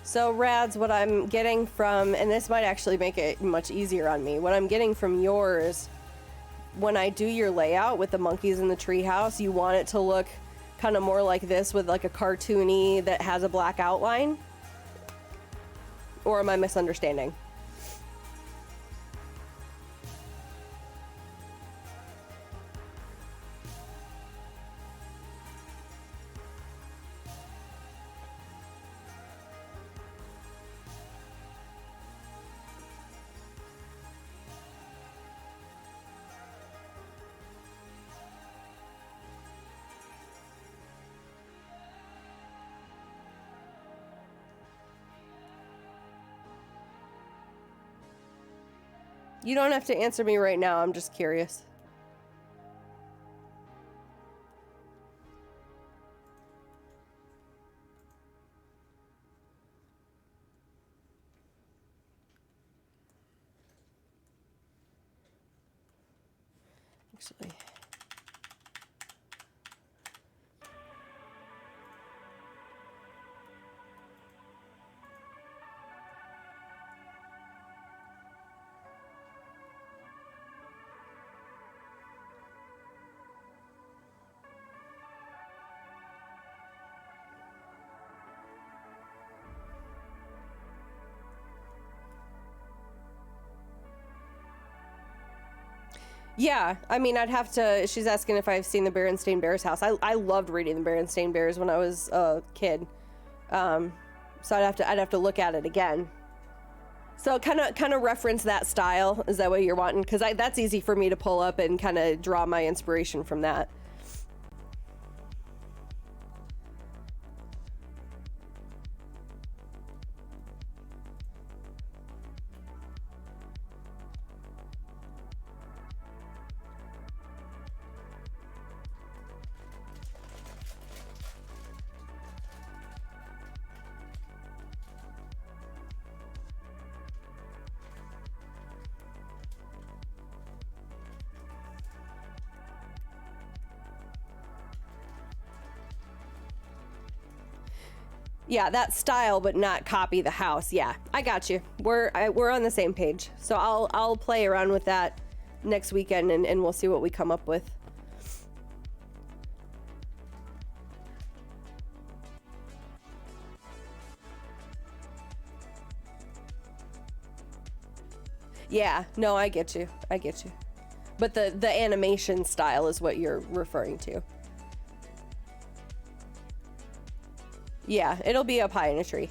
So Rads, what I'm getting from, and this might actually make it much easier on me, what I'm getting from yours, when I do your layout with the monkeys in the treehouse, you want it to look kind of more like this with like a cartoony that has a black outline? Or am I misunderstanding? You don't have to answer me right now, I'm just curious. Actually. Yeah, I mean, I'd have to. She's asking if I've seen the Berenstain Bears house. I loved reading the Berenstain Bears when I was a kid, so I'd have to look at it again. So kind of reference that style. Is that what you're wanting? Because that's easy for me to pull up and kind of draw my inspiration from that. Yeah, that style, but not copy the house. Yeah, I got you. We're on the same page. So I'll play around with that next weekend, and we'll see what we come up with. Yeah, no, I get you. I get you. But the animation style is what you're referring to. Yeah, it'll be up high in a tree.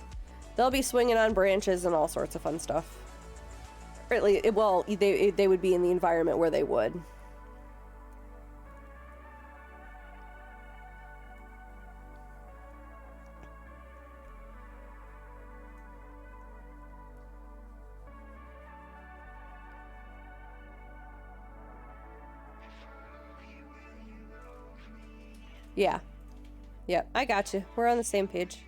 They'll be swinging on branches and all sorts of fun stuff. Or at least, well, they would be in the environment where they would. Yeah. Yep, I got you. We're on the same page.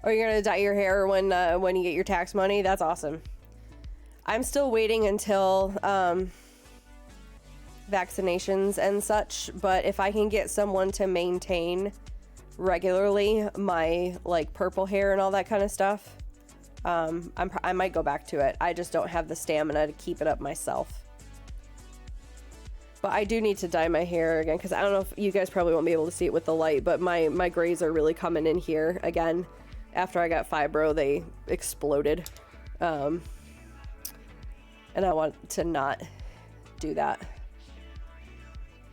Or you're gonna dye your hair when you get your tax money? That's awesome. I'm still waiting until vaccinations and such, but if I can get someone to maintain regularly my like purple hair and all that kind of stuff, I might go back to it. I just don't have the stamina to keep it up myself. But I do need to dye my hair again, because I don't know if you guys probably won't be able to see it with the light, but my grays are really coming in here again. After I got fibro, they exploded. And I want to not do that.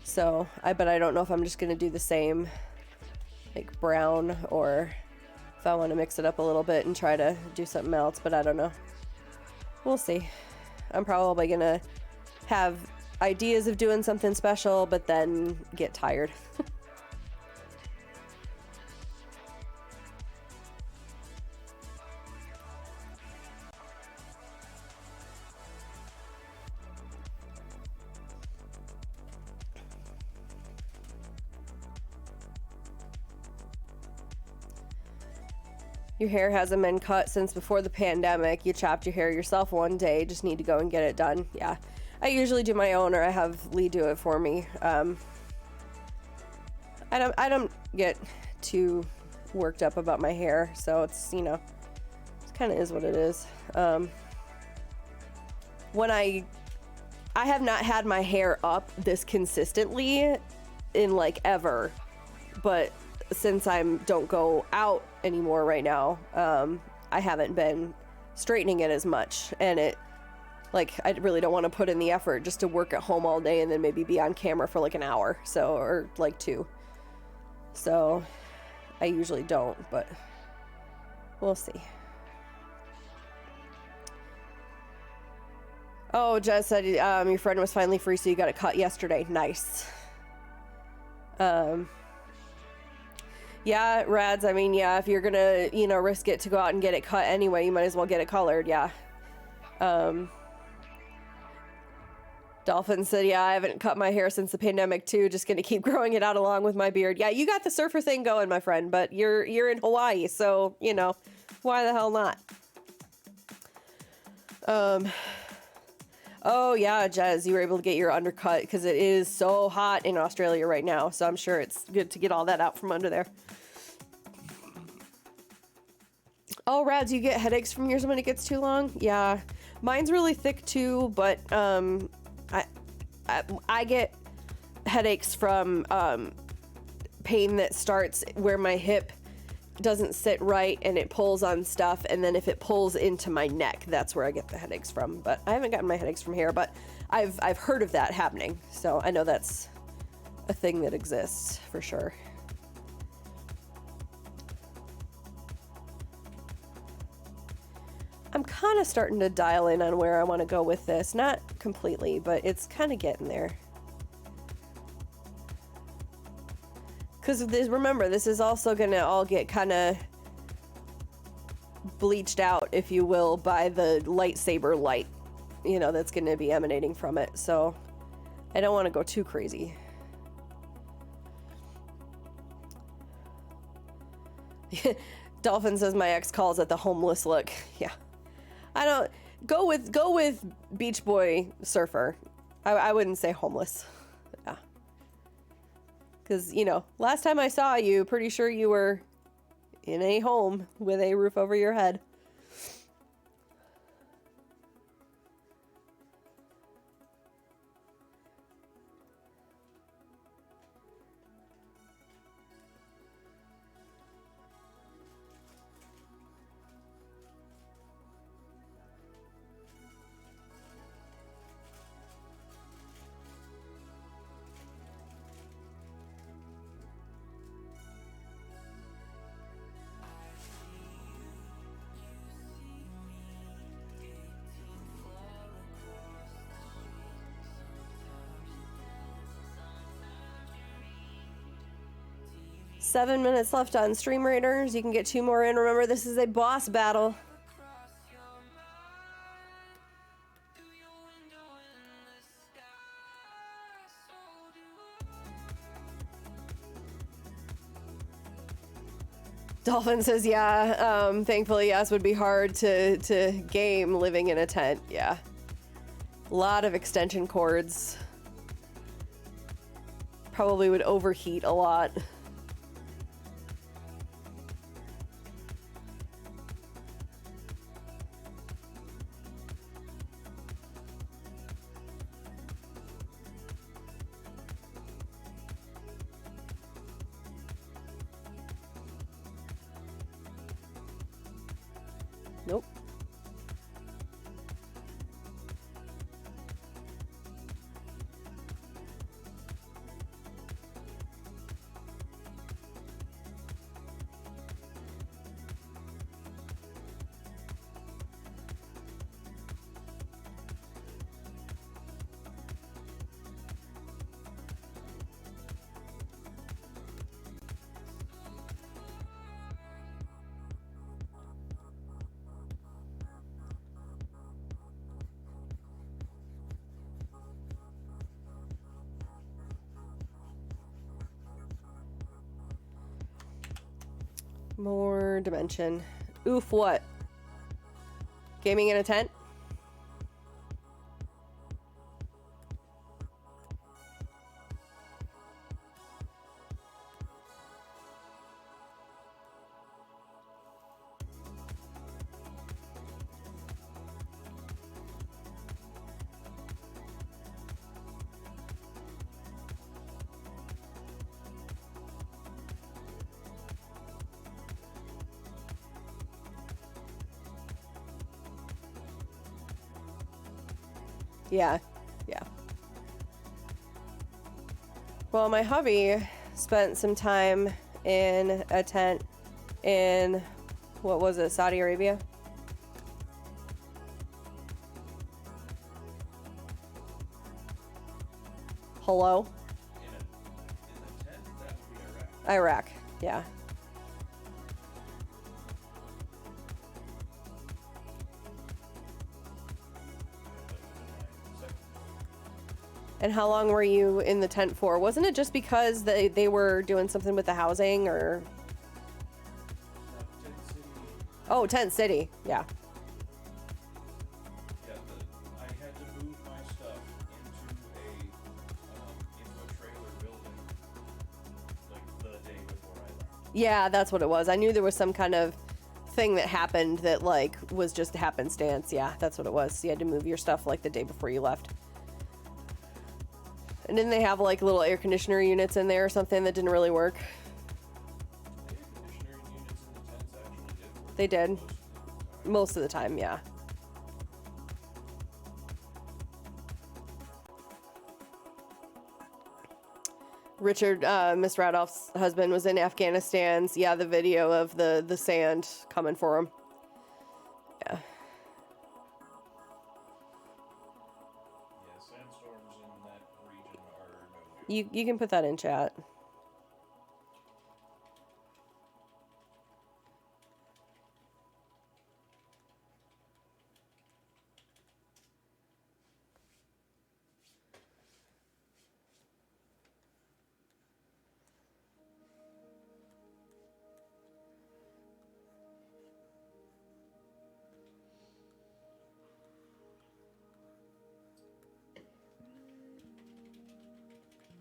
So, but I don't know if I'm just gonna do the same, like brown, or if I want to mix it up a little bit and try to do something else, but I don't know. We'll see. I'm probably gonna have ideas of doing something special, but then get tired. Your hair hasn't been cut since before the pandemic. You chopped your hair yourself one day. Just need to go and get it done. Yeah. I usually do my own, or I have Lee do it for me. I don't get too worked up about my hair, so it's, it kind of is what it is. When I have not had my hair up this consistently in like ever, but since I don't go out anymore right now, I haven't been straightening it as much, and I really don't want to put in the effort just to work at home all day and then maybe be on camera for like an hour, or like 2. So I usually don't, but we'll see. Oh, Jess said your friend was finally free, so you got it cut yesterday. Nice. Yeah, Rads, I mean, yeah, if you're gonna, risk it to go out and get it cut anyway, you might as well get it colored, yeah. Dolphin said, yeah, I haven't cut my hair since the pandemic too, just gonna keep growing it out along with my beard. Yeah, you got the surfer thing going, my friend, but you're in Hawaii, so, why the hell not? Oh yeah, Jez, you were able to get your undercut, because it is so hot in Australia right now, so I'm sure it's good to get all that out from under there. Oh, Rads, you get headaches from yours when it gets too long? Yeah, mine's really thick too, but I get headaches from pain that starts where my hip doesn't sit right and it pulls on stuff, and then if it pulls into my neck, that's where I get the headaches from. But I haven't gotten my headaches from here, but I've heard of that happening, so I know that's a thing that exists for sure. I'm kind of starting to dial in on where I want to go with this. Not completely, but it's kind of getting there. Because remember, this is also going to all get kind of bleached out, if you will, by the lightsaber light, you know, that's going to be emanating from it. So I don't want to go too crazy. Dolphin says my ex calls it the homeless look. Yeah. I don't go with Beach Boy surfer. I wouldn't say homeless. Yeah. Cuz you know, last time I saw you, pretty sure you were in a home with a roof over your head. Seven minutes left on Stream Raiders. You can get 2 more in. Remember, this is a boss battle. Dolphin says, yeah, thankfully, yes, would be hard to game living in a tent. Yeah. A lot of extension cords. Probably would overheat a lot. Nope. More dimension. Oof, what? Gaming in a tent? Yeah, yeah. Well, my hubby spent some time in a tent in, what was it, Saudi Arabia? Hello? In the tent, that would be Iraq. Iraq, yeah. And how long were you in the tent for? Wasn't it just because they were doing something with the housing, or? Tent City. Oh, Tent City, yeah. Yeah, I had to move my stuff into a trailer building, like the day before I left. Yeah, that's what it was. I knew there was some kind of thing that happened that, like, was just happenstance. Yeah, that's what it was. You had to move your stuff, like, the day before you left. And didn't they have like little air conditioner units in there or something that didn't really work? The air conditioning units in the tents actually did work. They did. Most of the time. Most of the time, yeah. Richard, Miss Radoff's husband, was in Afghanistan's. Yeah, the video of the sand coming for him. Yeah. Yeah, sandstorms in that region are no joke. You can put that in chat.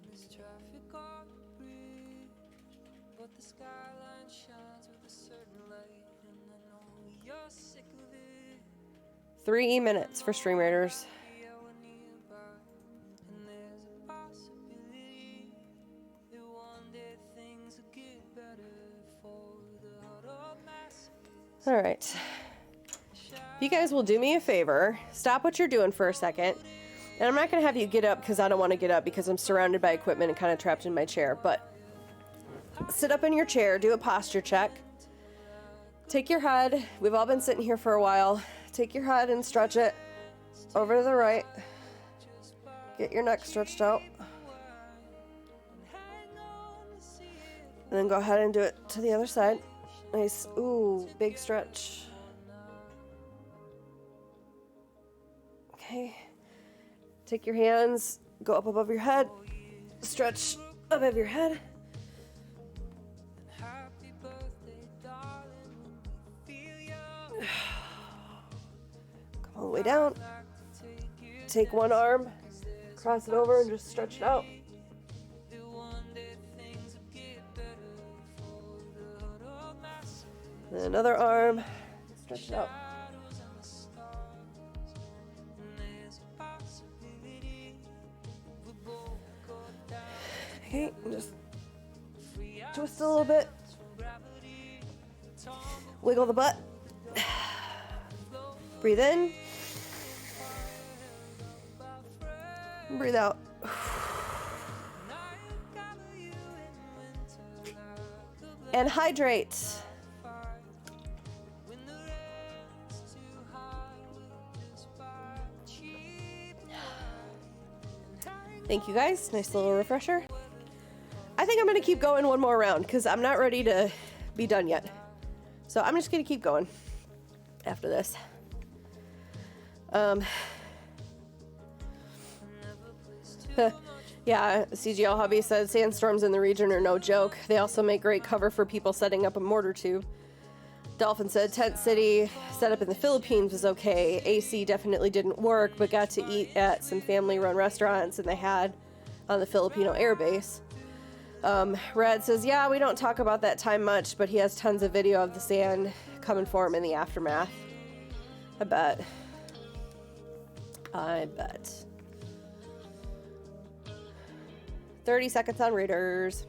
There's traffic on the bridge, but the skyline shines with a certain light, and I know you're sick of it. 3 minutes for Stream Raiders. Yeah, we're nearby, and there's a possibility that one day things will get better for the heart of masses. All right. If you guys will do me a favor, stop what you're doing for a second. And I'm not going to have you get up because I don't want to get up because I'm surrounded by equipment and kind of trapped in my chair. But sit up in your chair, do a posture check. Take your head. We've all been sitting here for a while. Take your head and stretch it over to the right. Get your neck stretched out. And then go ahead and do it to the other side. Nice. Ooh, big stretch. Okay. Take your hands, go up above your head, stretch above your head. Happy birthday, darling, when we feel young. Come all the way down. Take one arm, cross it over, and just stretch it out. And then another arm, stretch it out. Okay, and just twist a little bit. Wiggle the butt. Breathe in. Breathe out. And hydrate. Thank you guys. Nice little refresher. I think I'm going to keep going one more round because I'm not ready to be done yet. So I'm just going to keep going after this. Yeah, CGL Hobby said sandstorms in the region are no joke. They also make great cover for people setting up a mortar tube. Dolphin said Tent City set up in the Philippines was okay. AC definitely didn't work, but got to eat at some family-run restaurants and they had on the Filipino airbase. Rad says, yeah, we don't talk about that time much, but he has tons of video of the sand coming for him in the aftermath. I bet. 30 seconds on Raiders.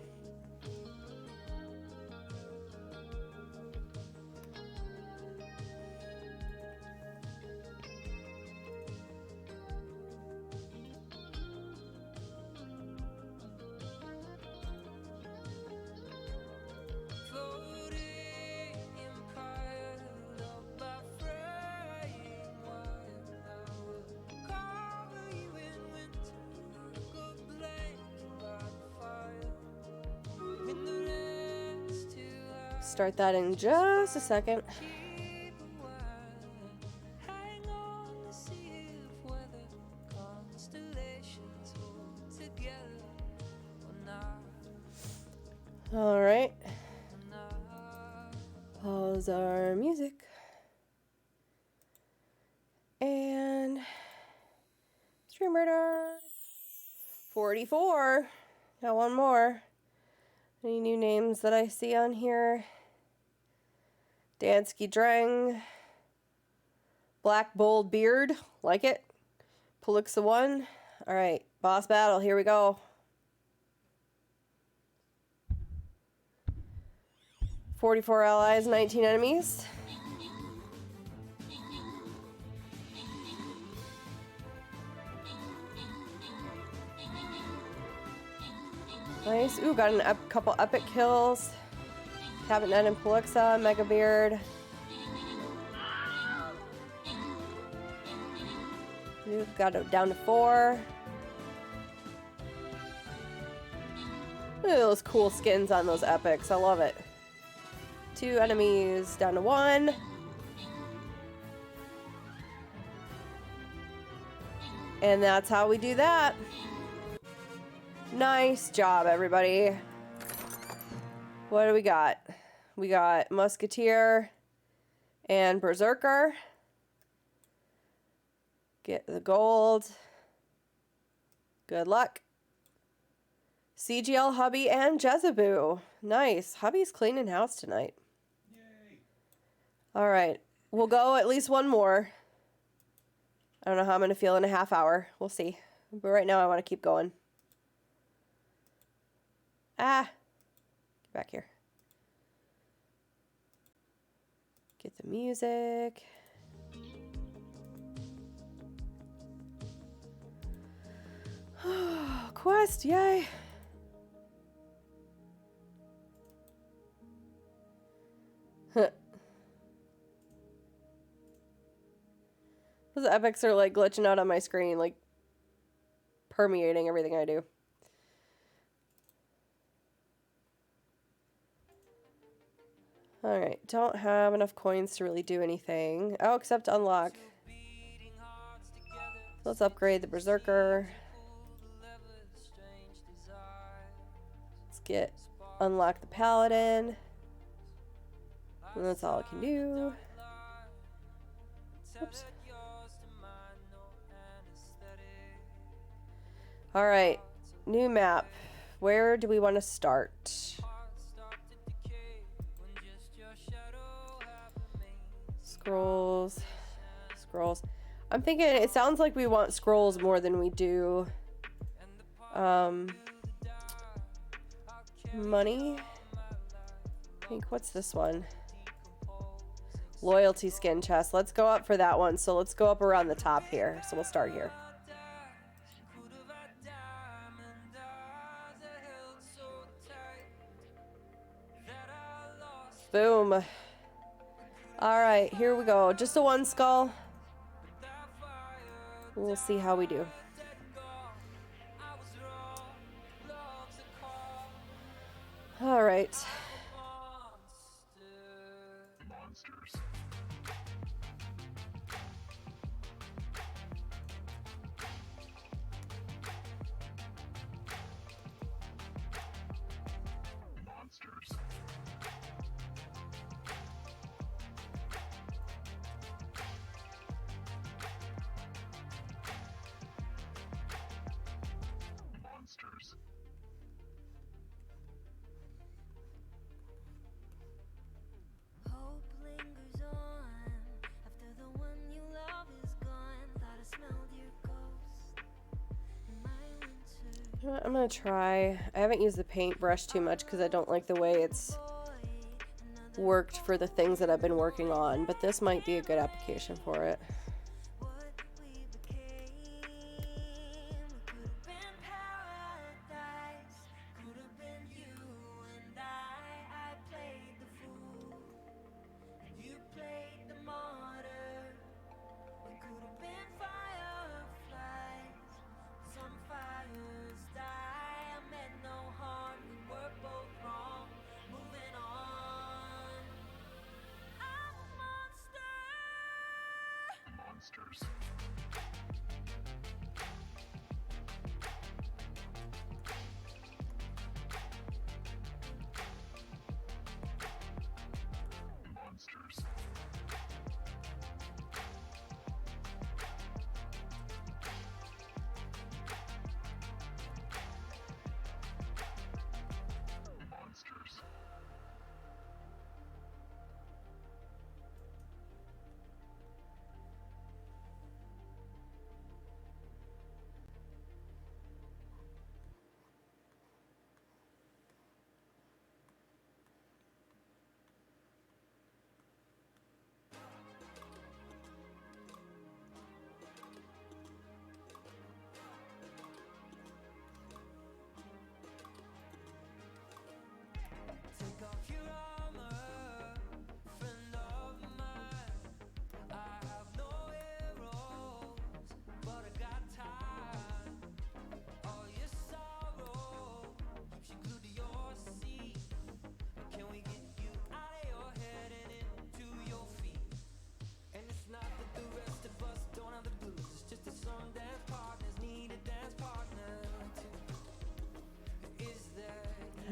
Start that in just a second. All right. Pause our music. And Stream Radar 44. Got one more. Any new names that I see on here? Dansky Drang. Black Bold Beard. Like it. Pelixa 1. All right. Boss battle, here we go. "44 allies, 19 enemies." Nice. Ooh, got a couple epic kills. Cabinet and Pelixa, Mega Beard. Ooh, got it down to 4. Look at those cool skins on those epics. I love it. 2 enemies down to 1. And that's how we do that. Nice job, everybody. What do we got? We got Musketeer and Berserker. Get the gold. Good luck. CGL, Hubby, and Jezeboo. Nice. Hubby's cleaning house tonight. Yay. All right. We'll go at least one more. I don't know how I'm going to feel in a half hour. We'll see. But right now I want to keep going. Ah. Get back here. Get the music. Quest, yay. Those epics are like glitching out on my screen, like permeating everything I do. Alright, don't have enough coins to really do anything. Oh, except unlock. Let's upgrade the Berserker. Let's unlock the Paladin. And that's all I can do. Oops. Alright, new map. Where do we want to start? Scrolls. I'm thinking it sounds like we want scrolls more than we do money. I think, what's this one? Loyalty skin chest. Let's go up for that one. So let's go up around the top here. So we'll start here. Boom. Alright, here we go. Just a 1 skull. We'll see how we do. Alright. Hope lingers on after the one you love is gone. Thought I smelled your ghost in my winter. I'm gonna try. I haven't used the paintbrush too much because I don't like the way it's worked for the things that I've been working on, but this might be a good application for it.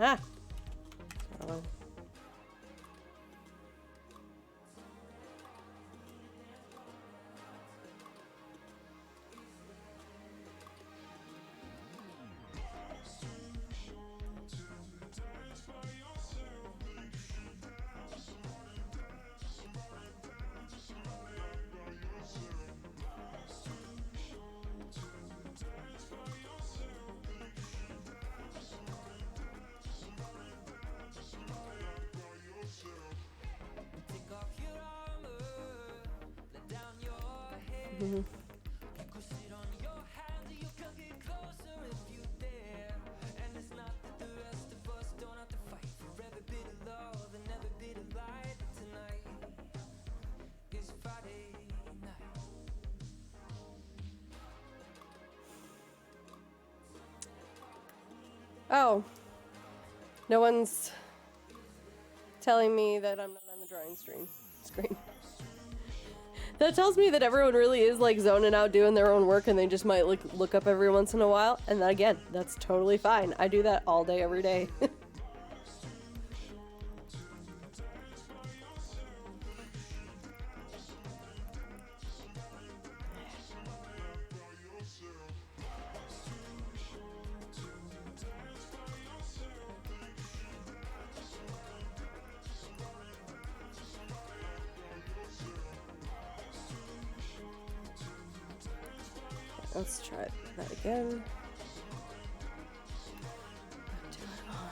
Ha! Oh. Take off your armor, let down your head. Mhm. Push it on your hands, you can get closer if you dare. And it's not that the rest of us don't have to fight for every bit of love and every bit of light. Tonight is Friday night. Oh. No one's telling me that I'm not on the drawing screen. That tells me that everyone really is like zoning out doing their own work and they just might look up every once in a while. And again, that's totally fine. I do that all day, every day. Let's try that again. Do it on.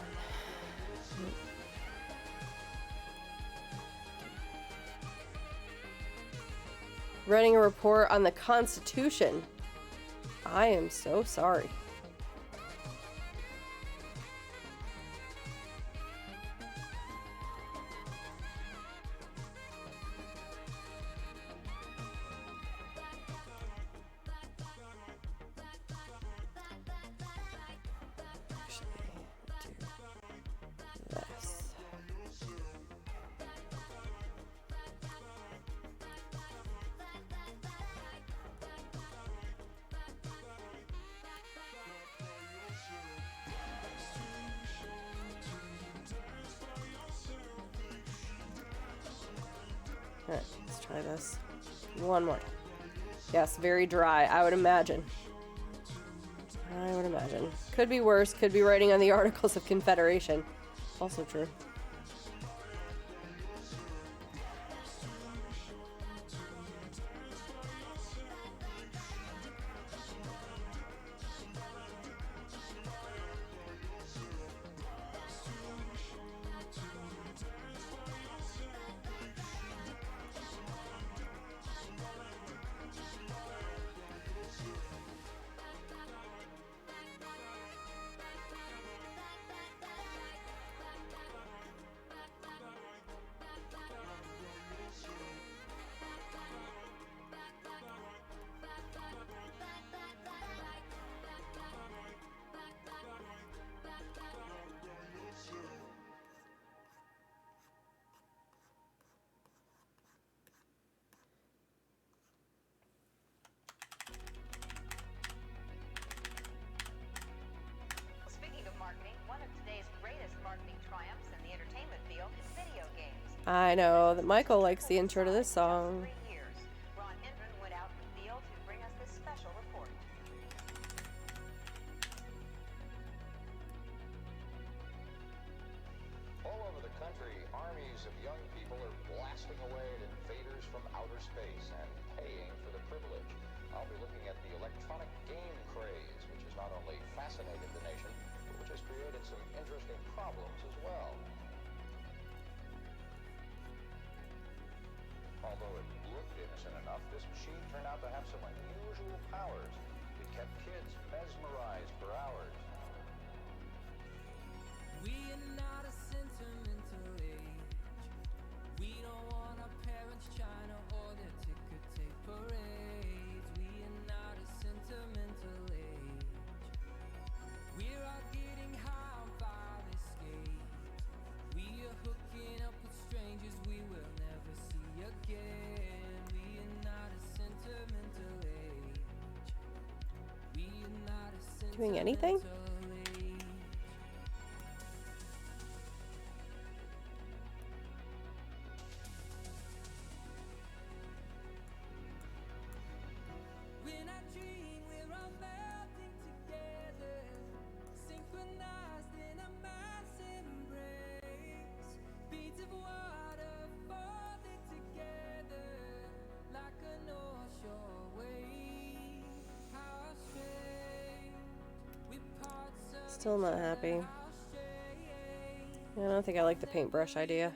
Running a report on the Constitution. I am so sorry. Alright, let's try this. One more. Yes, very dry, I would imagine. Could be worse, could be writing on the Articles of Confederation. Also true. Speaking of marketing, one of today's greatest marketing triumphs in the entertainment field is video games. I know that Michael likes the intro to this song. 3 years, Ron Hendren went out in the field to bring us this special report. All over the country, armies of young people are blasting away at invaders from outer space and paying for the privilege. I'll be looking at the electronic game craze, which has not only fascinated the nation, but which has created some interesting problems as well. Although it looked innocent enough, this machine turned out to have some unusual powers. It kept kids mesmerized for hours. We are not a sentimental age. We don't want our parents trying to order ticker tape parades. We are not a sentimental age. We're all getting high on fire escape. We are hooking up with strangers we will never see again. We are not a sentimental age. We are not a sentimental Doing anything? age. Still not happy. I don't think I like the paintbrush idea.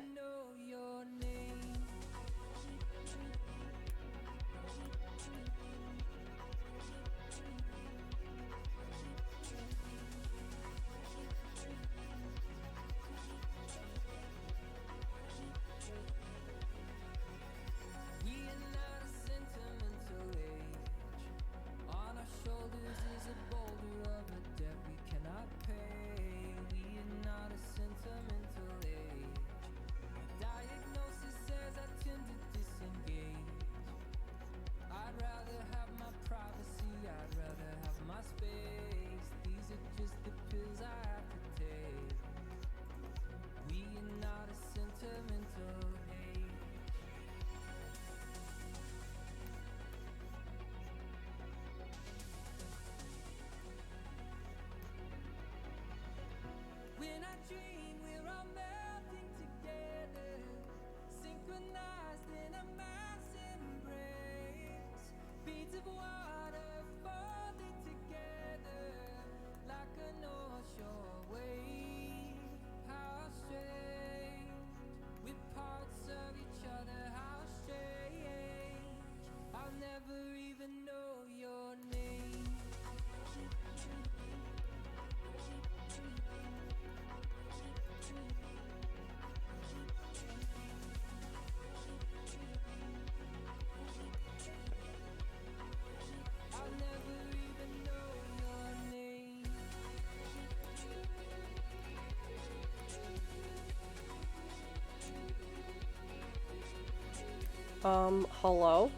Hello?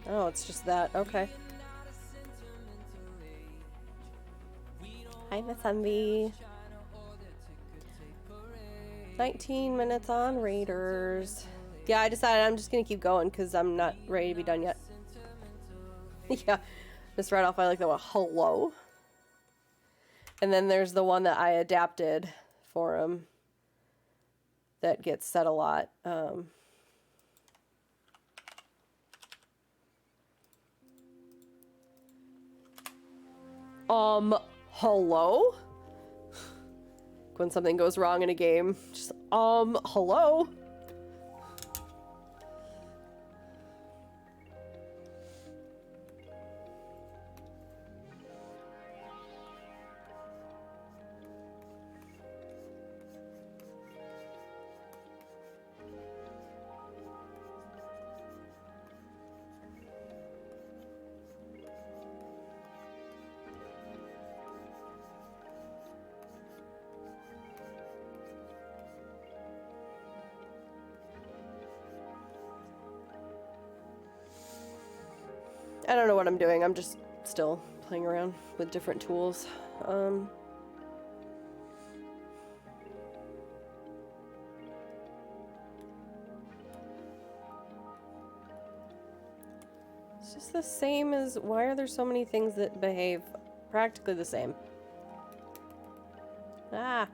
Oh, it's just that. Okay. Hi, Miss Envy. 19 minutes on Raiders. Yeah, I decided I'm just gonna keep going because I'm not ready to be done yet. Yeah, just right off I like that one. Hello. And then there's the one that I adapted for him that gets said a lot. Hello? When something goes wrong in a game, just, hello? I don't know what I'm doing. I'm just still playing around with different tools. It's just the same as... Why are there so many things that behave practically the same? Ah.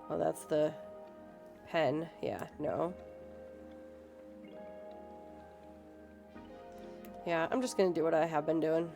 Oh, that's the pen. Yeah, no. Yeah, I'm just gonna do what I have been doing.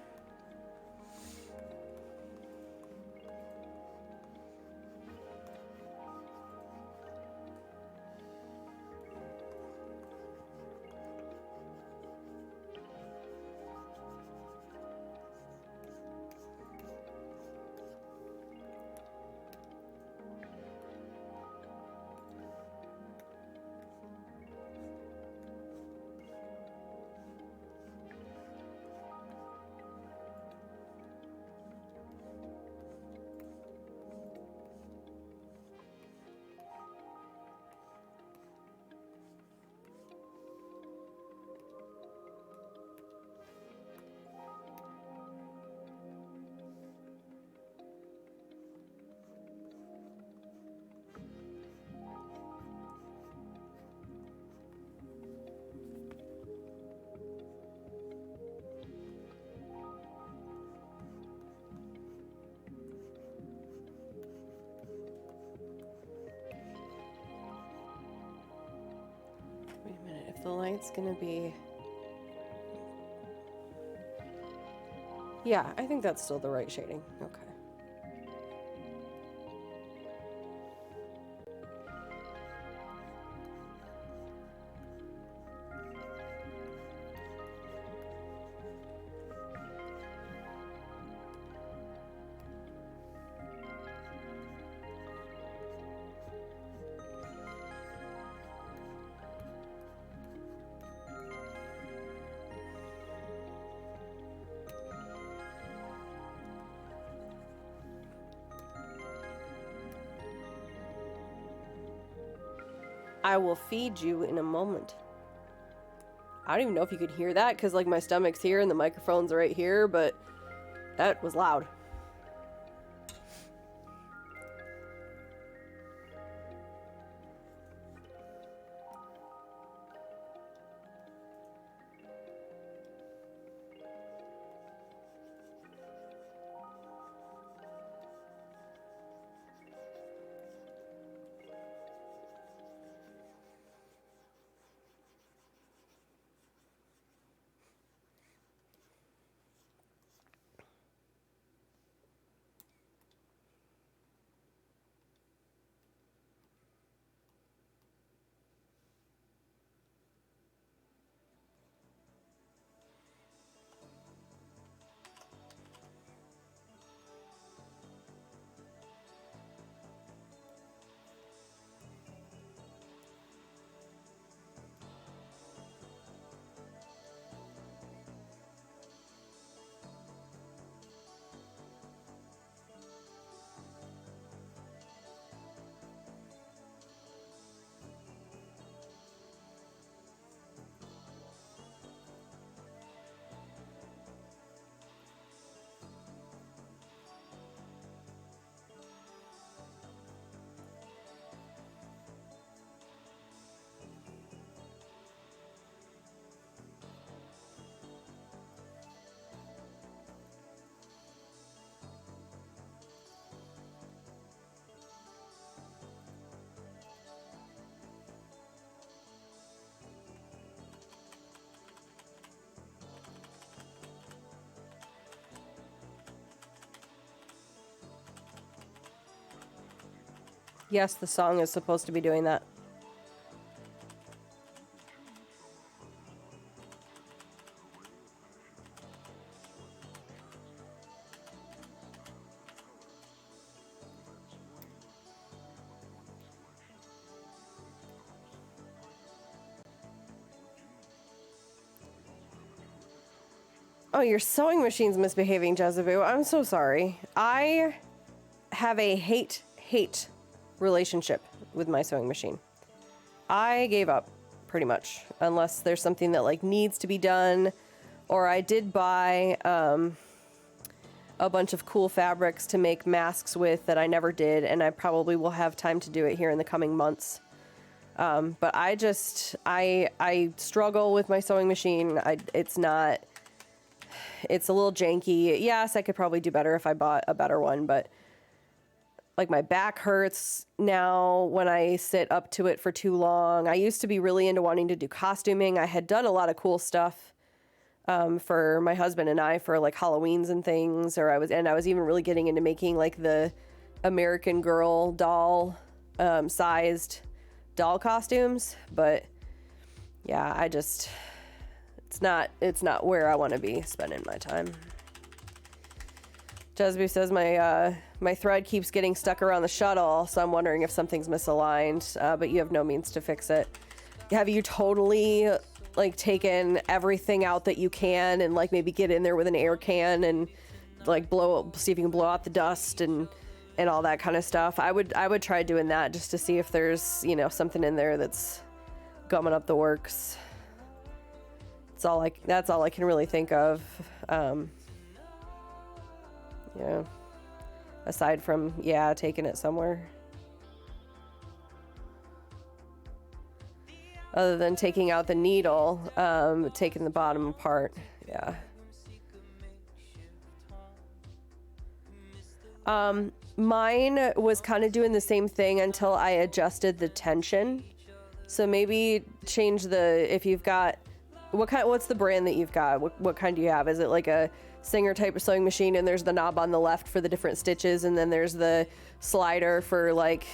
it's gonna be... Yeah, I think that's still the right shading. Okay. I will feed you in a moment. I don't even know if you could hear that because like my stomach's here and the microphone's right here, but that was loud. Yes, the song is supposed to be doing that. Oh, your sewing machine's misbehaving, Jezebel. I'm so sorry. I have a hate relationship with my sewing machine. I gave up, pretty much, unless there's something that like needs to be done, or I did buy a bunch of cool fabrics to make masks with that I never did, and I probably will have time to do it here in the coming months. But I struggle with my sewing machine. It's a little janky. Yes, I could probably do better if I bought a better one, but like my back hurts now when I sit up to it for too long. I used to be really into wanting to do costuming. I had done a lot of cool stuff for my husband and I for like Halloweens and things, I was even really getting into making like the American Girl doll sized doll costumes, but yeah, it's not where I want to be spending my time. Jesby says my thread keeps getting stuck around the shuttle, so I'm wondering if something's misaligned, but you have no means to fix it. Have you totally like taken everything out that you can and like maybe get in there with an air can and like see if you can blow out the dust and all that kind of stuff? I would try doing that just to see if there's, something in there that's gumming up the works. That's all I can really think of. Yeah. Aside from, taking it somewhere. Other than taking out the needle, taking the bottom apart. Yeah. Mine was kind of doing the same thing until I adjusted the tension. So maybe change the, if you've got, what's the brand that you've got? What kind do you have? Is it like a Singer type of sewing machine and there's the knob on the left for the different stitches and then there's the slider for like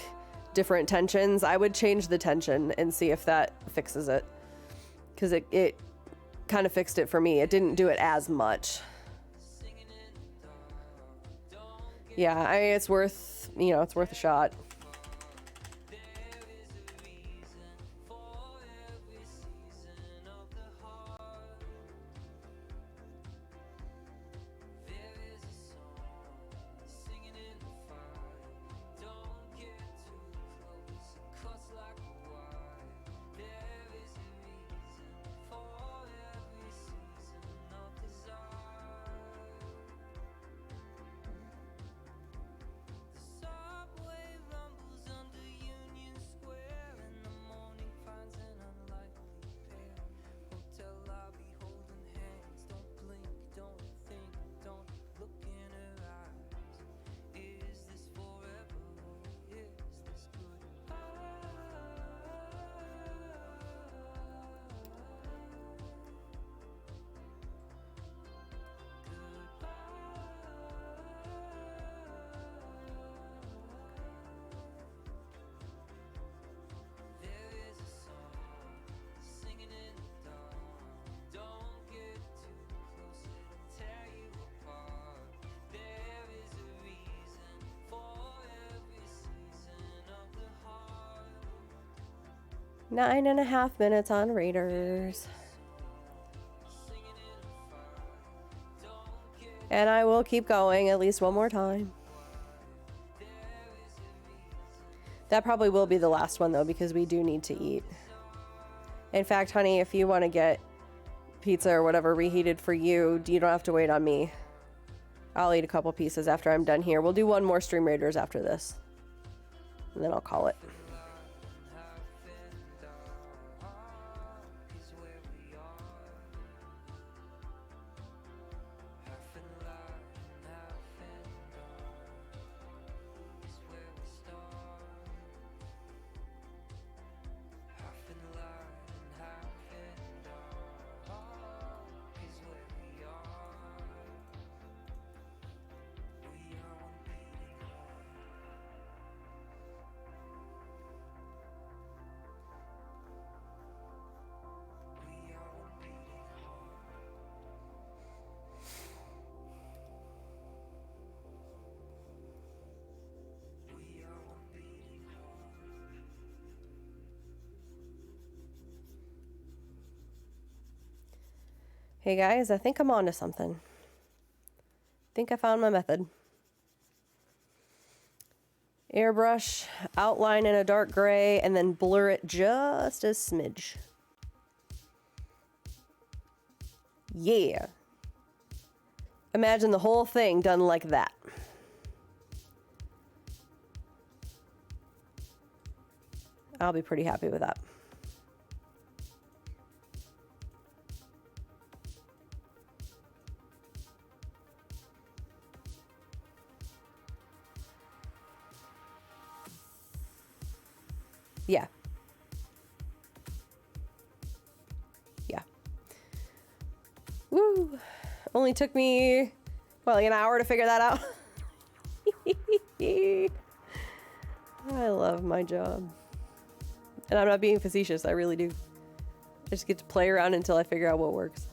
different tensions? I would change the tension and see if that fixes it. Because it kind of fixed it for me. It didn't do it as much. Yeah, it's worth, it's worth a shot. Nine and a half minutes on Raiders. And I will keep going at least one more time. That probably will be the last one though, because we do need to eat. In fact, honey, if you want to get pizza or whatever reheated for you, you don't have to wait on me. I'll eat a couple pieces after I'm done here. We'll do one more Stream Raiders after this. And then I'll call it. Hey guys, I think I'm on to something. I think I found my method. Airbrush, outline in a dark gray, and then blur it just a smidge. Yeah. Imagine the whole thing done like that. I'll be pretty happy with that. Yeah. Yeah. Woo. Only took me, well, like an hour to figure that out. I love my job. And I'm not being facetious, I really do. I just get to play around until I figure out what works.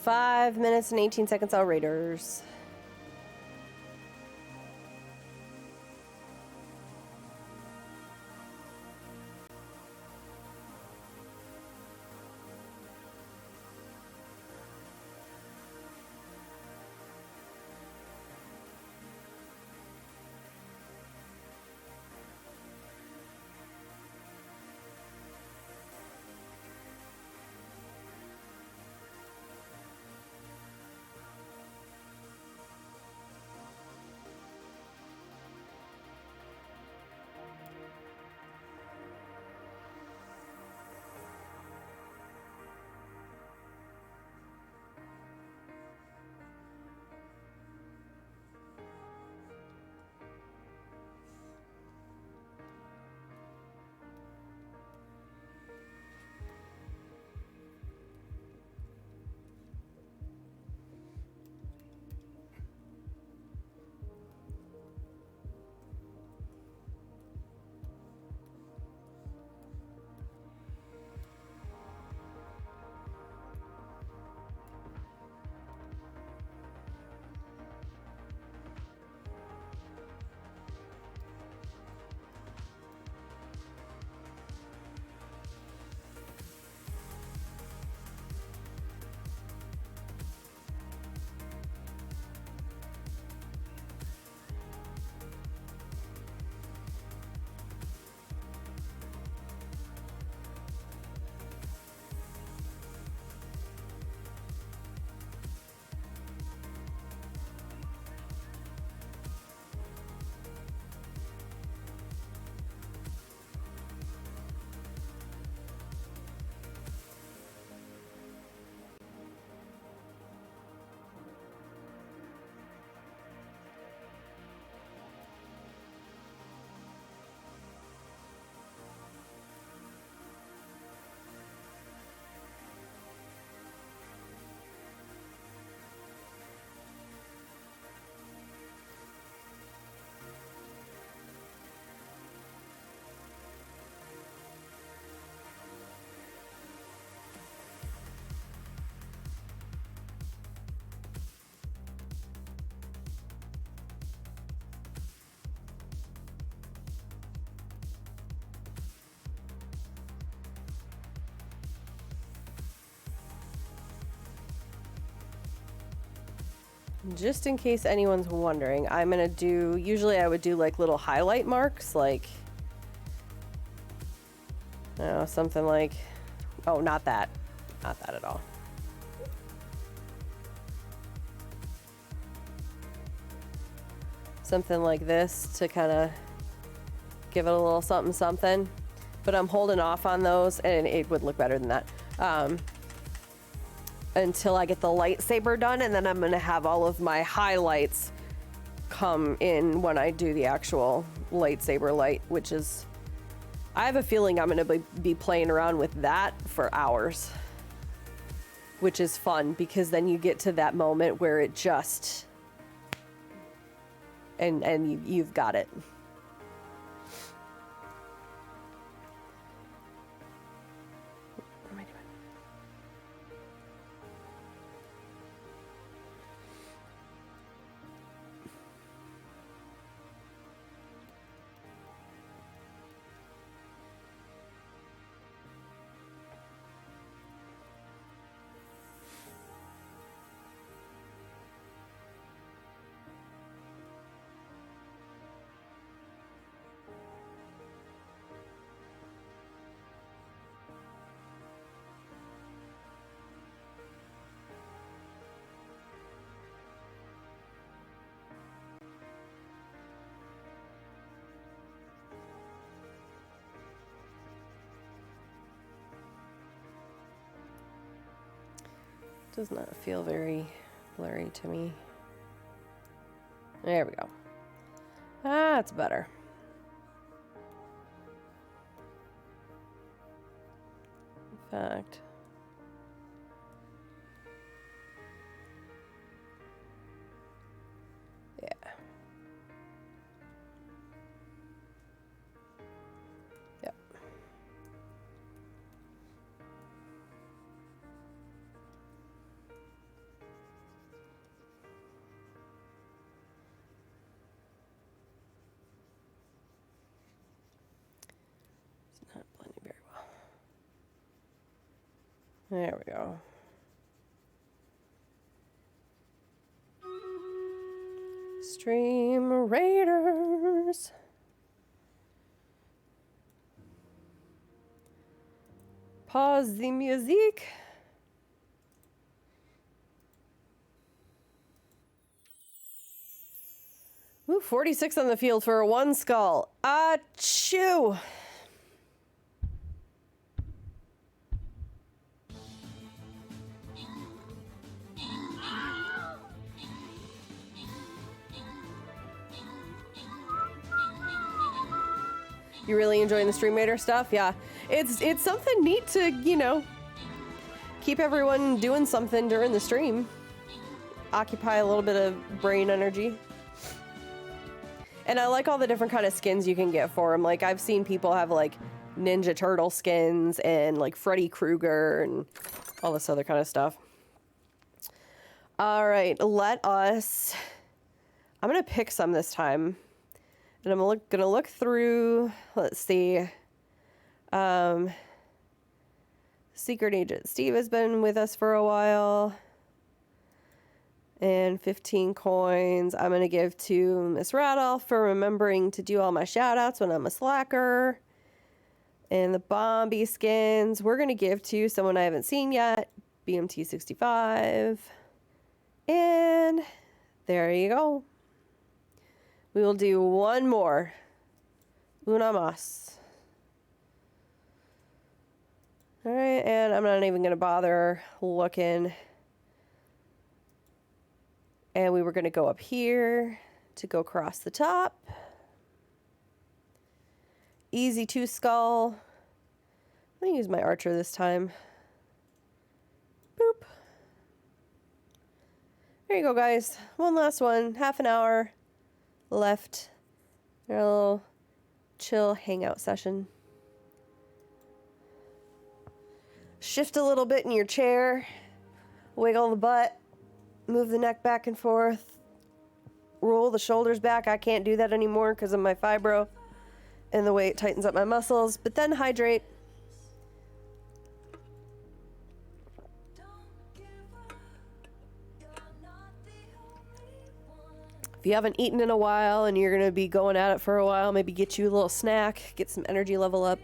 5 minutes and 18 seconds, all Raiders. Just in case anyone's wondering, I'm gonna do, usually I would do like little highlight marks, like, I don't know, something like, oh, not that at all. Something like this to kind of give it a little something something, but I'm holding off on those, and it would look better than that. Until I get the lightsaber done, and then I'm gonna have all of my highlights come in when I do the actual lightsaber light, which is, I have a feeling I'm gonna be playing around with that for hours, which is fun because then you get to that moment where it just, and you've got it. Does not feel very blurry to me. There we go. That's better. In fact, yeah. Yep. There we go. Stream Raiders. Pause the music. Ooh, 46 on the field for a 1 skull. Achoo! You really enjoying the Stream Raider stuff? Yeah. It's something neat to, you know, keep everyone doing something during the stream. Occupy a little bit of brain energy. And I like all the different kind of skins you can get for them. Like, I've seen people have, like, Ninja Turtle skins and, like, Freddy Krueger and all this other kind of stuff. All right, let us... I'm going to pick some this time. And I'm going to look through... Let's see. Secret Agent Steve has been with us for a while. And 15 coins I'm going to give to Miss Radolph for remembering to do all my shout-outs when I'm a slacker. And the Bombi skins we're going to give to someone I haven't seen yet, BMT65. And there you go. We will do one more. Una más. All right, and I'm not even going to bother looking. And we were going to go up here to go across the top. Easy 2 skull. I'm going to use my archer this time. Boop. There you go, guys. One last one. Half an hour left. A little chill hangout session. Shift a little bit in your chair. Wiggle the butt. Move the neck back and forth. Roll the shoulders back. I can't do that anymore because of my fibro and the way it tightens up my muscles. But then hydrate. If you haven't eaten in a while and you're going to be going at it for a while, maybe get you a little snack, get some energy level up.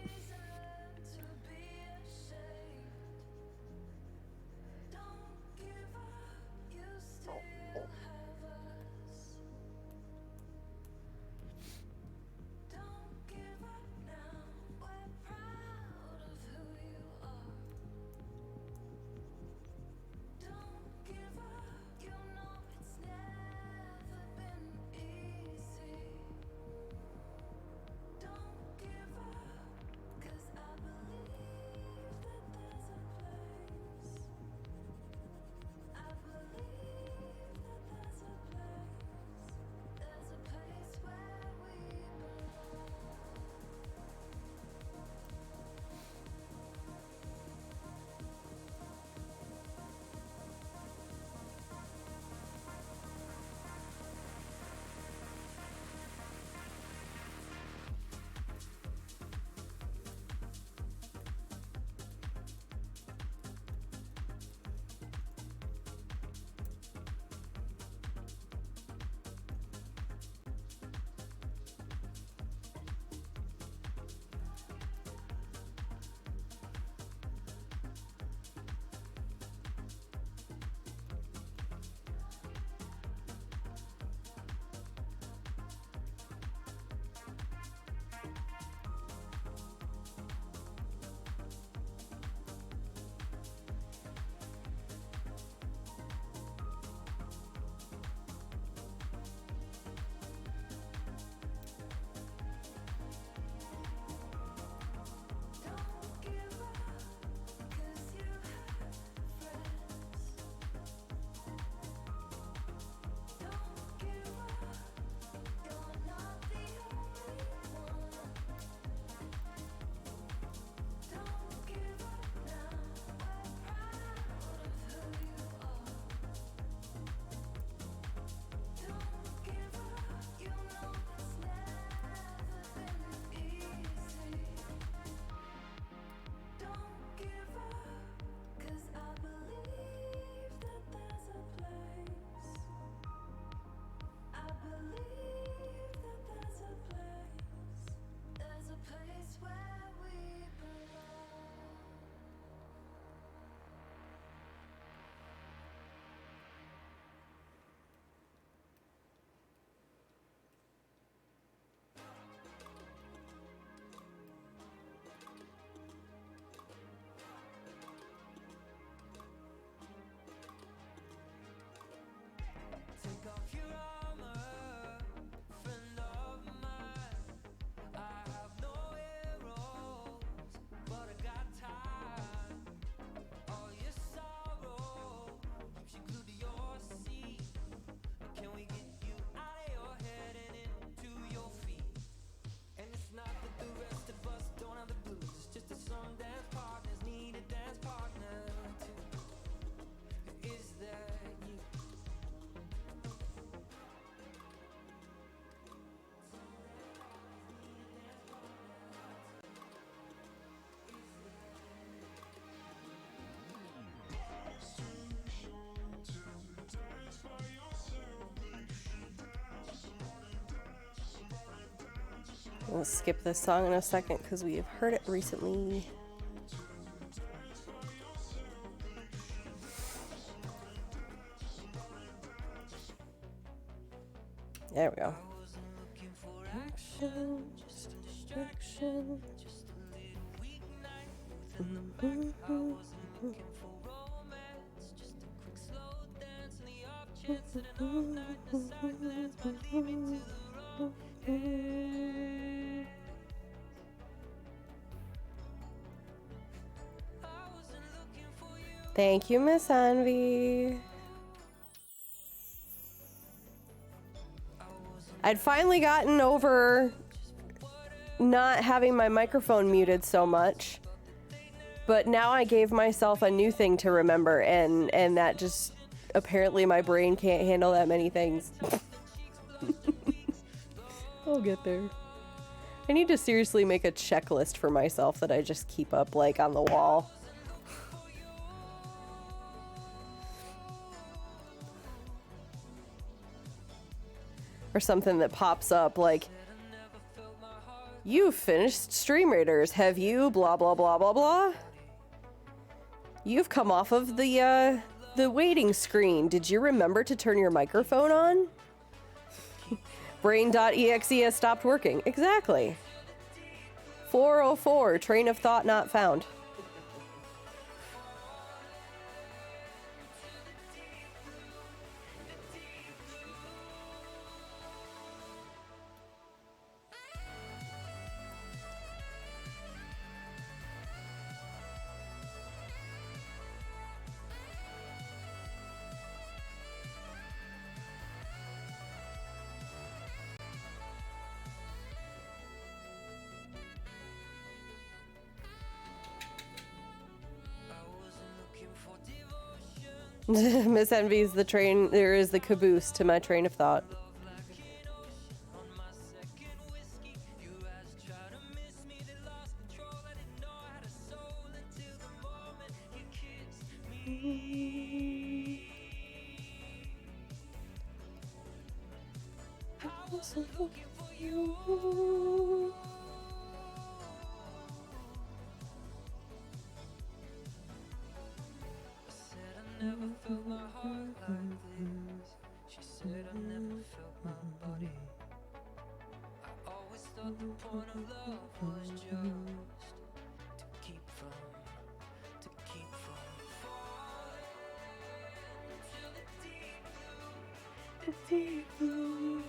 We'll skip this song in a second because we have heard it recently. There we go. Action, just a distraction. Thank you, Miss Envy. I'd finally gotten over not having my microphone muted so much, but now I gave myself a new thing to remember, and that just apparently my brain can't handle that many things. I'll get there. I need to seriously make a checklist for myself that I just keep up like on the wall. Or something that pops up like, you've finished Stream Raiders, have you? Blah, blah, blah, blah, blah. You've come off of the waiting screen. Did you remember to turn your microphone on? Brain.exe has stopped working. Exactly. 404, train of thought not found. Miss Envy's the train, there is the caboose to my train of thought. I wasn't looking for you. Never felt my heart like this. She said I never felt my body. I always thought the point of love was just to keep from falling into the deep blue, the deep blue.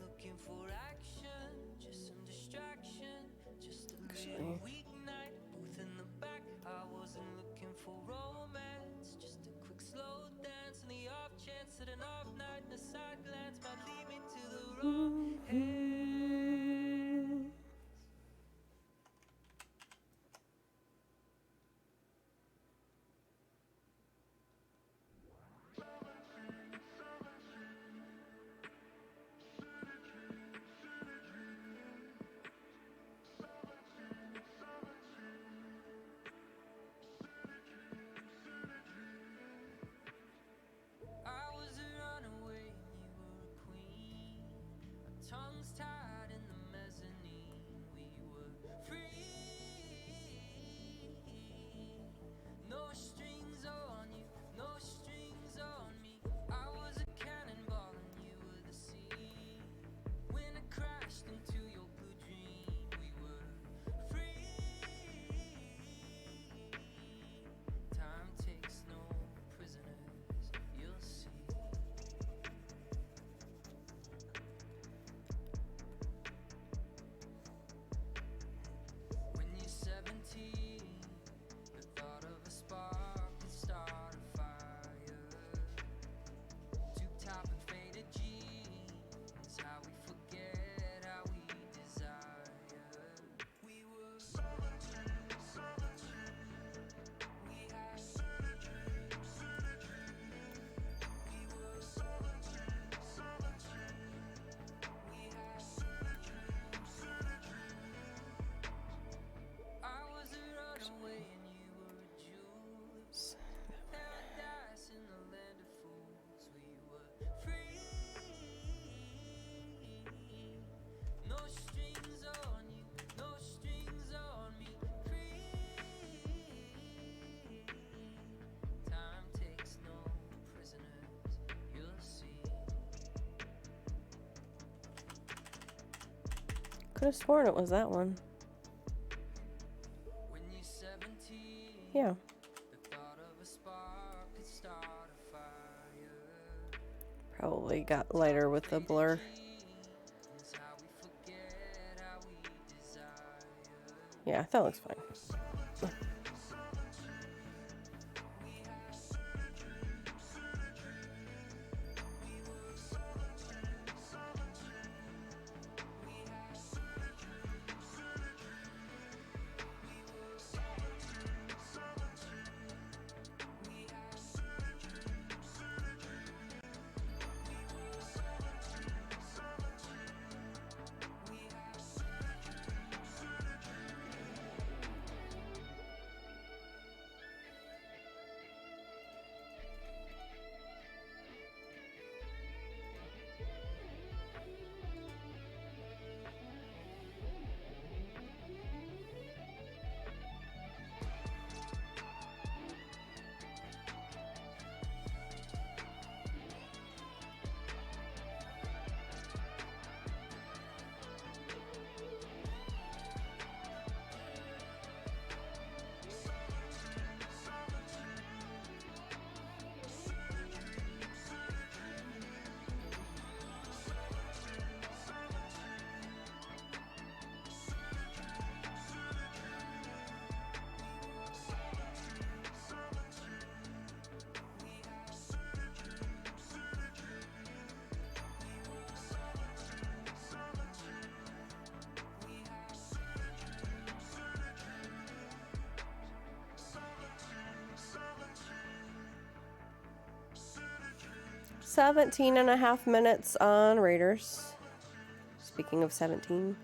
Looking for action, just some distraction, just a little weeknight, booth in the back. I wasn't looking for romance, just a quick slow dance, and the off chance that an off night and a side glance might lead me to the wrong hands. could have sworn it was that one. When you're 17, Yeah. the thought of a spark could start a fire. Probably got lighter with the blur. It's how we forget how we desire. Yeah, that looks fine. Seventeen and a half minutes on Raiders. Speaking of 17.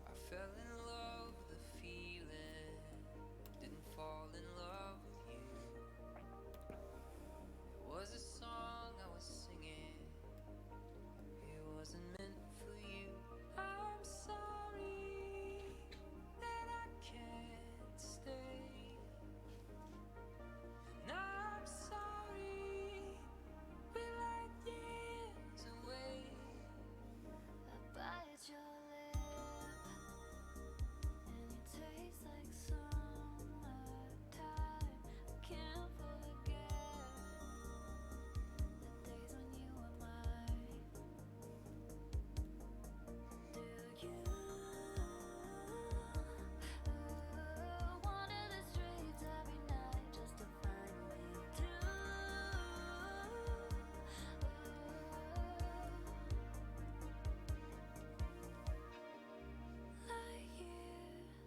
I fell in love with the feeling, didn't fall in love with you. It was a song I was singing, it wasn't meant for you. I'm sorry that I can't stay. And I'm sorry we're like years away. I bite your lip, and it tastes like summertime. I can't forget the days when you were mine. Do you wander the streets every night just to find me too? Like years,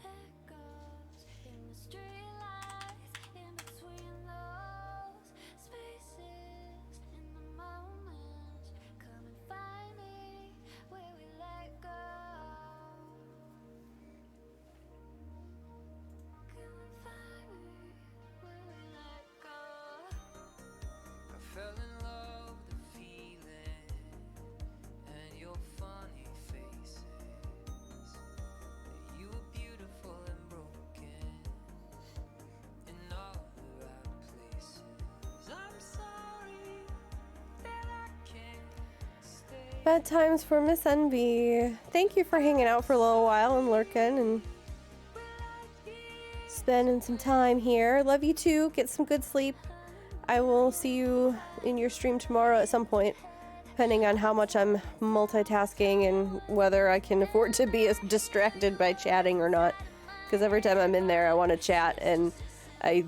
echoes in the streetlights, in between those spaces, in the moments. Come and find me where we let go. Come and find me where we let go. I fell in love with the feeling and your funny faces. You were beautiful and broken in all the right places. I'm sorry that I can't stay. Bedtimes for Miss Envy. Thank you for hanging out for a little while and lurking and spending some time here. Love you too. Get some good sleep. I will see you in your stream tomorrow at some point, depending on how much I'm multitasking and whether I can afford to be as distracted by chatting or not. Because every time I'm in there, I want to chat, and I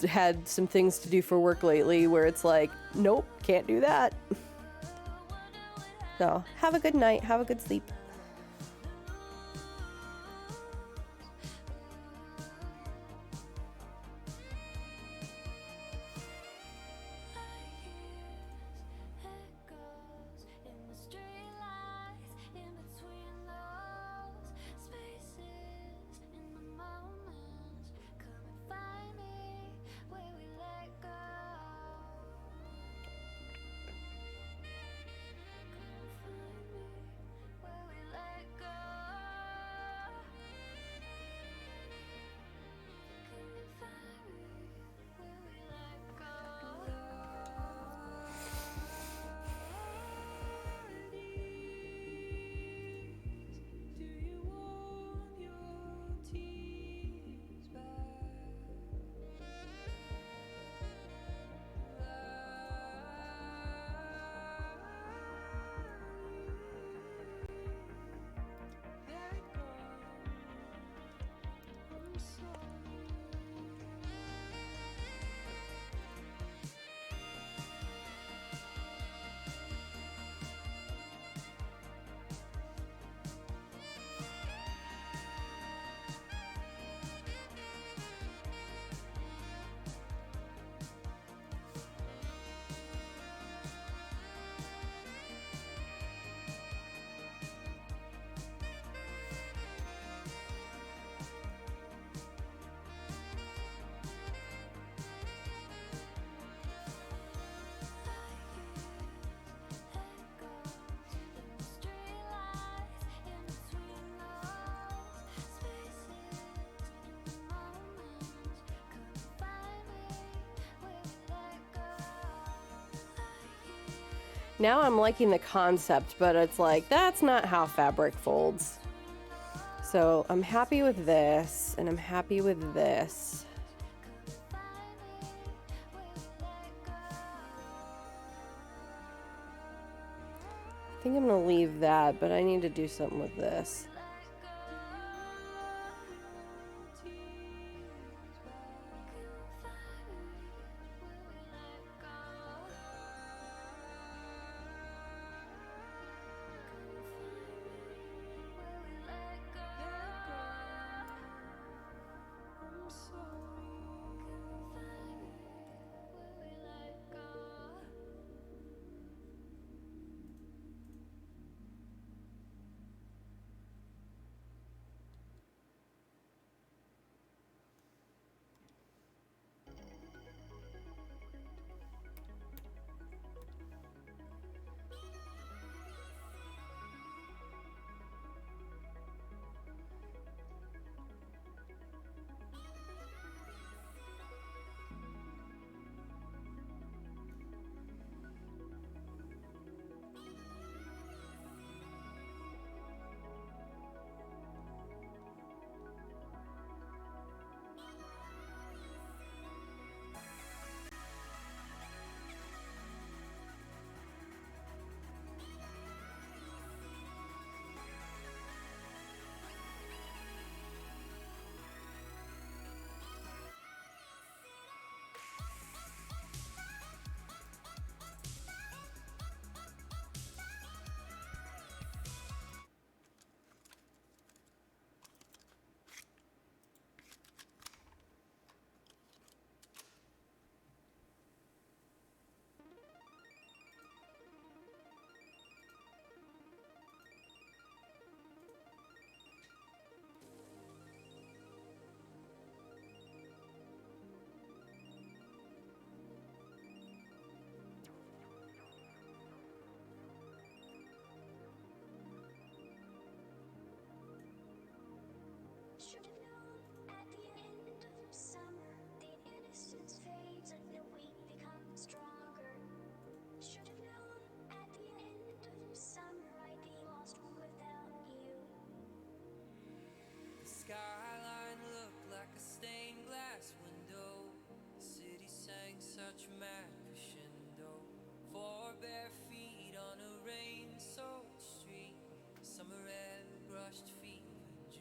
had some things to do for work lately where it's like, nope, can't do that. So, have a good night. Have a good sleep. Echoes in the streetlights, in between those spaces, in the Now I'm liking the concept, but it's like, that's not how fabric folds. So I'm happy with this, and I'm happy with this. I think I'm gonna leave that, but I need to do something with this. Should have known at the end of summer, the innocence fades and the weak become stronger. Should have known at the end of summer I'd be lost without you. The skyline looked like a stained glass window. The city sang such mad crescendo. 4 bare feet on a rain-soaked street. Summer air brushed feet with dreams.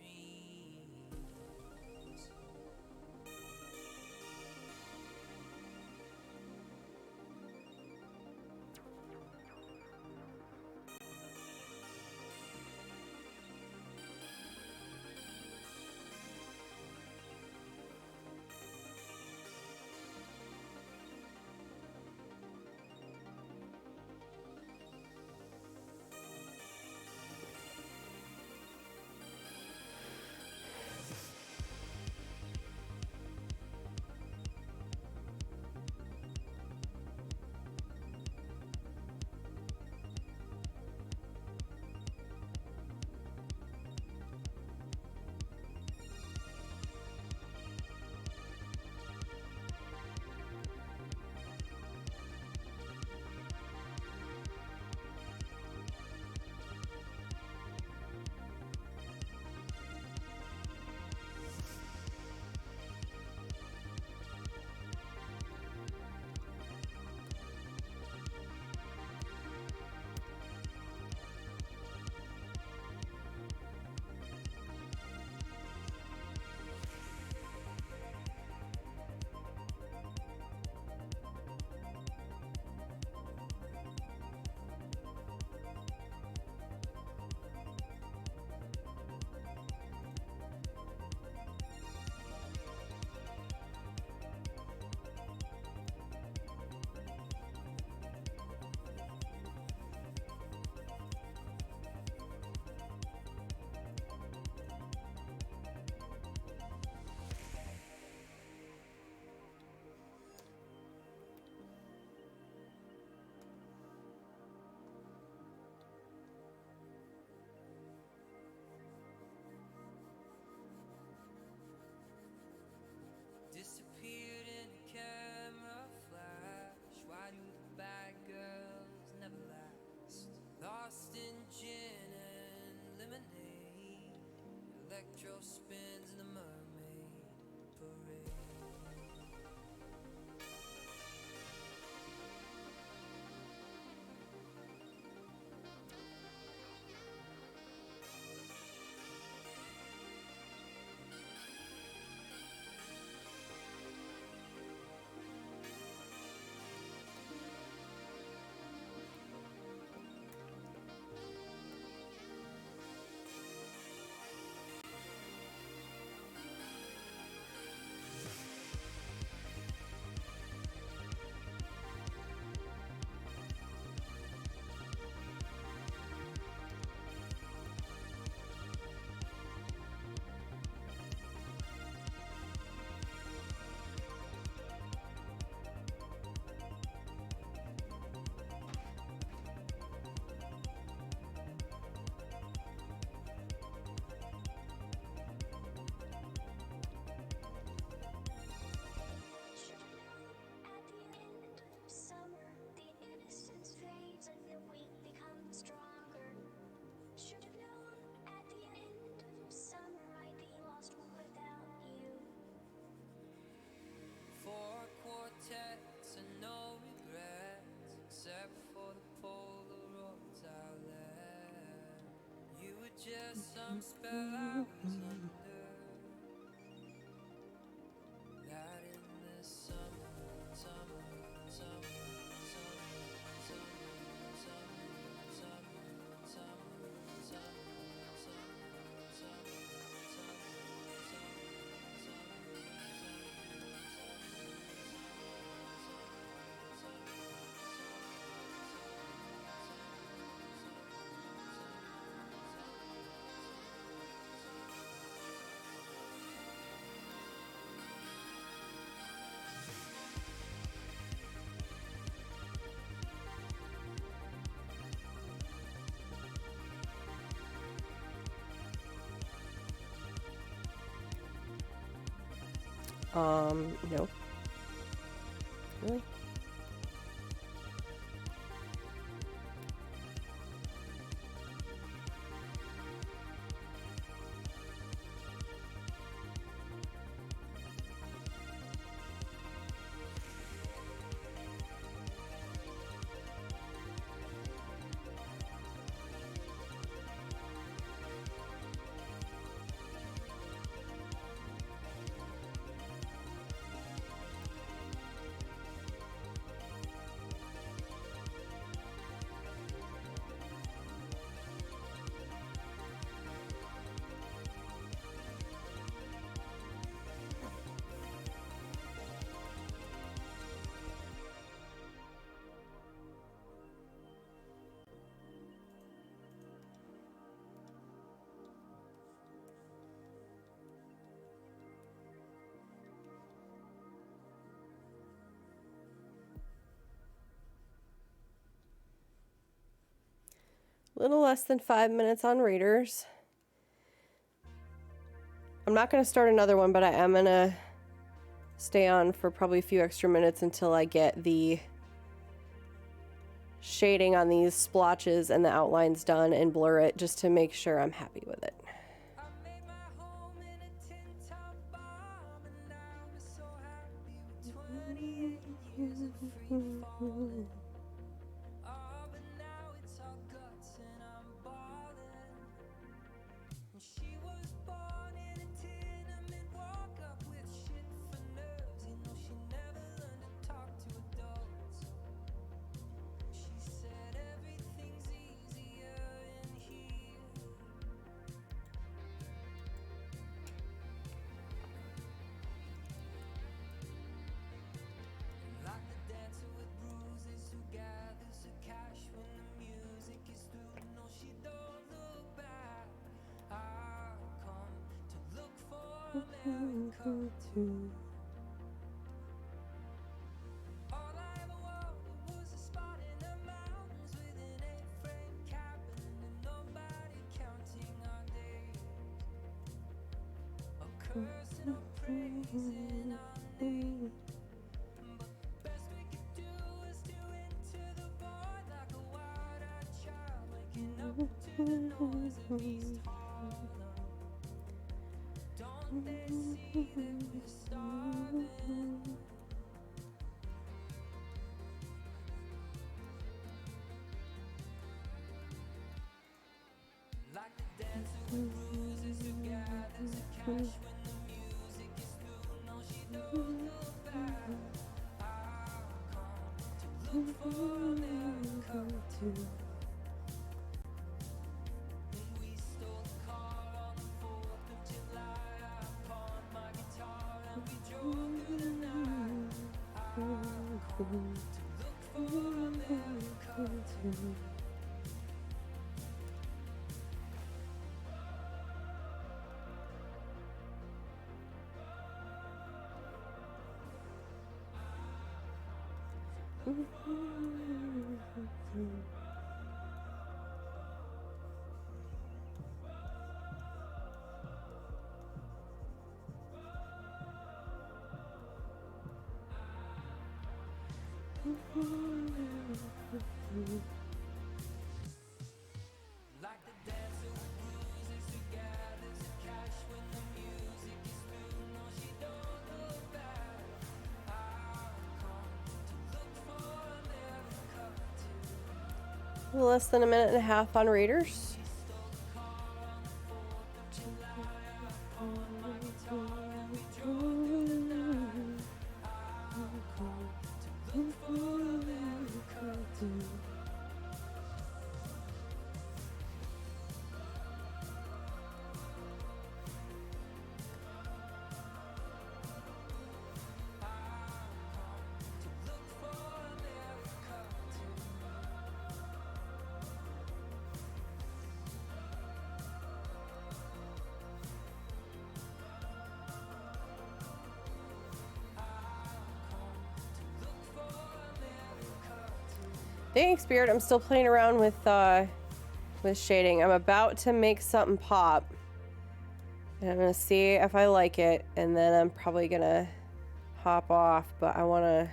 just some spell I was under. That in the summer, summer, summer, summer, summer, summer, summer, summer, No. Really? Little less than 5 minutes on Raiders. I'm not going to start another one, but I am going to stay on for probably a few extra minutes until I get the shading on these splotches and the outlines done and blur it just to make sure I'm happy with it. I made my home in a tin top bomb, and now I'm so happy with 28 years of free falling. Oh, but now it's all guts and I'm balling. And she was born in a tenement, woke up with shit for nerves. You know she never learned to talk to adults. She said everything's easier in here. Like the dancer with bruises who gathers her cash when the music is through. No, she don't look back. I've come to look for America too. All I ever wanted was a spot in the mountains with an 8-frame cabin and nobody counting our days. A curse and a praising our name. Best we could do is to enter the void like a wide-eyed child, waking up to the noise of East Harlem. Don't they see that we're starving? Like the dancer with bruises who gathers the cash when the music is through. No, she don't look back. I've come to look for America too. When we stole the car on the 4th of July, I pawned my guitar and we drove through the night. I've come to look for America too. Like the dancer with bruises who gathers the cash when the music is through. No, she don't look back. I've come to look for America too. Less than a minute and a half on Raiders. We stole the car on Thanks, Spirit. I'm still playing around with shading. I'm about to make something pop. And I'm gonna see if I like it, and then I'm probably gonna hop off, but I wanna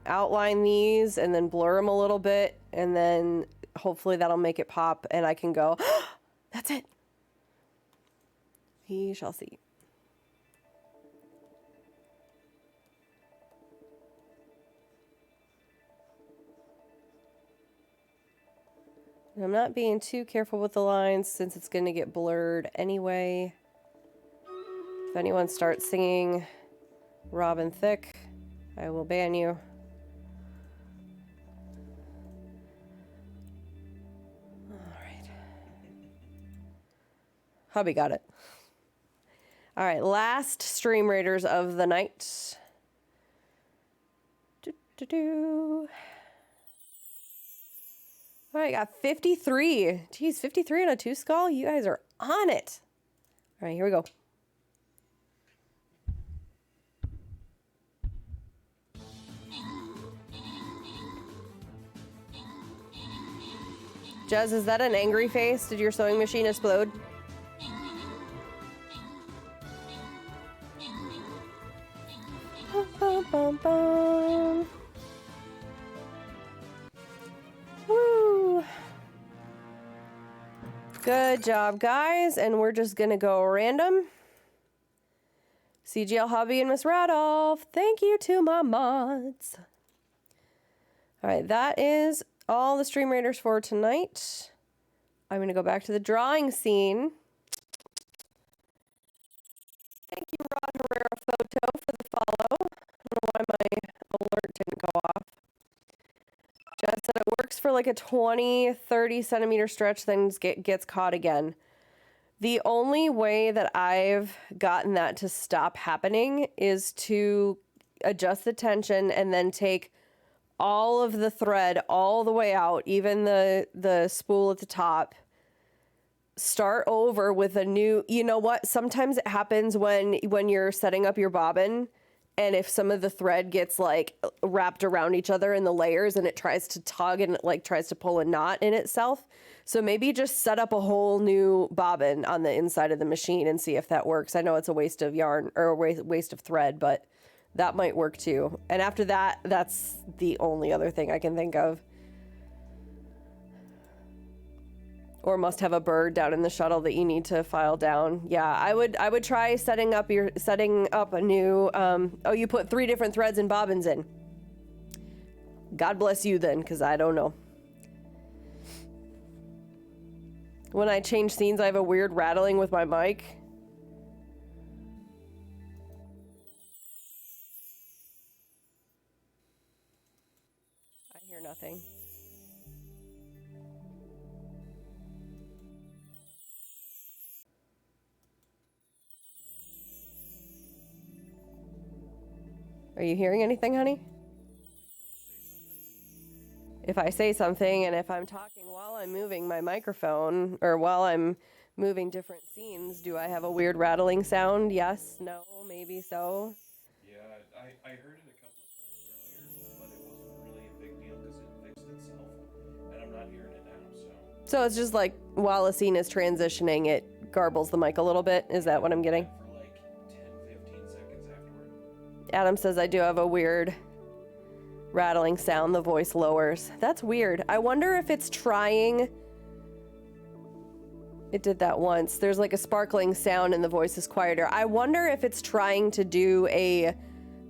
outline these and then blur them a little bit, and then hopefully that'll make it pop and I can go, that's it. We shall see. And I'm not being too careful with the lines since it's going to get blurred anyway. If anyone starts singing Robin Thicke, I will ban you. All right. Hubby got it. All right, last Stream Raiders of the night. All right, got 53. Geez, 53 on a 2 skull? You guys are on it. All right, here we go. Jez, is that an angry face? Did your sewing machine explode? Bum, bum, bum, bum. Woo! Good job, guys. And we're just gonna go random. CGL Hobby and Miss Radolph. Thank you to my mods. All right, that is all the Stream Raiders for tonight. I'm gonna go back to the drawing scene. Thank you, Rod Herrera Photo, for the follow. I don't know why my alert didn't go off. Jess said it works for like a 20, 30 centimeter stretch, then gets caught again. The only way that I've gotten that to stop happening is to adjust the tension and then take all of the thread all the way out, even the spool at the top. Start over with a new, you know what? Sometimes it happens when you're setting up your bobbin, and if some of the thread gets like wrapped around each other in the layers and it tries to tug and it like tries to pull a knot in itself. So maybe just set up a whole new bobbin on the inside of the machine and see if that works. I know it's a waste of yarn or a waste of thread, but that might work too. And after that, that's the only other thing I can think of. Or must have a bird down in the shuttle that you need to file down. Yeah, I would try setting up a new. Oh, you put 3 different threads and bobbins in. God bless you then, because I don't know. When I change scenes, I have a weird rattling with my mic. I hear nothing. Are you hearing anything, honey? If I say something and if I'm talking while I'm moving my microphone or while I'm moving different scenes, do I have a weird rattling sound? Yes, no, maybe so. Yeah, I heard it a couple of times earlier, but it wasn't really a big deal because it fixed itself, and I'm not hearing it now, so. So it's just like while a scene is transitioning, it garbles the mic a little bit. Is that what I'm getting? For like 10, 15 seconds afterward. Adam says I do have a weird rattling sound. The voice lowers. That's weird. I wonder if it's trying. It did that once. There's like a sparkling sound and the voice is quieter. I wonder if it's trying to do a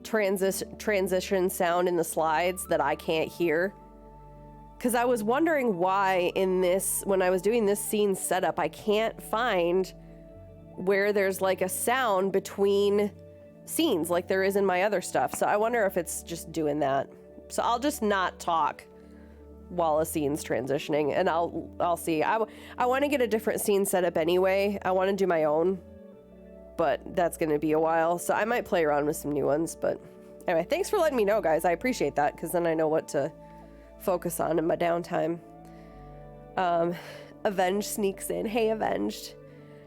transition sound in the slides that I can't hear. Because I was wondering why when I was doing this scene setup, I can't find where there's like a sound between scenes like there is in my other stuff. So I wonder if it's just doing that. So I'll just not talk while a scene's transitioning, and I'll see. I want to get a different scene set up anyway. I want to do my own, but that's going to be a while. So I might play around with some new ones. But anyway, thanks for letting me know, guys. I appreciate that, because then I know what to focus on in my downtime. Avenged sneaks in. Hey, Avenged.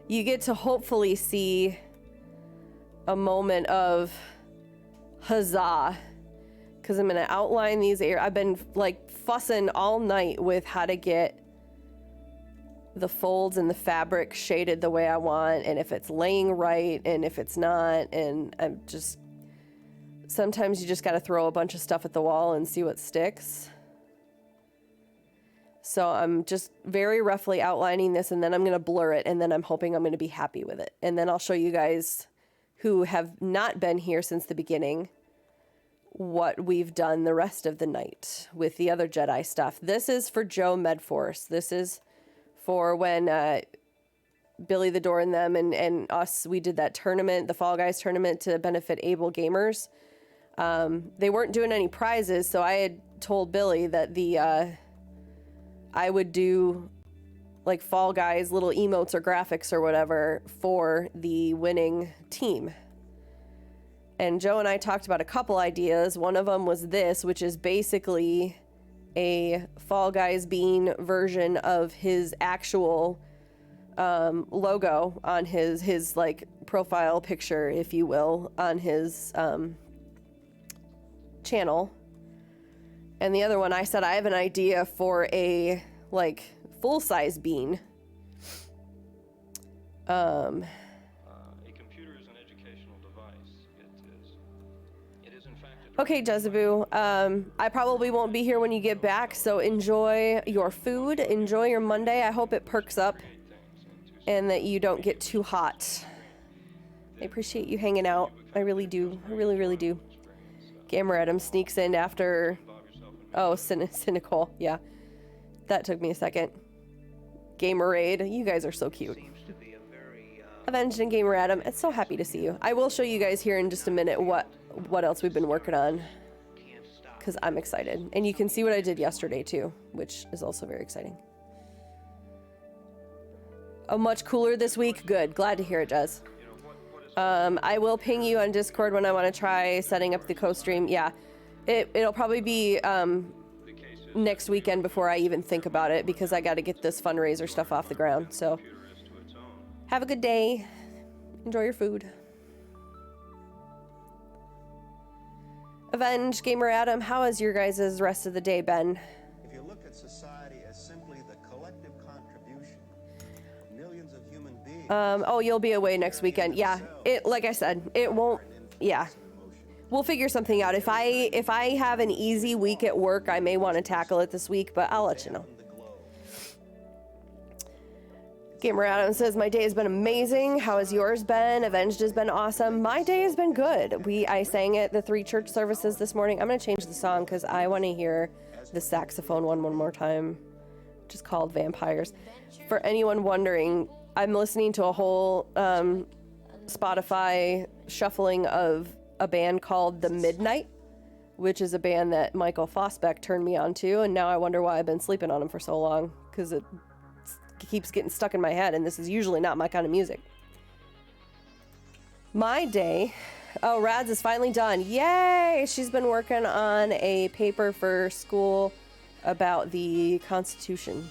You get to hopefully see a moment of huzzah, because I'm going to outline these areas. I've been like fussing all night with how to get the folds and the fabric shaded the way I want, and if it's laying right and if it's not. And I'm just, sometimes you just got to throw a bunch of stuff at the wall and see what sticks. So I'm just very roughly outlining this, and then I'm going to blur it, and then I'm hoping I'm going to be happy with it. And then I'll show you guys who have not been here since the beginning what we've done the rest of the night with the other Jedi stuff. This is for Joe Medforce. This is for when Billy the Door and them and us, we did that tournament, the Fall Guys tournament, to benefit able gamers. They weren't doing any prizes, so I had told Billy that I would do like Fall Guys little emotes or graphics or whatever for the winning team. And Joe and I talked about a couple ideas. One of them was this, which is basically a Fall Guys bean version of his actual logo on his like profile picture, if you will, on his channel. And the other one, I said I have an idea for a like full-size bean. A computer is an educational device. It is in fact Okay, Jezeboo, I probably won't be here when you get back, so enjoy your food, enjoy your Monday. I hope it perks up and that you don't get too hot. I appreciate you hanging out. I really do. I really, really do. Gamer Adam sneaks in after... Oh, cynical. Yeah. That took me a second. Gamerade. You guys are so cute. Avenged and Gamer Adam. It's so happy to see you. I will show you guys here in just a minute what else we've been working on, because I'm excited. And you can see what I did yesterday too, which is also very exciting. Oh, much cooler this week? Good. Glad to hear it, Jez. I will ping you on Discord when I want to try setting up the co-stream. Yeah. It'll probably be next weekend before I even think about it, because I got to get this fundraiser stuff off the ground. So have a good day. Enjoy your food. Avenge, Gamer Adam, how has your guys' rest of the day been? If you look at society as simply the collective contribution of millions of human beings... Oh, you'll be away next weekend. Yeah, like I said, it won't... Yeah. We'll figure something out. If I have an easy week at work, I may want to tackle it this week, but I'll let you know. Gamer Adam says, my day has been amazing. How has yours been? Avenged has been awesome. My day has been good. I sang at the 3 church services this morning. I'm going to change the song because I want to hear the saxophone one more time, which is called Vampires. For anyone wondering, I'm listening to a whole Spotify shuffling of a band called The Midnight, which is a band that Michael Fosbeck turned me on to, and now I wonder why I've been sleeping on him for so long, because it keeps getting stuck in my head, and this is usually not my kind of music. My day... Oh, Rads is finally done. Yay! She's been working on a paper for school about the Constitution.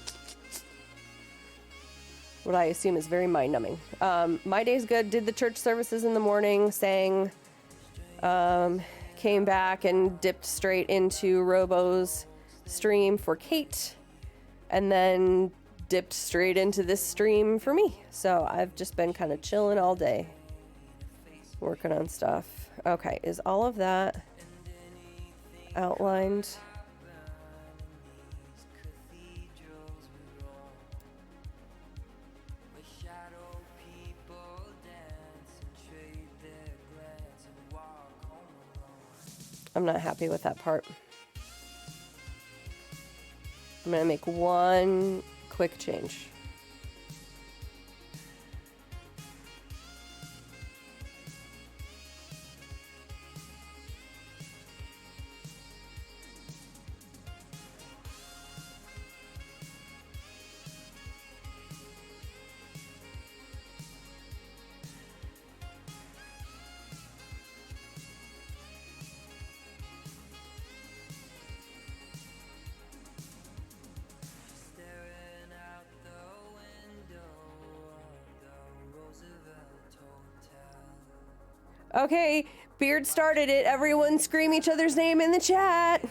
What I assume is very mind-numbing. My day's good. Did the church services in the morning, sang... came back and dipped straight into Robo's stream for Kate, and then dipped straight into this stream for me. So I've just been kind of chilling all day, working on stuff. Okay, is all of that outlined? I'm not happy with that part. I'm gonna make one quick change. Okay, Beard started it. Everyone scream each other's name in the chat.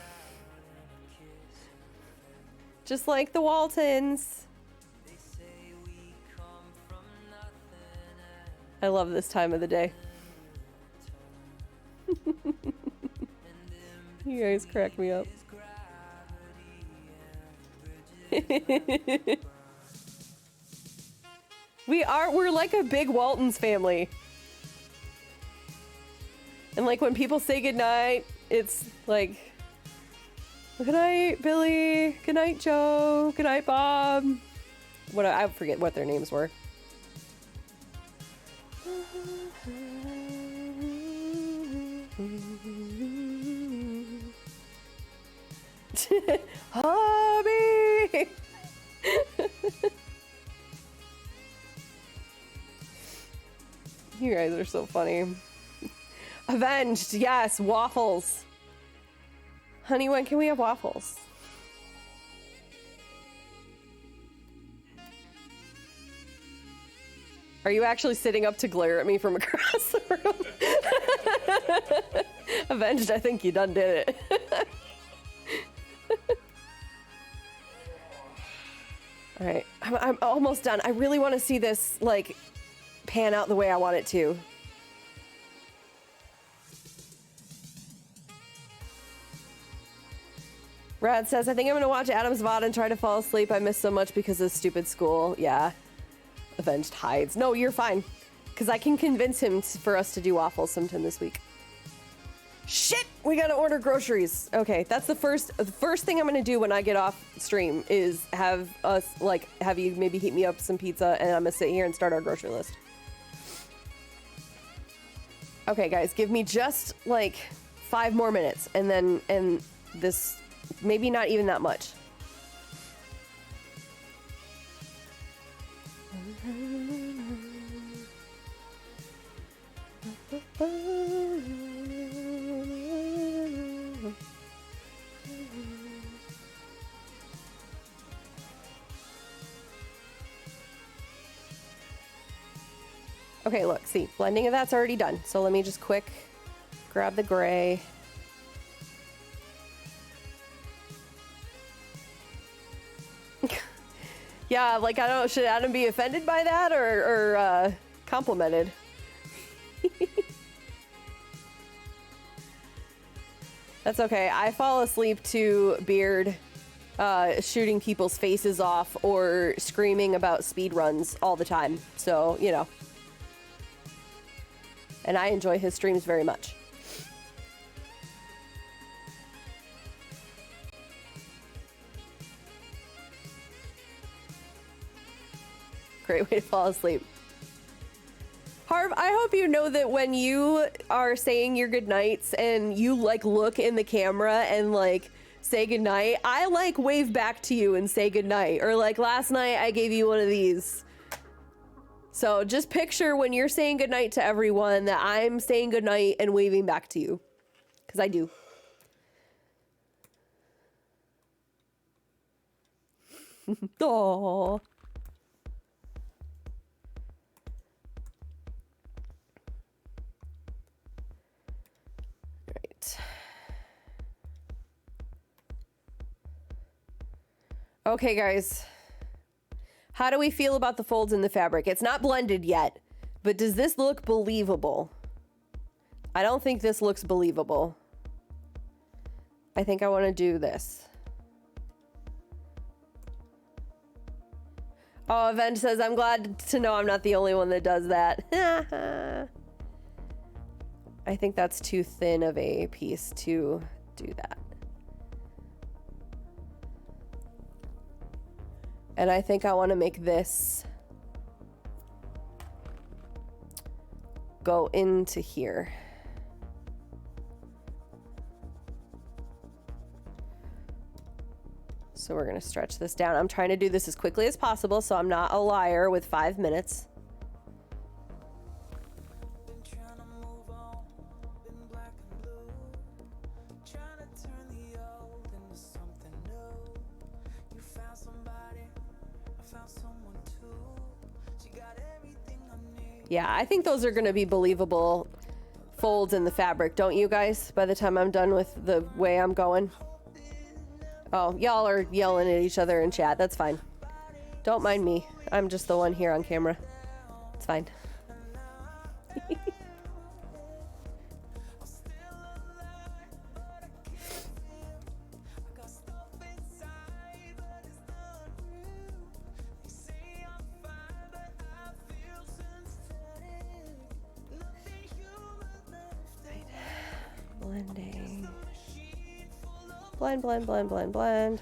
Just like the Waltons. I love this time of the day. You guys crack me up. We're like a big Waltons family. And like when people say goodnight, it's like, good night, Billy. Good night, Joe. Good night, Bob. I forget what their names were. Hobby. You guys are so funny. Avenged, yes, waffles. Honey, when can we have waffles? Are you actually sitting up to glare at me from across the room? Avenged, I think you done did it. All right, I'm almost done. I really want to see this, like, pan out the way I want it to. Rad says, I think I'm gonna watch Adam's VOD and try to fall asleep. I missed so much because of stupid school. Yeah. Avenged hides. No, you're fine. Because I can convince him for us to do waffles sometime this week. Shit! We gotta order groceries. Okay, that's the first thing I'm gonna do when I get off stream is have you maybe heat me up some pizza and I'm gonna sit here and start our grocery list. Okay, guys, give me just like 5 more minutes and this, maybe not even that much. Okay, look, see, blending of that's already done. So let me just quick grab the gray. Yeah, like, I don't know, should Adam be offended by that or complimented? That's okay. I fall asleep to Beard shooting people's faces off or screaming about speed runs all the time. So, you know. And I enjoy his streams very much. Great way to fall asleep. Harv, I hope you know that when you are saying your goodnights and you like look in the camera and like say goodnight, I like wave back to you and say goodnight. Or like last night I gave you one of these. So just picture when you're saying goodnight to everyone that I'm saying goodnight and waving back to you. Because I do. Aww. Right. Okay, guys. How do we feel about the folds in the fabric? It's not blended yet, but does this look believable? I don't think this looks believable. I think I want to do this. Oh, Avenge says, I'm glad to know I'm not the only one that does that. I think that's too thin of a piece to do that. And I think I want to make this go into here. So we're going to stretch this down. I'm trying to do this as quickly as possible so I'm not a liar with 5 minutes. Yeah, I think those are going to be believable folds in the fabric, don't you guys, by the time I'm done with the way I'm going? Oh, y'all are yelling at each other in chat. That's fine. Don't mind me. I'm just the one here on camera. It's fine. Blending. Blend, blend, blend, blend, blend.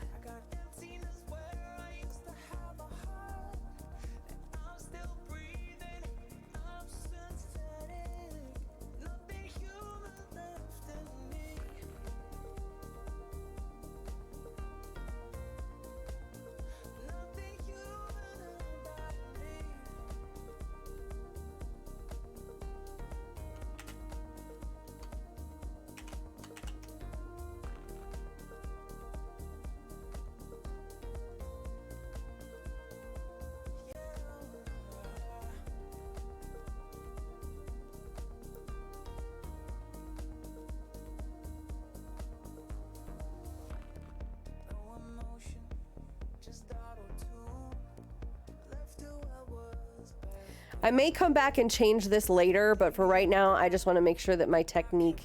I may come back and change this later, but for right now, I just want to make sure that my technique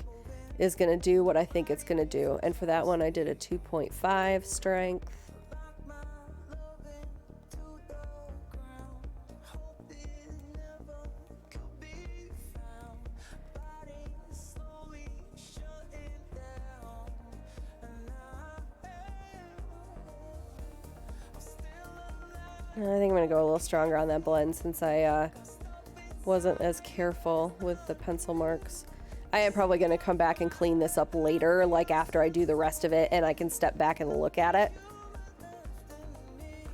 is going to do what I think it's going to do. And for that one, I did a 2.5 strength. I think I'm going to go a little stronger on that blend since I wasn't as careful with the pencil marks. I am probably going to come back and clean this up later, like after I do the rest of it, and I can step back and look at it.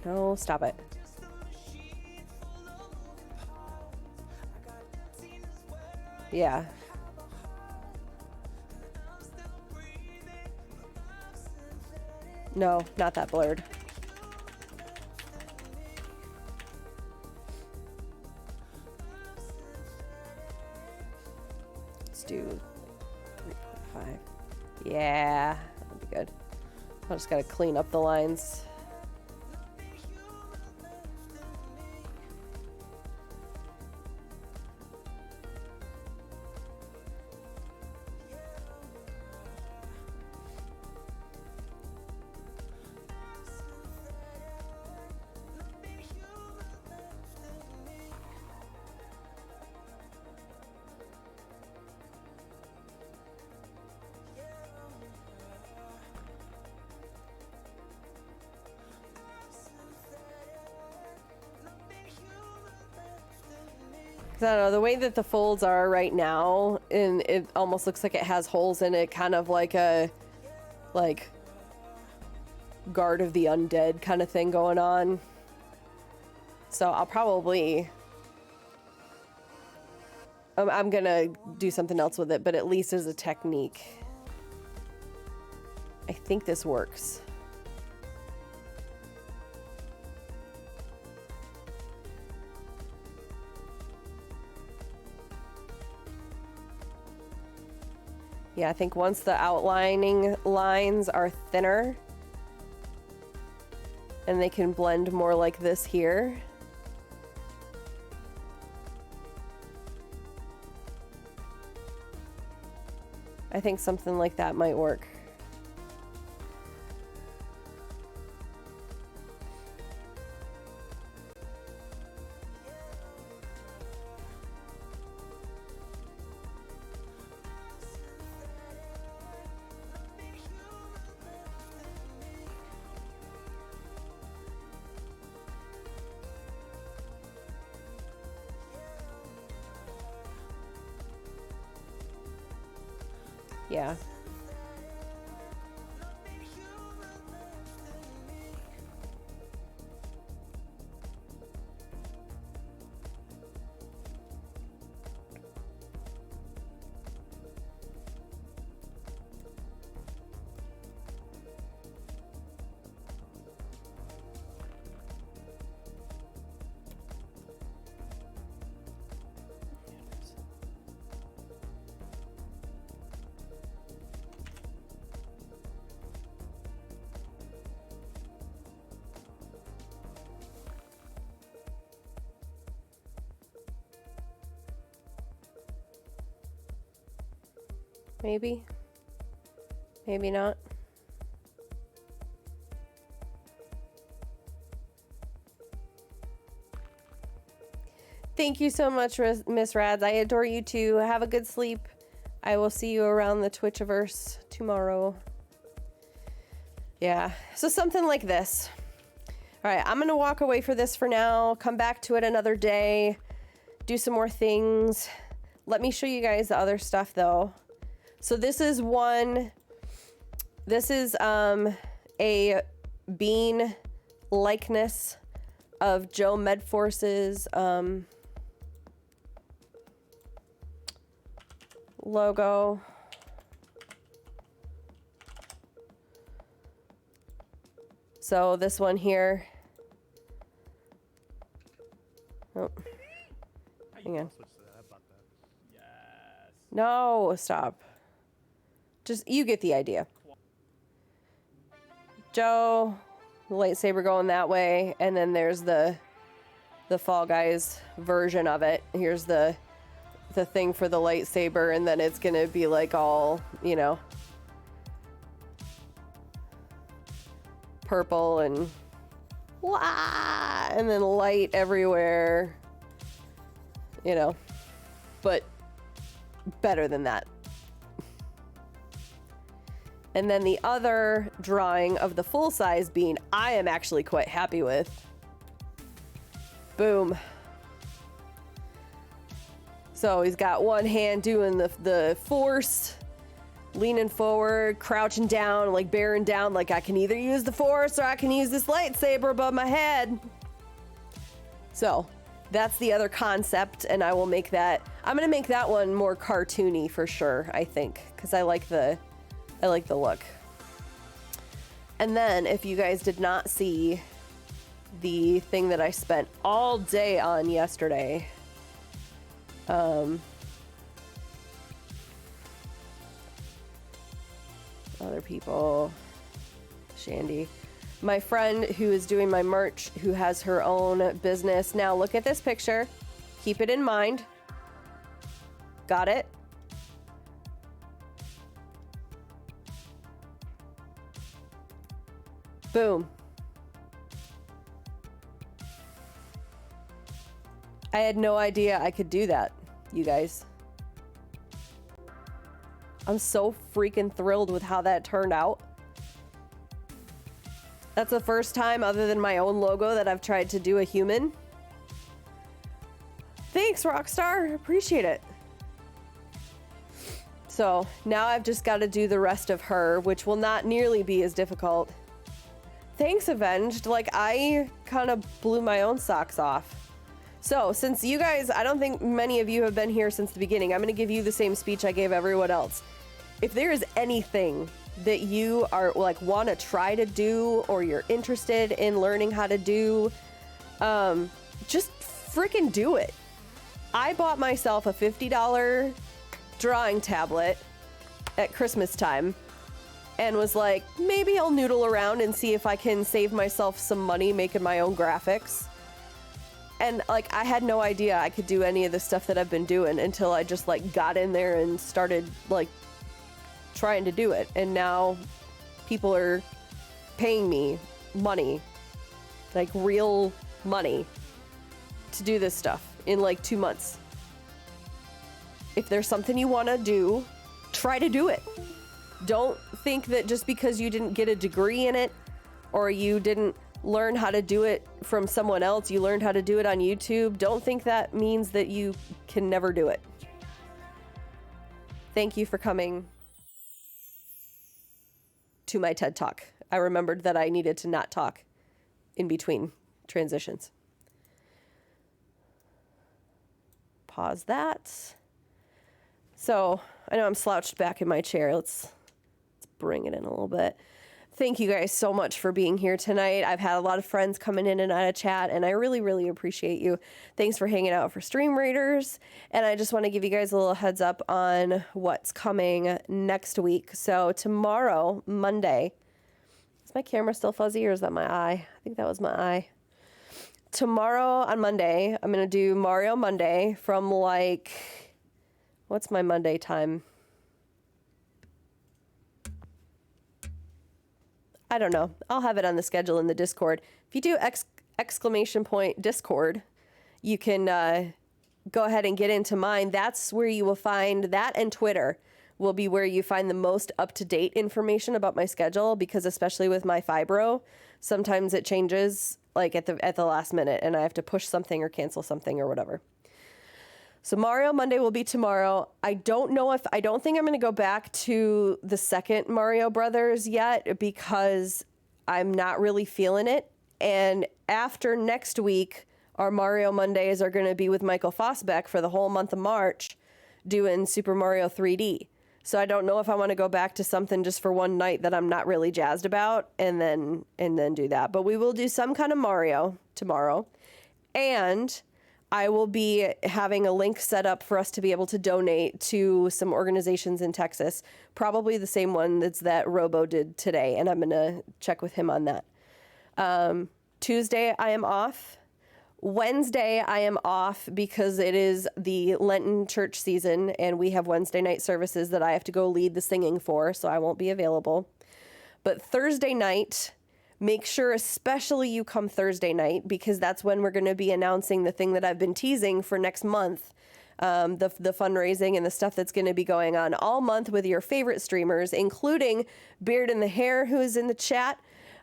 No, stop it. Yeah. No, not that blurred. Do 3.5. Yeah, that'll be good. I just gotta clean up the lines. I don't know, the way that the folds are right now, and it almost looks like it has holes in it, kind of like a Guard of the Undead kind of thing going on. So I'll probably I'm gonna do something else with it, but at least as a technique, I think this works. Yeah, I think once the outlining lines are thinner and they can blend more like this here. I think something like that might work. Yeah. Maybe. Maybe not. Thank you so much, Miss Rads. I adore you too. Have a good sleep. I will see you around the Twitchiverse tomorrow. Yeah, so something like this. All right, I'm gonna walk away for this for now. Come back to it another day. Do some more things. Let me show you guys the other stuff though. So this is a bean likeness of Joe Medforce's logo. So this one here. Oh. Hang on. No, stop. Just, you get the idea. Joe, the lightsaber going that way, and then there's the Fall Guys version of it. Here's the thing for the lightsaber, and then it's gonna be like all, you know, purple and wah, and then light everywhere, you know, but better than that. And then the other drawing of the full-size bean, I am actually quite happy with. Boom. So he's got one hand doing the force, leaning forward, crouching down, like bearing down, like I can either use the force or I can use this lightsaber above my head. So that's the other concept, and I will make that, I'm gonna make that one more cartoony for sure, I think, because I like the look. And then if you guys did not see the thing that I spent all day on yesterday, other people, Shandy, my friend who is doing my merch, who has her own business. Now look at this picture, keep it in mind. Got it? Boom. I had no idea I could do that, you guys. I'm so freaking thrilled with how that turned out. That's the first time, other than my own logo, that I've tried to do a human. Thanks, Rockstar. Appreciate it. So now I've just got to do the rest of her, which will not nearly be as difficult. Thanks, Avenged. Like, I kind of blew my own socks off. So, since you guys, I don't think many of you have been here since the beginning, I'm going to give you the same speech I gave everyone else. If there is anything that you are, like, want to try to do, or you're interested in learning how to do, just freaking do it. I bought myself a $50 drawing tablet at Christmas time, and was like, maybe I'll noodle around and see if I can save myself some money making my own graphics. And like, I had no idea I could do any of the stuff that I've been doing until I just like got in there and started like trying to do it. And now people are paying me money, like real money, to do this stuff in like 2 months. If there's something you want to do, try to do it. Don't think that just because you didn't get a degree in it, or you didn't learn how to do it from someone else, you learned how to do it on YouTube, don't think that means that you can never do it. Thank you for coming to my TED Talk. I remembered that I needed to not talk in between transitions. Pause that. So, I know I'm slouched back in my chair. Let's bring it in a little bit. Thank you guys so much for being here tonight. I've had a lot of friends coming in and out of chat, and I really, really appreciate you. Thanks for hanging out for Stream Raiders. And I just want to give you guys a little heads up on what's coming next week. So tomorrow, Monday, is my camera still fuzzy or is that my eye? I think that was my eye. Tomorrow on Monday, I'm going to do Mario Monday from like, what's my Monday time? I don't know. I'll have it on the schedule in the Discord. If you do exclamation point Discord, you can go ahead and get into mine. That's where you will find that, and Twitter will be where you find the most up-to-date information about my schedule, because especially with my fibro, sometimes it changes like at the last minute and I have to push something or cancel something or whatever. So Mario Monday will be tomorrow. I don't think I'm going to go back to the second Mario Brothers yet, because I'm not really feeling it. And after next week, our Mario Mondays are going to be with Michael Fosbeck for the whole month of March doing Super Mario 3D. So I don't know if I want to go back to something just for one night that I'm not really jazzed about and then do that. But we will do some kind of Mario tomorrow. And I will be having a link set up for us to be able to donate to some organizations in Texas, probably the same one that Robo did today, and I'm going to check with him on that. Tuesday, I am off. Wednesday, I am off because it is the Lenten church season, and we have Wednesday night services that I have to go lead the singing for, so I won't be available. But Thursday night, make sure especially you come Thursday night, because that's when we're going to be announcing the thing that I've been teasing for next month, the fundraising and the stuff that's going to be going on all month with your favorite streamers, including Beard and the Hair, who is in the chat,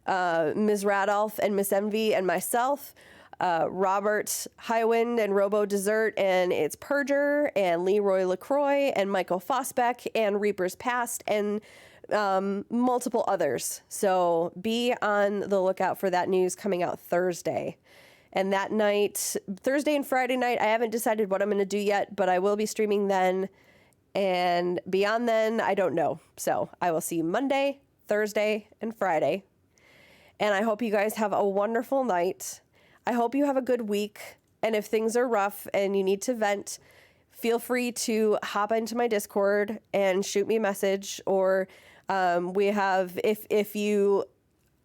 Ms. Radolph and Miss Envy and myself, Robert Highwind and Robo Dessert and It's Purger and Leroy LaCroix and Michael Fosbeck and Reaper's Past and multiple others. So be on the lookout for that news coming out Thursday. And that night, Thursday and Friday night, I haven't decided what I'm going to do yet, but I will be streaming then. And beyond then, I don't know. So I will see you Monday, Thursday, and Friday. And I hope you guys have a wonderful night. I hope you have a good week. And if things are rough and you need to vent, feel free to hop into my Discord and shoot me a message, or we have, if you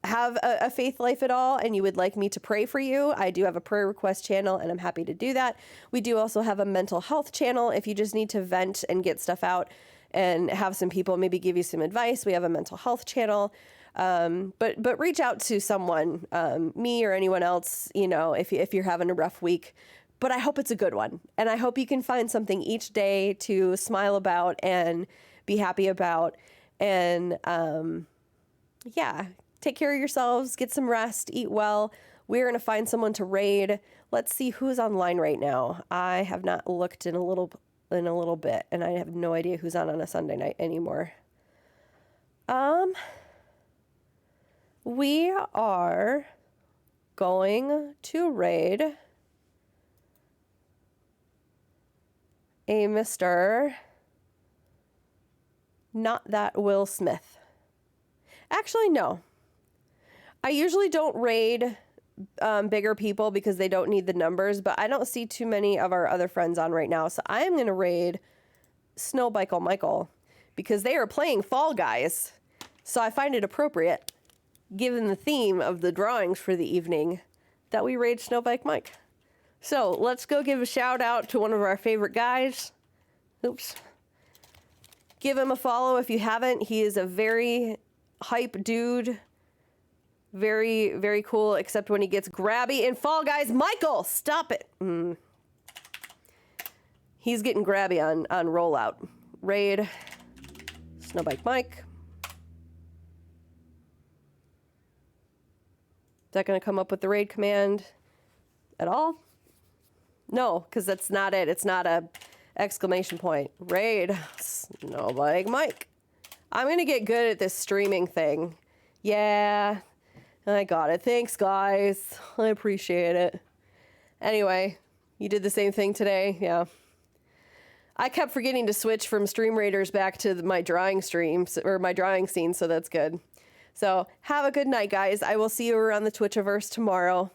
have a faith life at all and you would like me to pray for you, I do have a prayer request channel and I'm happy to do that. We do also have a mental health channel if you just need to vent and get stuff out and have some people maybe give you some advice. We have a mental health channel. But reach out to someone, me or anyone else, if you're having a rough week. But I hope it's a good one. And I hope you can find something each day to smile about and be happy about. And, take care of yourselves, get some rest, eat well. We're going to find someone to raid. Let's see who's online right now. I have not looked in a little bit, and I have no idea who's on a Sunday night anymore. We are going to raid a Mr. Not That Will Smith. Actually, no. I usually don't raid bigger people because they don't need the numbers, but I don't see too many of our other friends on right now, so I am going to raid Snowbikel Michael because they are playing Fall Guys, so I find it appropriate, given the theme of the drawings for the evening, that we raid Snowbike Mike. So let's go give a shout out to one of our favorite guys. Oops. Give him a follow if you haven't. He is a very hype dude. Very, very cool, except when he gets grabby in Fall Guys. Michael, stop it. He's getting grabby on rollout. Raid Snowbike Mike. Is that going to come up with the raid command at all? No, because that's not it. It's not a exclamation point. Raid Snowbike Mike. I'm going to get good at this streaming thing. Yeah, I got it. Thanks, guys. I appreciate it. Anyway, you did the same thing today. Yeah. I kept forgetting to switch from Stream Raiders back to my drawing streams, or my drawing scene, so that's good. So have a good night, guys. I will see you around the Twitchiverse tomorrow.